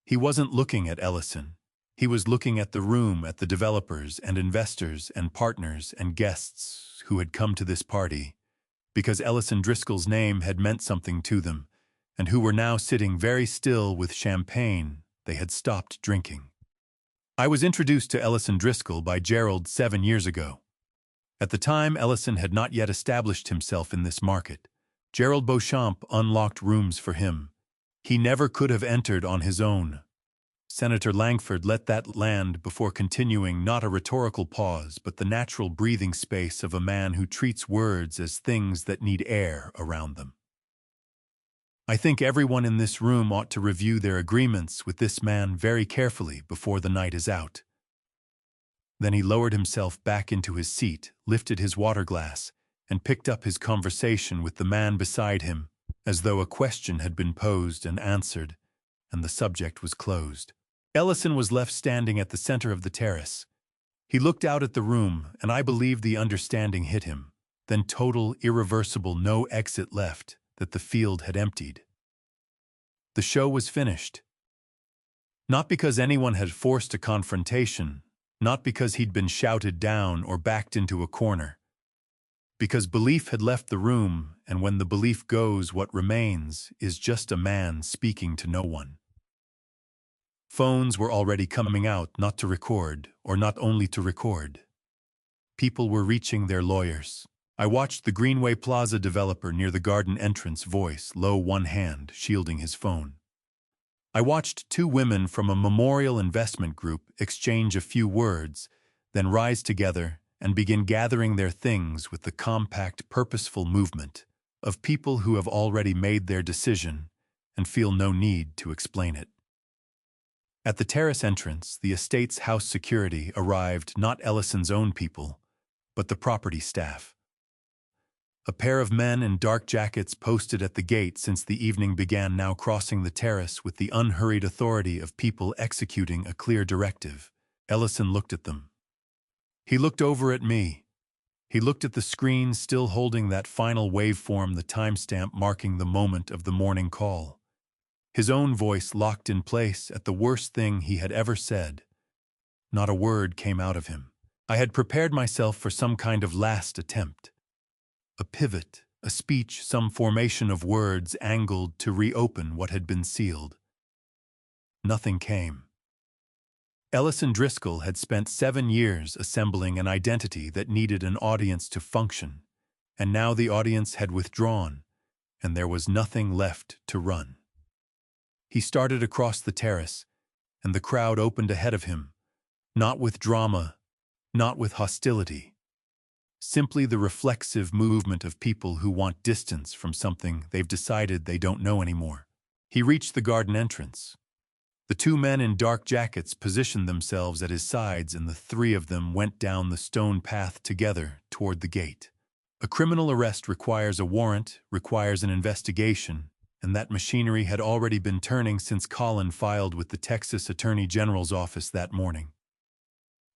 He wasn't looking at Ellison. He was looking at the room, at the developers and investors and partners and guests who had come to this party, because Ellison Driscoll's name had meant something to them, and who were now sitting very still with champagne they had stopped drinking. I was introduced to Ellison Driscoll by Gerald 7 years ago. At the time, Ellison had not yet established himself in this market. Gerald Beauchamp unlocked rooms for him. He never could have entered on his own. Senator Langford let that land before continuing, not a rhetorical pause, but the natural breathing space of a man who treats words as things that need air around them. I think everyone in this room ought to review their agreements with this man very carefully before the night is out. Then he lowered himself back into his seat, lifted his water glass, and picked up his conversation with the man beside him, as though a question had been posed and answered, and the subject was closed. Ellison was left standing at the center of the terrace. He looked out at the room, and I believe the understanding hit him, then total, irreversible, no exit left, that the field had emptied. The show was finished. Not because anyone had forced a confrontation, not because he'd been shouted down or backed into a corner. Because belief had left the room, and when the belief goes, what remains is just a man speaking to no one. Phones were already coming out, not to record, or not only to record. People were reaching their lawyers. I watched the Greenway Plaza developer near the garden entrance voice, low, one hand shielding his phone. I watched two women from a memorial investment group exchange a few words, then rise together and begin gathering their things with the compact, purposeful movement of people who have already made their decision and feel no need to explain it. At the terrace entrance, the estate's house security arrived, not Ellison's own people, but the property staff. A pair of men in dark jackets posted at the gate since the evening began, now crossing the terrace with the unhurried authority of people executing a clear directive. Ellison looked at them. He looked over at me. He looked at the screen, still holding that final waveform, the timestamp marking the moment of the morning call. His own voice locked in place at the worst thing he had ever said. Not a word came out of him. I had prepared myself for some kind of last attempt. A pivot, a speech, some formation of words angled to reopen what had been sealed. Nothing came. Ellison Driscoll had spent 7 years assembling an identity that needed an audience to function, and now the audience had withdrawn, and there was nothing left to run. He started across the terrace, and the crowd opened ahead of him, not with drama, not with hostility. Simply the reflexive movement of people who want distance from something they've decided they don't know anymore. He reached the garden entrance. The two men in dark jackets positioned themselves at his sides, and the three of them went down the stone path together toward the gate. A criminal arrest requires a warrant, requires an investigation, and that machinery had already been turning since Colin filed with the Texas Attorney General's office that morning.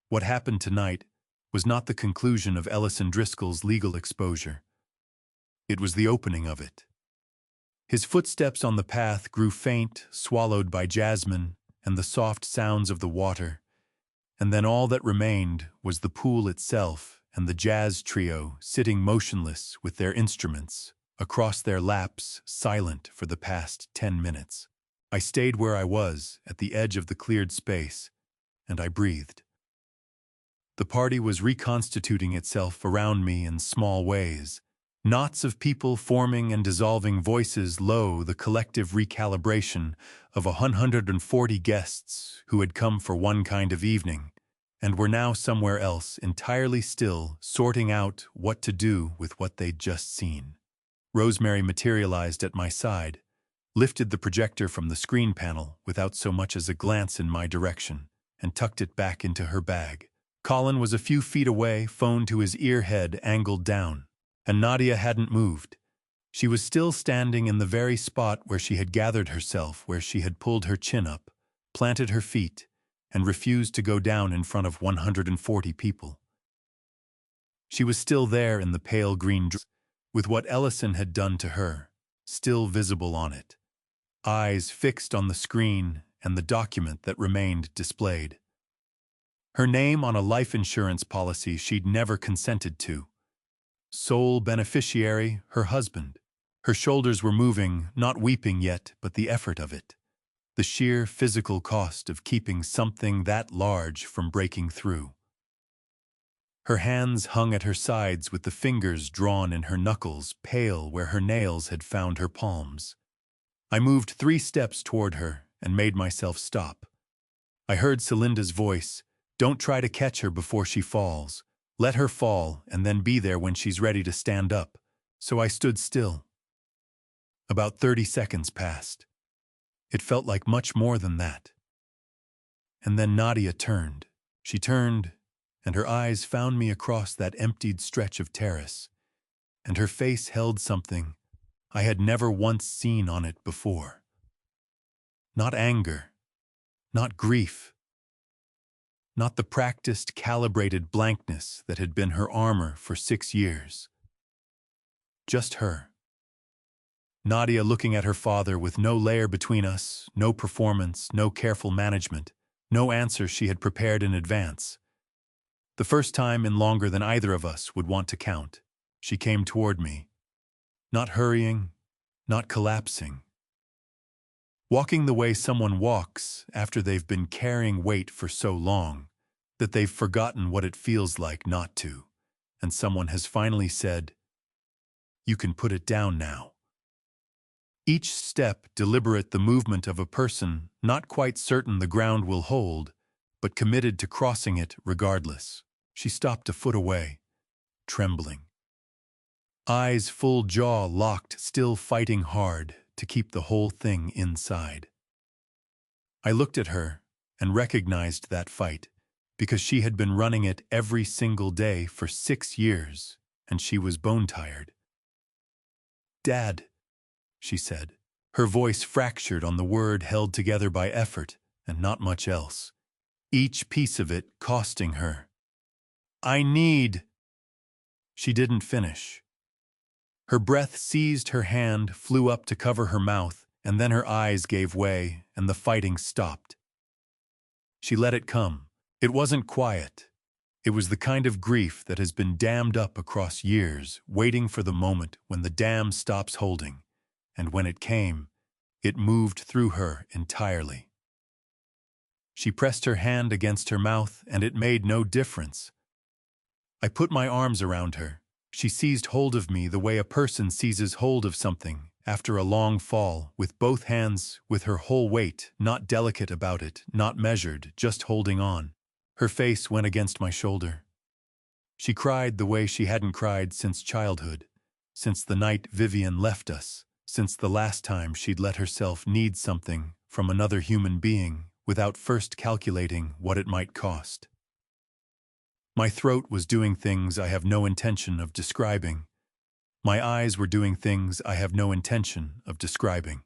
What happened tonight was not the conclusion of Ellison Driscoll's legal exposure. It was the opening of it. His footsteps on the path grew faint, swallowed by jasmine and the soft sounds of the water, and then all that remained was the pool itself and the jazz trio sitting motionless with their instruments across their laps, silent for the past 10 minutes. I stayed where I was, at the edge of the cleared space, and I breathed. The party was reconstituting itself around me in small ways. Knots of people forming and dissolving, voices low, the collective recalibration of 140 guests who had come for one kind of evening and were now somewhere else, entirely still, sorting out what to do with what they'd just seen. Rosemary materialized at my side, lifted the projector from the screen panel without so much as a glance in my direction, and tucked it back into her bag. Colin was a few feet away, phone to his ear, head angled down. And Nadia hadn't moved. She was still standing in the very spot where she had gathered herself, where she had pulled her chin up, planted her feet, and refused to go down in front of 140 people. She was still there in the pale green dress, with what Ellison had done to her, still visible on it, eyes fixed on the screen and the document that remained displayed. Her name on a life insurance policy she'd never consented to. Sole beneficiary, her husband. Her shoulders were moving, not weeping yet, but the effort of it. The sheer physical cost of keeping something that large from breaking through. Her hands hung at her sides with the fingers drawn in her knuckles, pale where her nails had found her palms. I moved 3 steps toward her and made myself stop. I heard Celinda's voice, "Don't try to catch her before she falls. Let her fall and then be there when she's ready to stand up." So I stood still. About 30 seconds passed. It felt like much more than that. And then Nadia turned. She turned, and her eyes found me across that emptied stretch of terrace, and her face held something I had never once seen on it before. Not anger, not grief, not the practiced, calibrated blankness that had been her armor for 6 years. Just her. Nadia looking at her father with no layer between us, no performance, no careful management, no answer she had prepared in advance. The first time in longer than either of us would want to count, she came toward me. Not hurrying, not collapsing. Walking the way someone walks after they've been carrying weight for so long that they've forgotten what it feels like not to, and someone has finally said, "You can put it down now." Each step deliberate, the movement of a person not quite certain the ground will hold, but committed to crossing it regardless. She stopped a foot away, trembling. Eyes full, jaw locked, still fighting hard to keep the whole thing inside. I looked at her and recognized that fight, because she had been running it every single day for 6 years, and she was bone-tired. "Dad," she said, her voice fractured on the word held together by effort and not much else, each piece of it costing her. "I need—" She didn't finish. Her breath seized her hand, flew up to cover her mouth, and then her eyes gave way and the fighting stopped. She let it come. It wasn't quiet. It was the kind of grief that has been dammed up across years, waiting for the moment when the dam stops holding. And when it came, it moved through her entirely. She pressed her hand against her mouth, and it made no difference. I put my arms around her. She seized hold of me the way a person seizes hold of something after a long fall, with both hands, with her whole weight, not delicate about it, not measured, just holding on. Her face went against my shoulder. She cried the way she hadn't cried since childhood, since the night Vivian left us, since the last time she'd let herself need something from another human being without first calculating what it might cost. My throat was doing things I have no intention of describing. My eyes were doing things I have no intention of describing.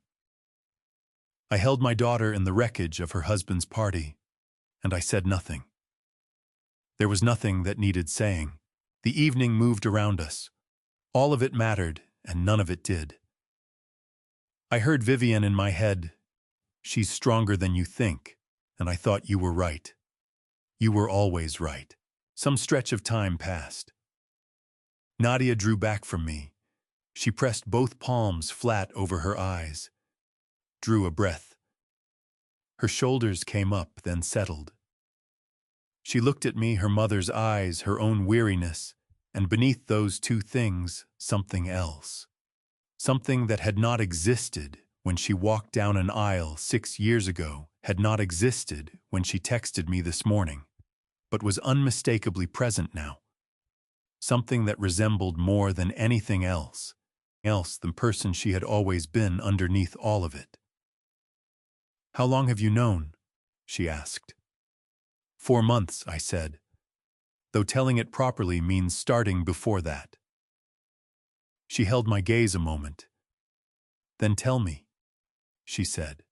I held my daughter in the wreckage of her husband's party, and I said nothing. There was nothing that needed saying. The evening moved around us. All of it mattered, and none of it did. I heard Vivian in my head, "She's stronger than you think," and I thought you were right. You were always right. Some stretch of time passed. Nadia drew back from me. She pressed both palms flat over her eyes, drew a breath. Her shoulders came up, then settled. She looked at me, her mother's eyes, her own weariness, and beneath those two things, something else. Something that had not existed when she walked down an aisle 6 years ago, had not existed when she texted me this morning, but was unmistakably present now. Something that resembled more than anything else the person she had always been underneath all of it. "How long have you known?" she asked. 4 months, I said, though telling it properly means starting before that. She held my gaze a moment. "Then tell me," she said.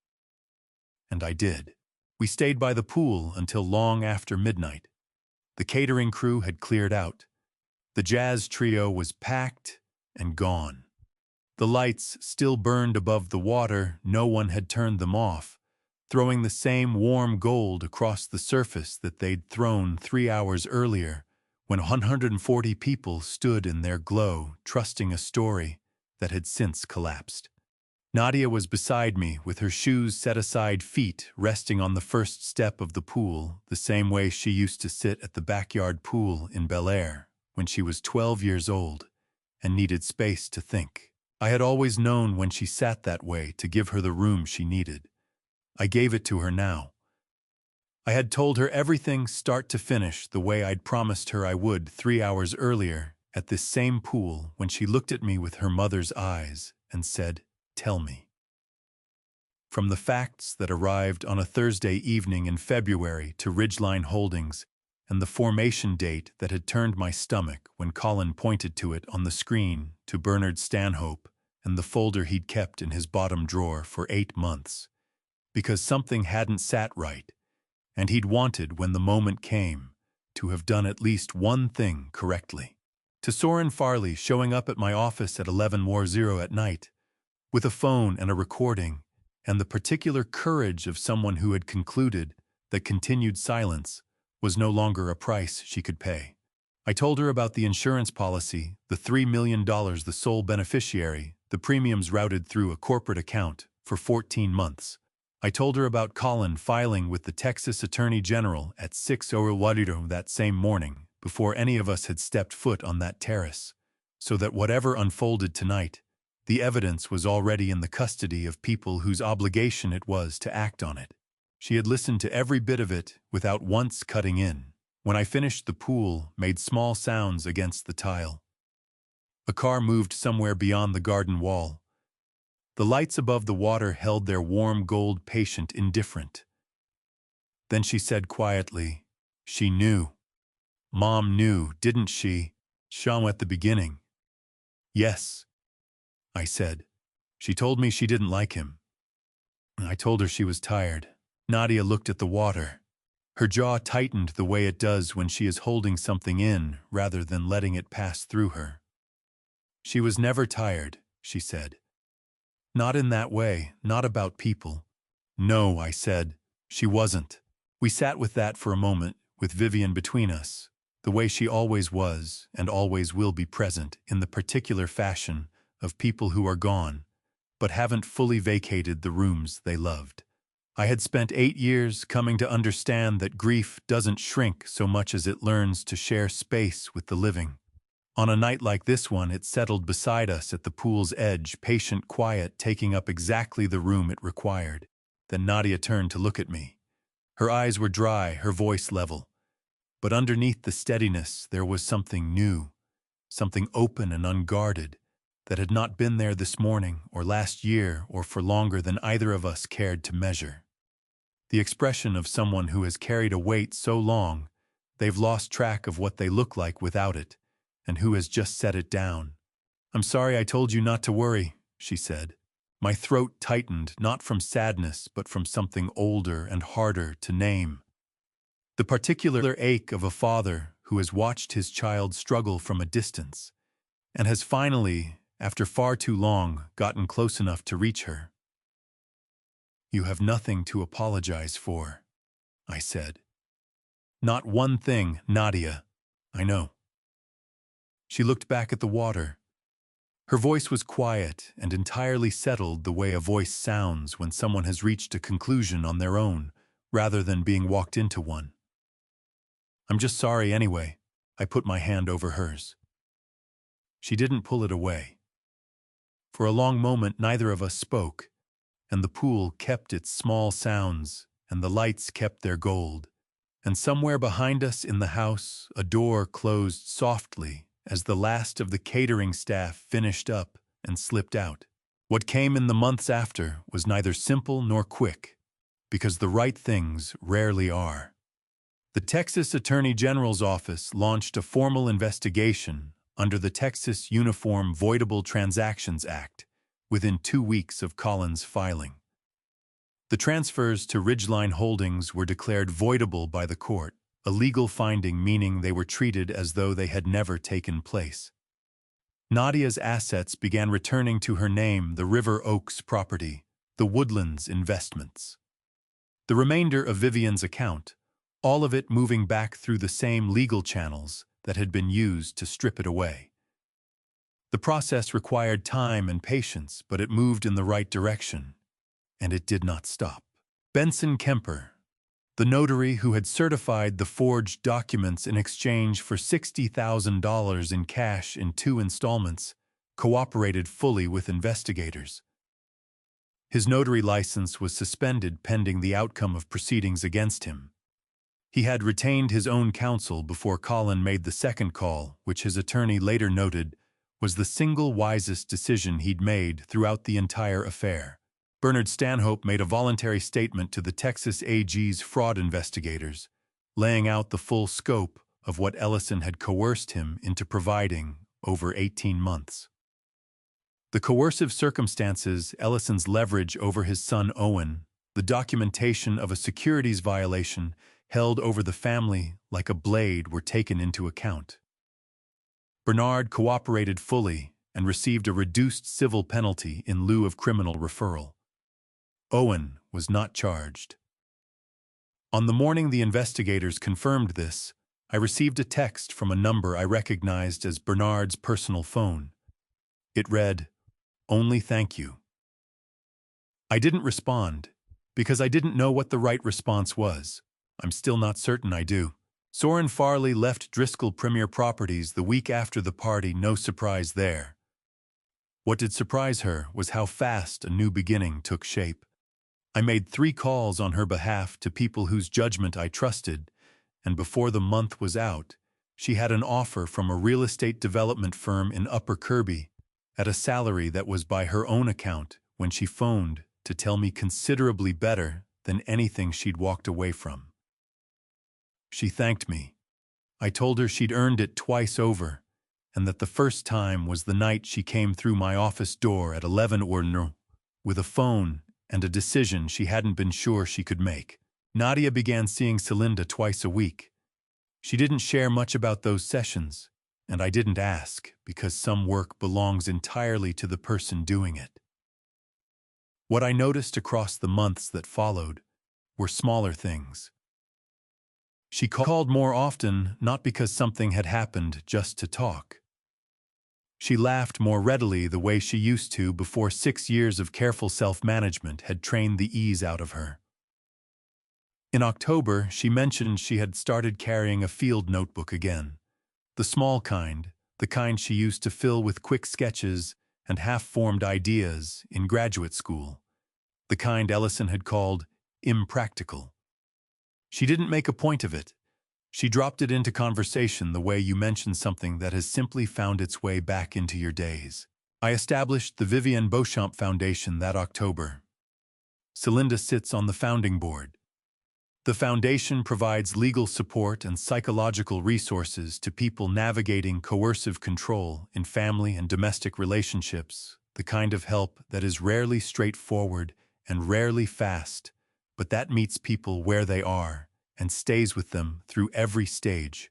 And I did. We stayed by the pool until long after midnight. The catering crew had cleared out. The jazz trio was packed and gone. The lights still burned above the water, no one had turned them off, throwing the same warm gold across the surface that they'd thrown 3 hours earlier, when 140 people stood in their glow, trusting a story that had since collapsed. Nadia was beside me, with her shoes set-aside feet resting on the first step of the pool, the same way she used to sit at the backyard pool in Bel Air when she was 12 years old and needed space to think. I had always known when she sat that way to give her the room she needed. I gave it to her now. I had told her everything start to finish the way I'd promised her I would 3 hours earlier at this same pool when she looked at me with her mother's eyes and said, "Tell me." From the facts that arrived on a Thursday evening in February to Ridgeline Holdings and the formation date that had turned my stomach when Colin pointed to it on the screen, to Bernard Stanhope and the folder he'd kept in his bottom drawer for 8 months, because something hadn't sat right, and he'd wanted, when the moment came, to have done at least one thing correctly. To Soren Farley showing up at my office at 11:00 at night, with a phone and a recording, and the particular courage of someone who had concluded that continued silence was no longer a price she could pay. I told her about the insurance policy, the $3 million the sole beneficiary, the premiums routed through a corporate account for 14 months. I told her about Colin filing with the Texas Attorney General at 6:00 that same morning, before any of us had stepped foot on that terrace, so that whatever unfolded tonight, the evidence was already in the custody of people whose obligation it was to act on it. She had listened to every bit of it without once cutting in. When I finished, the pool made small sounds against the tile. A car moved somewhere beyond the garden wall. The lights above the water held their warm gold patient indifferent. Then she said quietly, "She knew. Mom knew, didn't she? Sham at the beginning." "Yes," I said. "She told me she didn't like him. I told her she was tired." Nadia looked at the water. Her jaw tightened the way it does when she is holding something in rather than letting it pass through her. "She was never tired," she said. "Not in that way, not about people." "No," I said, "she wasn't." We sat with that for a moment, with Vivian between us, the way she always was and always will be present in the particular fashion of people who are gone, but haven't fully vacated the rooms they loved. I had spent 8 years coming to understand that grief doesn't shrink so much as it learns to share space with the living. On a night like this one, it settled beside us at the pool's edge, patient, quiet, taking up exactly the room it required. Then Nadia turned to look at me. Her eyes were dry, her voice level. But underneath the steadiness, there was something new, something open and unguarded, that had not been there this morning or last year or for longer than either of us cared to measure. The expression of someone who has carried a weight so long, they've lost track of what they look like without it, and who has just set it down. "I'm sorry I told you not to worry," she said. My throat tightened, not from sadness, but from something older and harder to name. The particular ache of a father who has watched his child struggle from a distance, and has finally, after far too long, gotten close enough to reach her. "You have nothing to apologize for," I said. "Not one thing, Nadia. I know." She looked back at the water. Her voice was quiet and entirely settled the way a voice sounds when someone has reached a conclusion on their own, rather than being walked into one. "I'm just sorry anyway." I put my hand over hers. She didn't pull it away. For a long moment, neither of us spoke, and the pool kept its small sounds, and the lights kept their gold. And somewhere behind us in the house, a door closed softly as the last of the catering staff finished up and slipped out. What came in the months after was neither simple nor quick, because the right things rarely are. The Texas Attorney General's office launched a formal investigation under the Texas Uniform Voidable Transactions Act within 2 weeks of Collins' filing. The transfers to Ridgeline Holdings were declared voidable by the court, a legal finding meaning they were treated as though they had never taken place. Nadia's assets began returning to her name, the River Oaks property, the Woodlands investments. The remainder of Vivian's account, all of it moving back through the same legal channels that had been used to strip it away. The process required time and patience, but it moved in the right direction, and it did not stop. Benson Kemper, the notary who had certified the forged documents in exchange for $60,000 in cash in 2 installments, cooperated fully with investigators. His notary license was suspended pending the outcome of proceedings against him. He had retained his own counsel before Colin made the second call, which his attorney later noted was the single wisest decision he'd made throughout the entire affair. Bernard Stanhope made a voluntary statement to the Texas AG's fraud investigators, laying out the full scope of what Ellison had coerced him into providing over 18 months. The coercive circumstances, Ellison's leverage over his son Owen, the documentation of a securities violation held over the family like a blade were taken into account. Bernard cooperated fully and received a reduced civil penalty in lieu of criminal referral. Owen was not charged. On the morning the investigators confirmed this, I received a text from a number I recognized as Bernard's personal phone. It read, "Only thank you." I didn't respond, because I didn't know what the right response was. I'm still not certain I do. Soren Farley left Driscoll Premier Properties the week after the party, no surprise there. What did surprise her was how fast a new beginning took shape. I made 3 calls on her behalf to people whose judgment I trusted, and before the month was out, she had an offer from a real estate development firm in Upper Kirby at a salary that was, by her own account, when she phoned, to tell me considerably better than anything she'd walked away from. She thanked me. I told her she'd earned it twice over, and that the first time was the night she came through my office door at 11 or with a phone and a decision she hadn't been sure she could make. Nadia began seeing Celinda twice a week. She didn't share much about those sessions, and I didn't ask, because some work belongs entirely to the person doing it. What I noticed across the months that followed were smaller things. She called more often, not because something had happened, just to talk. She laughed more readily the way she used to before 6 years of careful self-management had trained the ease out of her. In October, she mentioned she had started carrying a field notebook again. The small kind, the kind she used to fill with quick sketches and half-formed ideas in graduate school. The kind Ellison had called impractical. She didn't make a point of it. She dropped it into conversation the way you mention something that has simply found its way back into your days. I established the Vivienne Beauchamp Foundation that October. Celinda sits on the founding board. The foundation provides legal support and psychological resources to people navigating coercive control in family and domestic relationships, the kind of help that is rarely straightforward and rarely fast, but that meets people where they are and stays with them through every stage.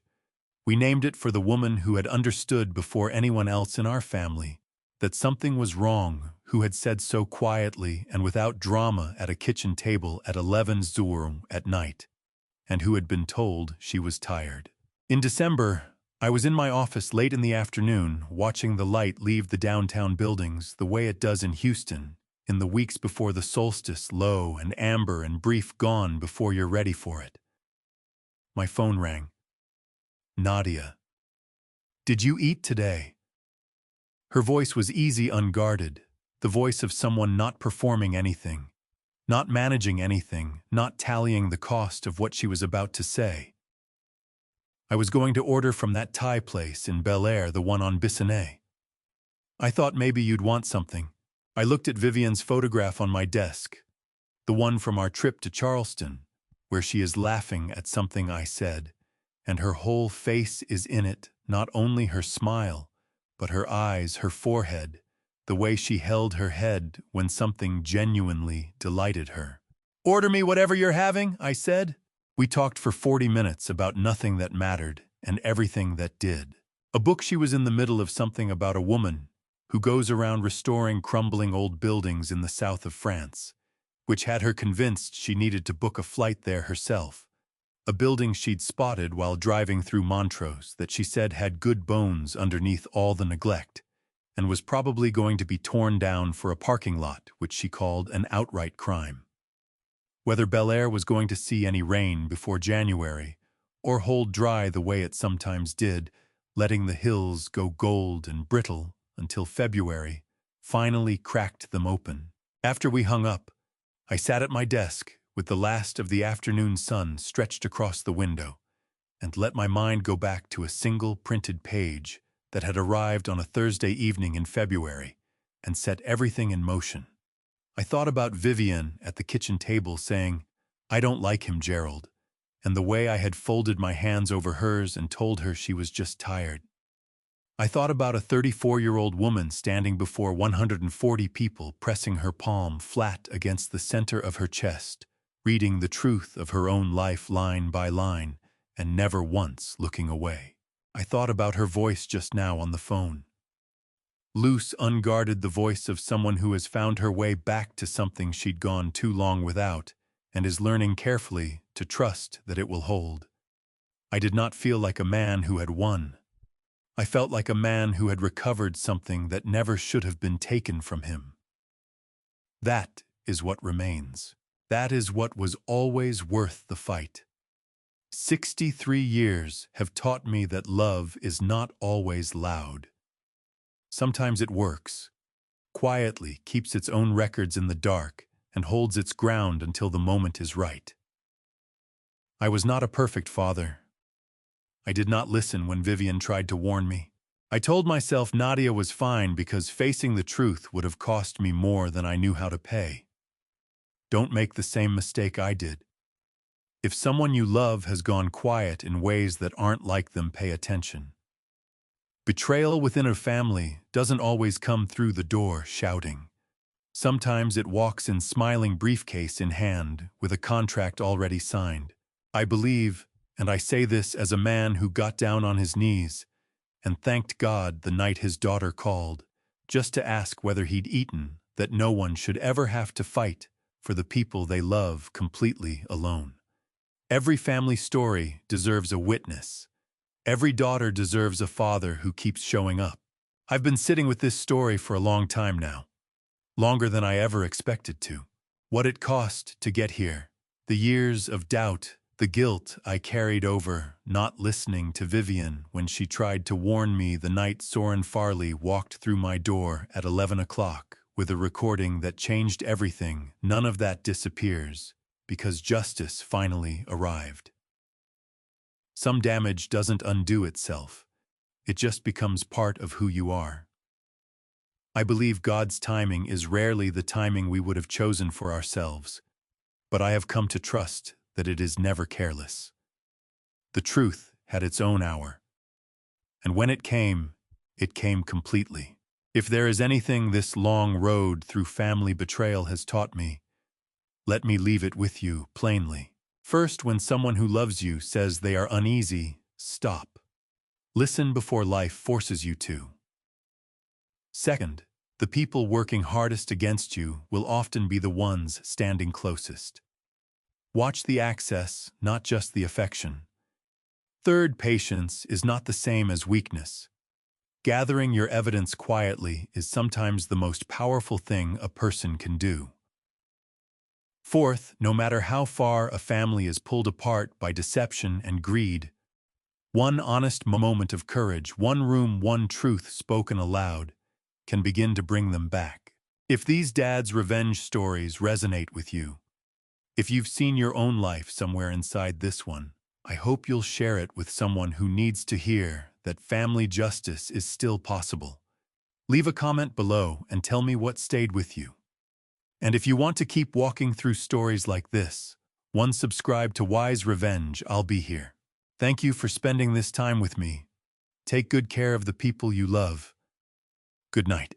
We named it for the woman who had understood before anyone else in our family that something was wrong, who had said so quietly and without drama at a kitchen table at 11 Uhr at night, and who had been told she was tired. In December, I was in my office late in the afternoon watching the light leave the downtown buildings the way it does in Houston, in the weeks before the solstice, low and amber and brief, gone before you're ready for it. My phone rang. Nadia. Did you eat today? Her voice was easy, unguarded, the voice of someone not performing anything, not managing anything, not tallying the cost of what she was about to say. I was going to order from that Thai place in Bel Air, the one on Bissonnette. I thought maybe you'd want something. I looked at Vivienne's photograph on my desk, the one from our trip to Charleston, where she is laughing at something I said, and her whole face is in it, not only her smile, but her eyes, her forehead, the way she held her head when something genuinely delighted her. "Order me whatever you're having," I said. We talked for 40 minutes about nothing that mattered and everything that did. A book. She was in the middle of something about a woman who goes around restoring crumbling old buildings in the south of France, which had her convinced she needed to book a flight there herself. A building she'd spotted while driving through Montrose that she said had good bones underneath all the neglect, and was probably going to be torn down for a parking lot, which she called an outright crime. Whether Bel Air was going to see any rain before January, or hold dry the way it sometimes did, letting the hills go gold and brittle until February finally cracked them open. After we hung up, I sat at my desk with the last of the afternoon sun stretched across the window, and let my mind go back to a single printed page that had arrived on a Thursday evening in February and set everything in motion. I thought about Vivienne at the kitchen table saying, "I don't like him, Gerald," and the way I had folded my hands over hers and told her she was just tired. I thought about a 34-year-old woman standing before 140 people, pressing her palm flat against the center of her chest, reading the truth of her own life line by line, and never once looking away. I thought about her voice just now on the phone. Loose, unguarded, the voice of someone who has found her way back to something she'd gone too long without, and is learning carefully to trust that it will hold. I did not feel like a man who had won. I felt like a man who had recovered something that never should have been taken from him. That is what remains. That is what was always worth the fight. 63 years have taught me that love is not always loud. Sometimes it works, quietly keeps its own records in the dark, and holds its ground until the moment is right. I was not a perfect father. I did not listen when Vivian tried to warn me. I told myself Nadia was fine because facing the truth would have cost me more than I knew how to pay. Don't make the same mistake I did. If someone you love has gone quiet in ways that aren't like them, pay attention. Betrayal within a family doesn't always come through the door shouting. Sometimes it walks in smiling briefcase in hand with a contract already signed. I believe, and I say this as a man who got down on his knees and thanked God the night his daughter called, just to ask whether he'd eaten, that no one should ever have to fight for the people they love completely alone. Every family story deserves a witness. Every daughter deserves a father who keeps showing up. I've been sitting with this story for a long time now. Longer than I ever expected to. What it cost to get here. The years of doubt, the guilt I carried over not listening to Vivian when she tried to warn me the night Soren Farley walked through my door at 11 o'clock with a recording that changed everything. None of that disappears because justice finally arrived. Some damage doesn't undo itself. It just becomes part of who you are. I believe God's timing is rarely the timing we would have chosen for ourselves, but I have come to trust that it is never careless. The truth had its own hour, and when it came completely. If there is anything this long road through family betrayal has taught me, let me leave it with you plainly. First, when someone who loves you says they are uneasy, stop. Listen before life forces you to. Second, the people working hardest against you will often be the ones standing closest. Watch the access, not just the affection. Third, patience is not the same as weakness. Gathering your evidence quietly is sometimes the most powerful thing a person can do. Fourth, no matter how far a family is pulled apart by deception and greed, one honest moment of courage, one room, one truth spoken aloud, can begin to bring them back. If these dad's revenge stories resonate with you, if you've seen your own life somewhere inside this one, I hope you'll share it with someone who needs to hear that family justice is still possible. Leave a comment below and tell me what stayed with you. And if you want to keep walking through stories like this, subscribe to Wise Revenge. I'll be here. Thank you for spending this time with me. Take good care of the people you love. Good night.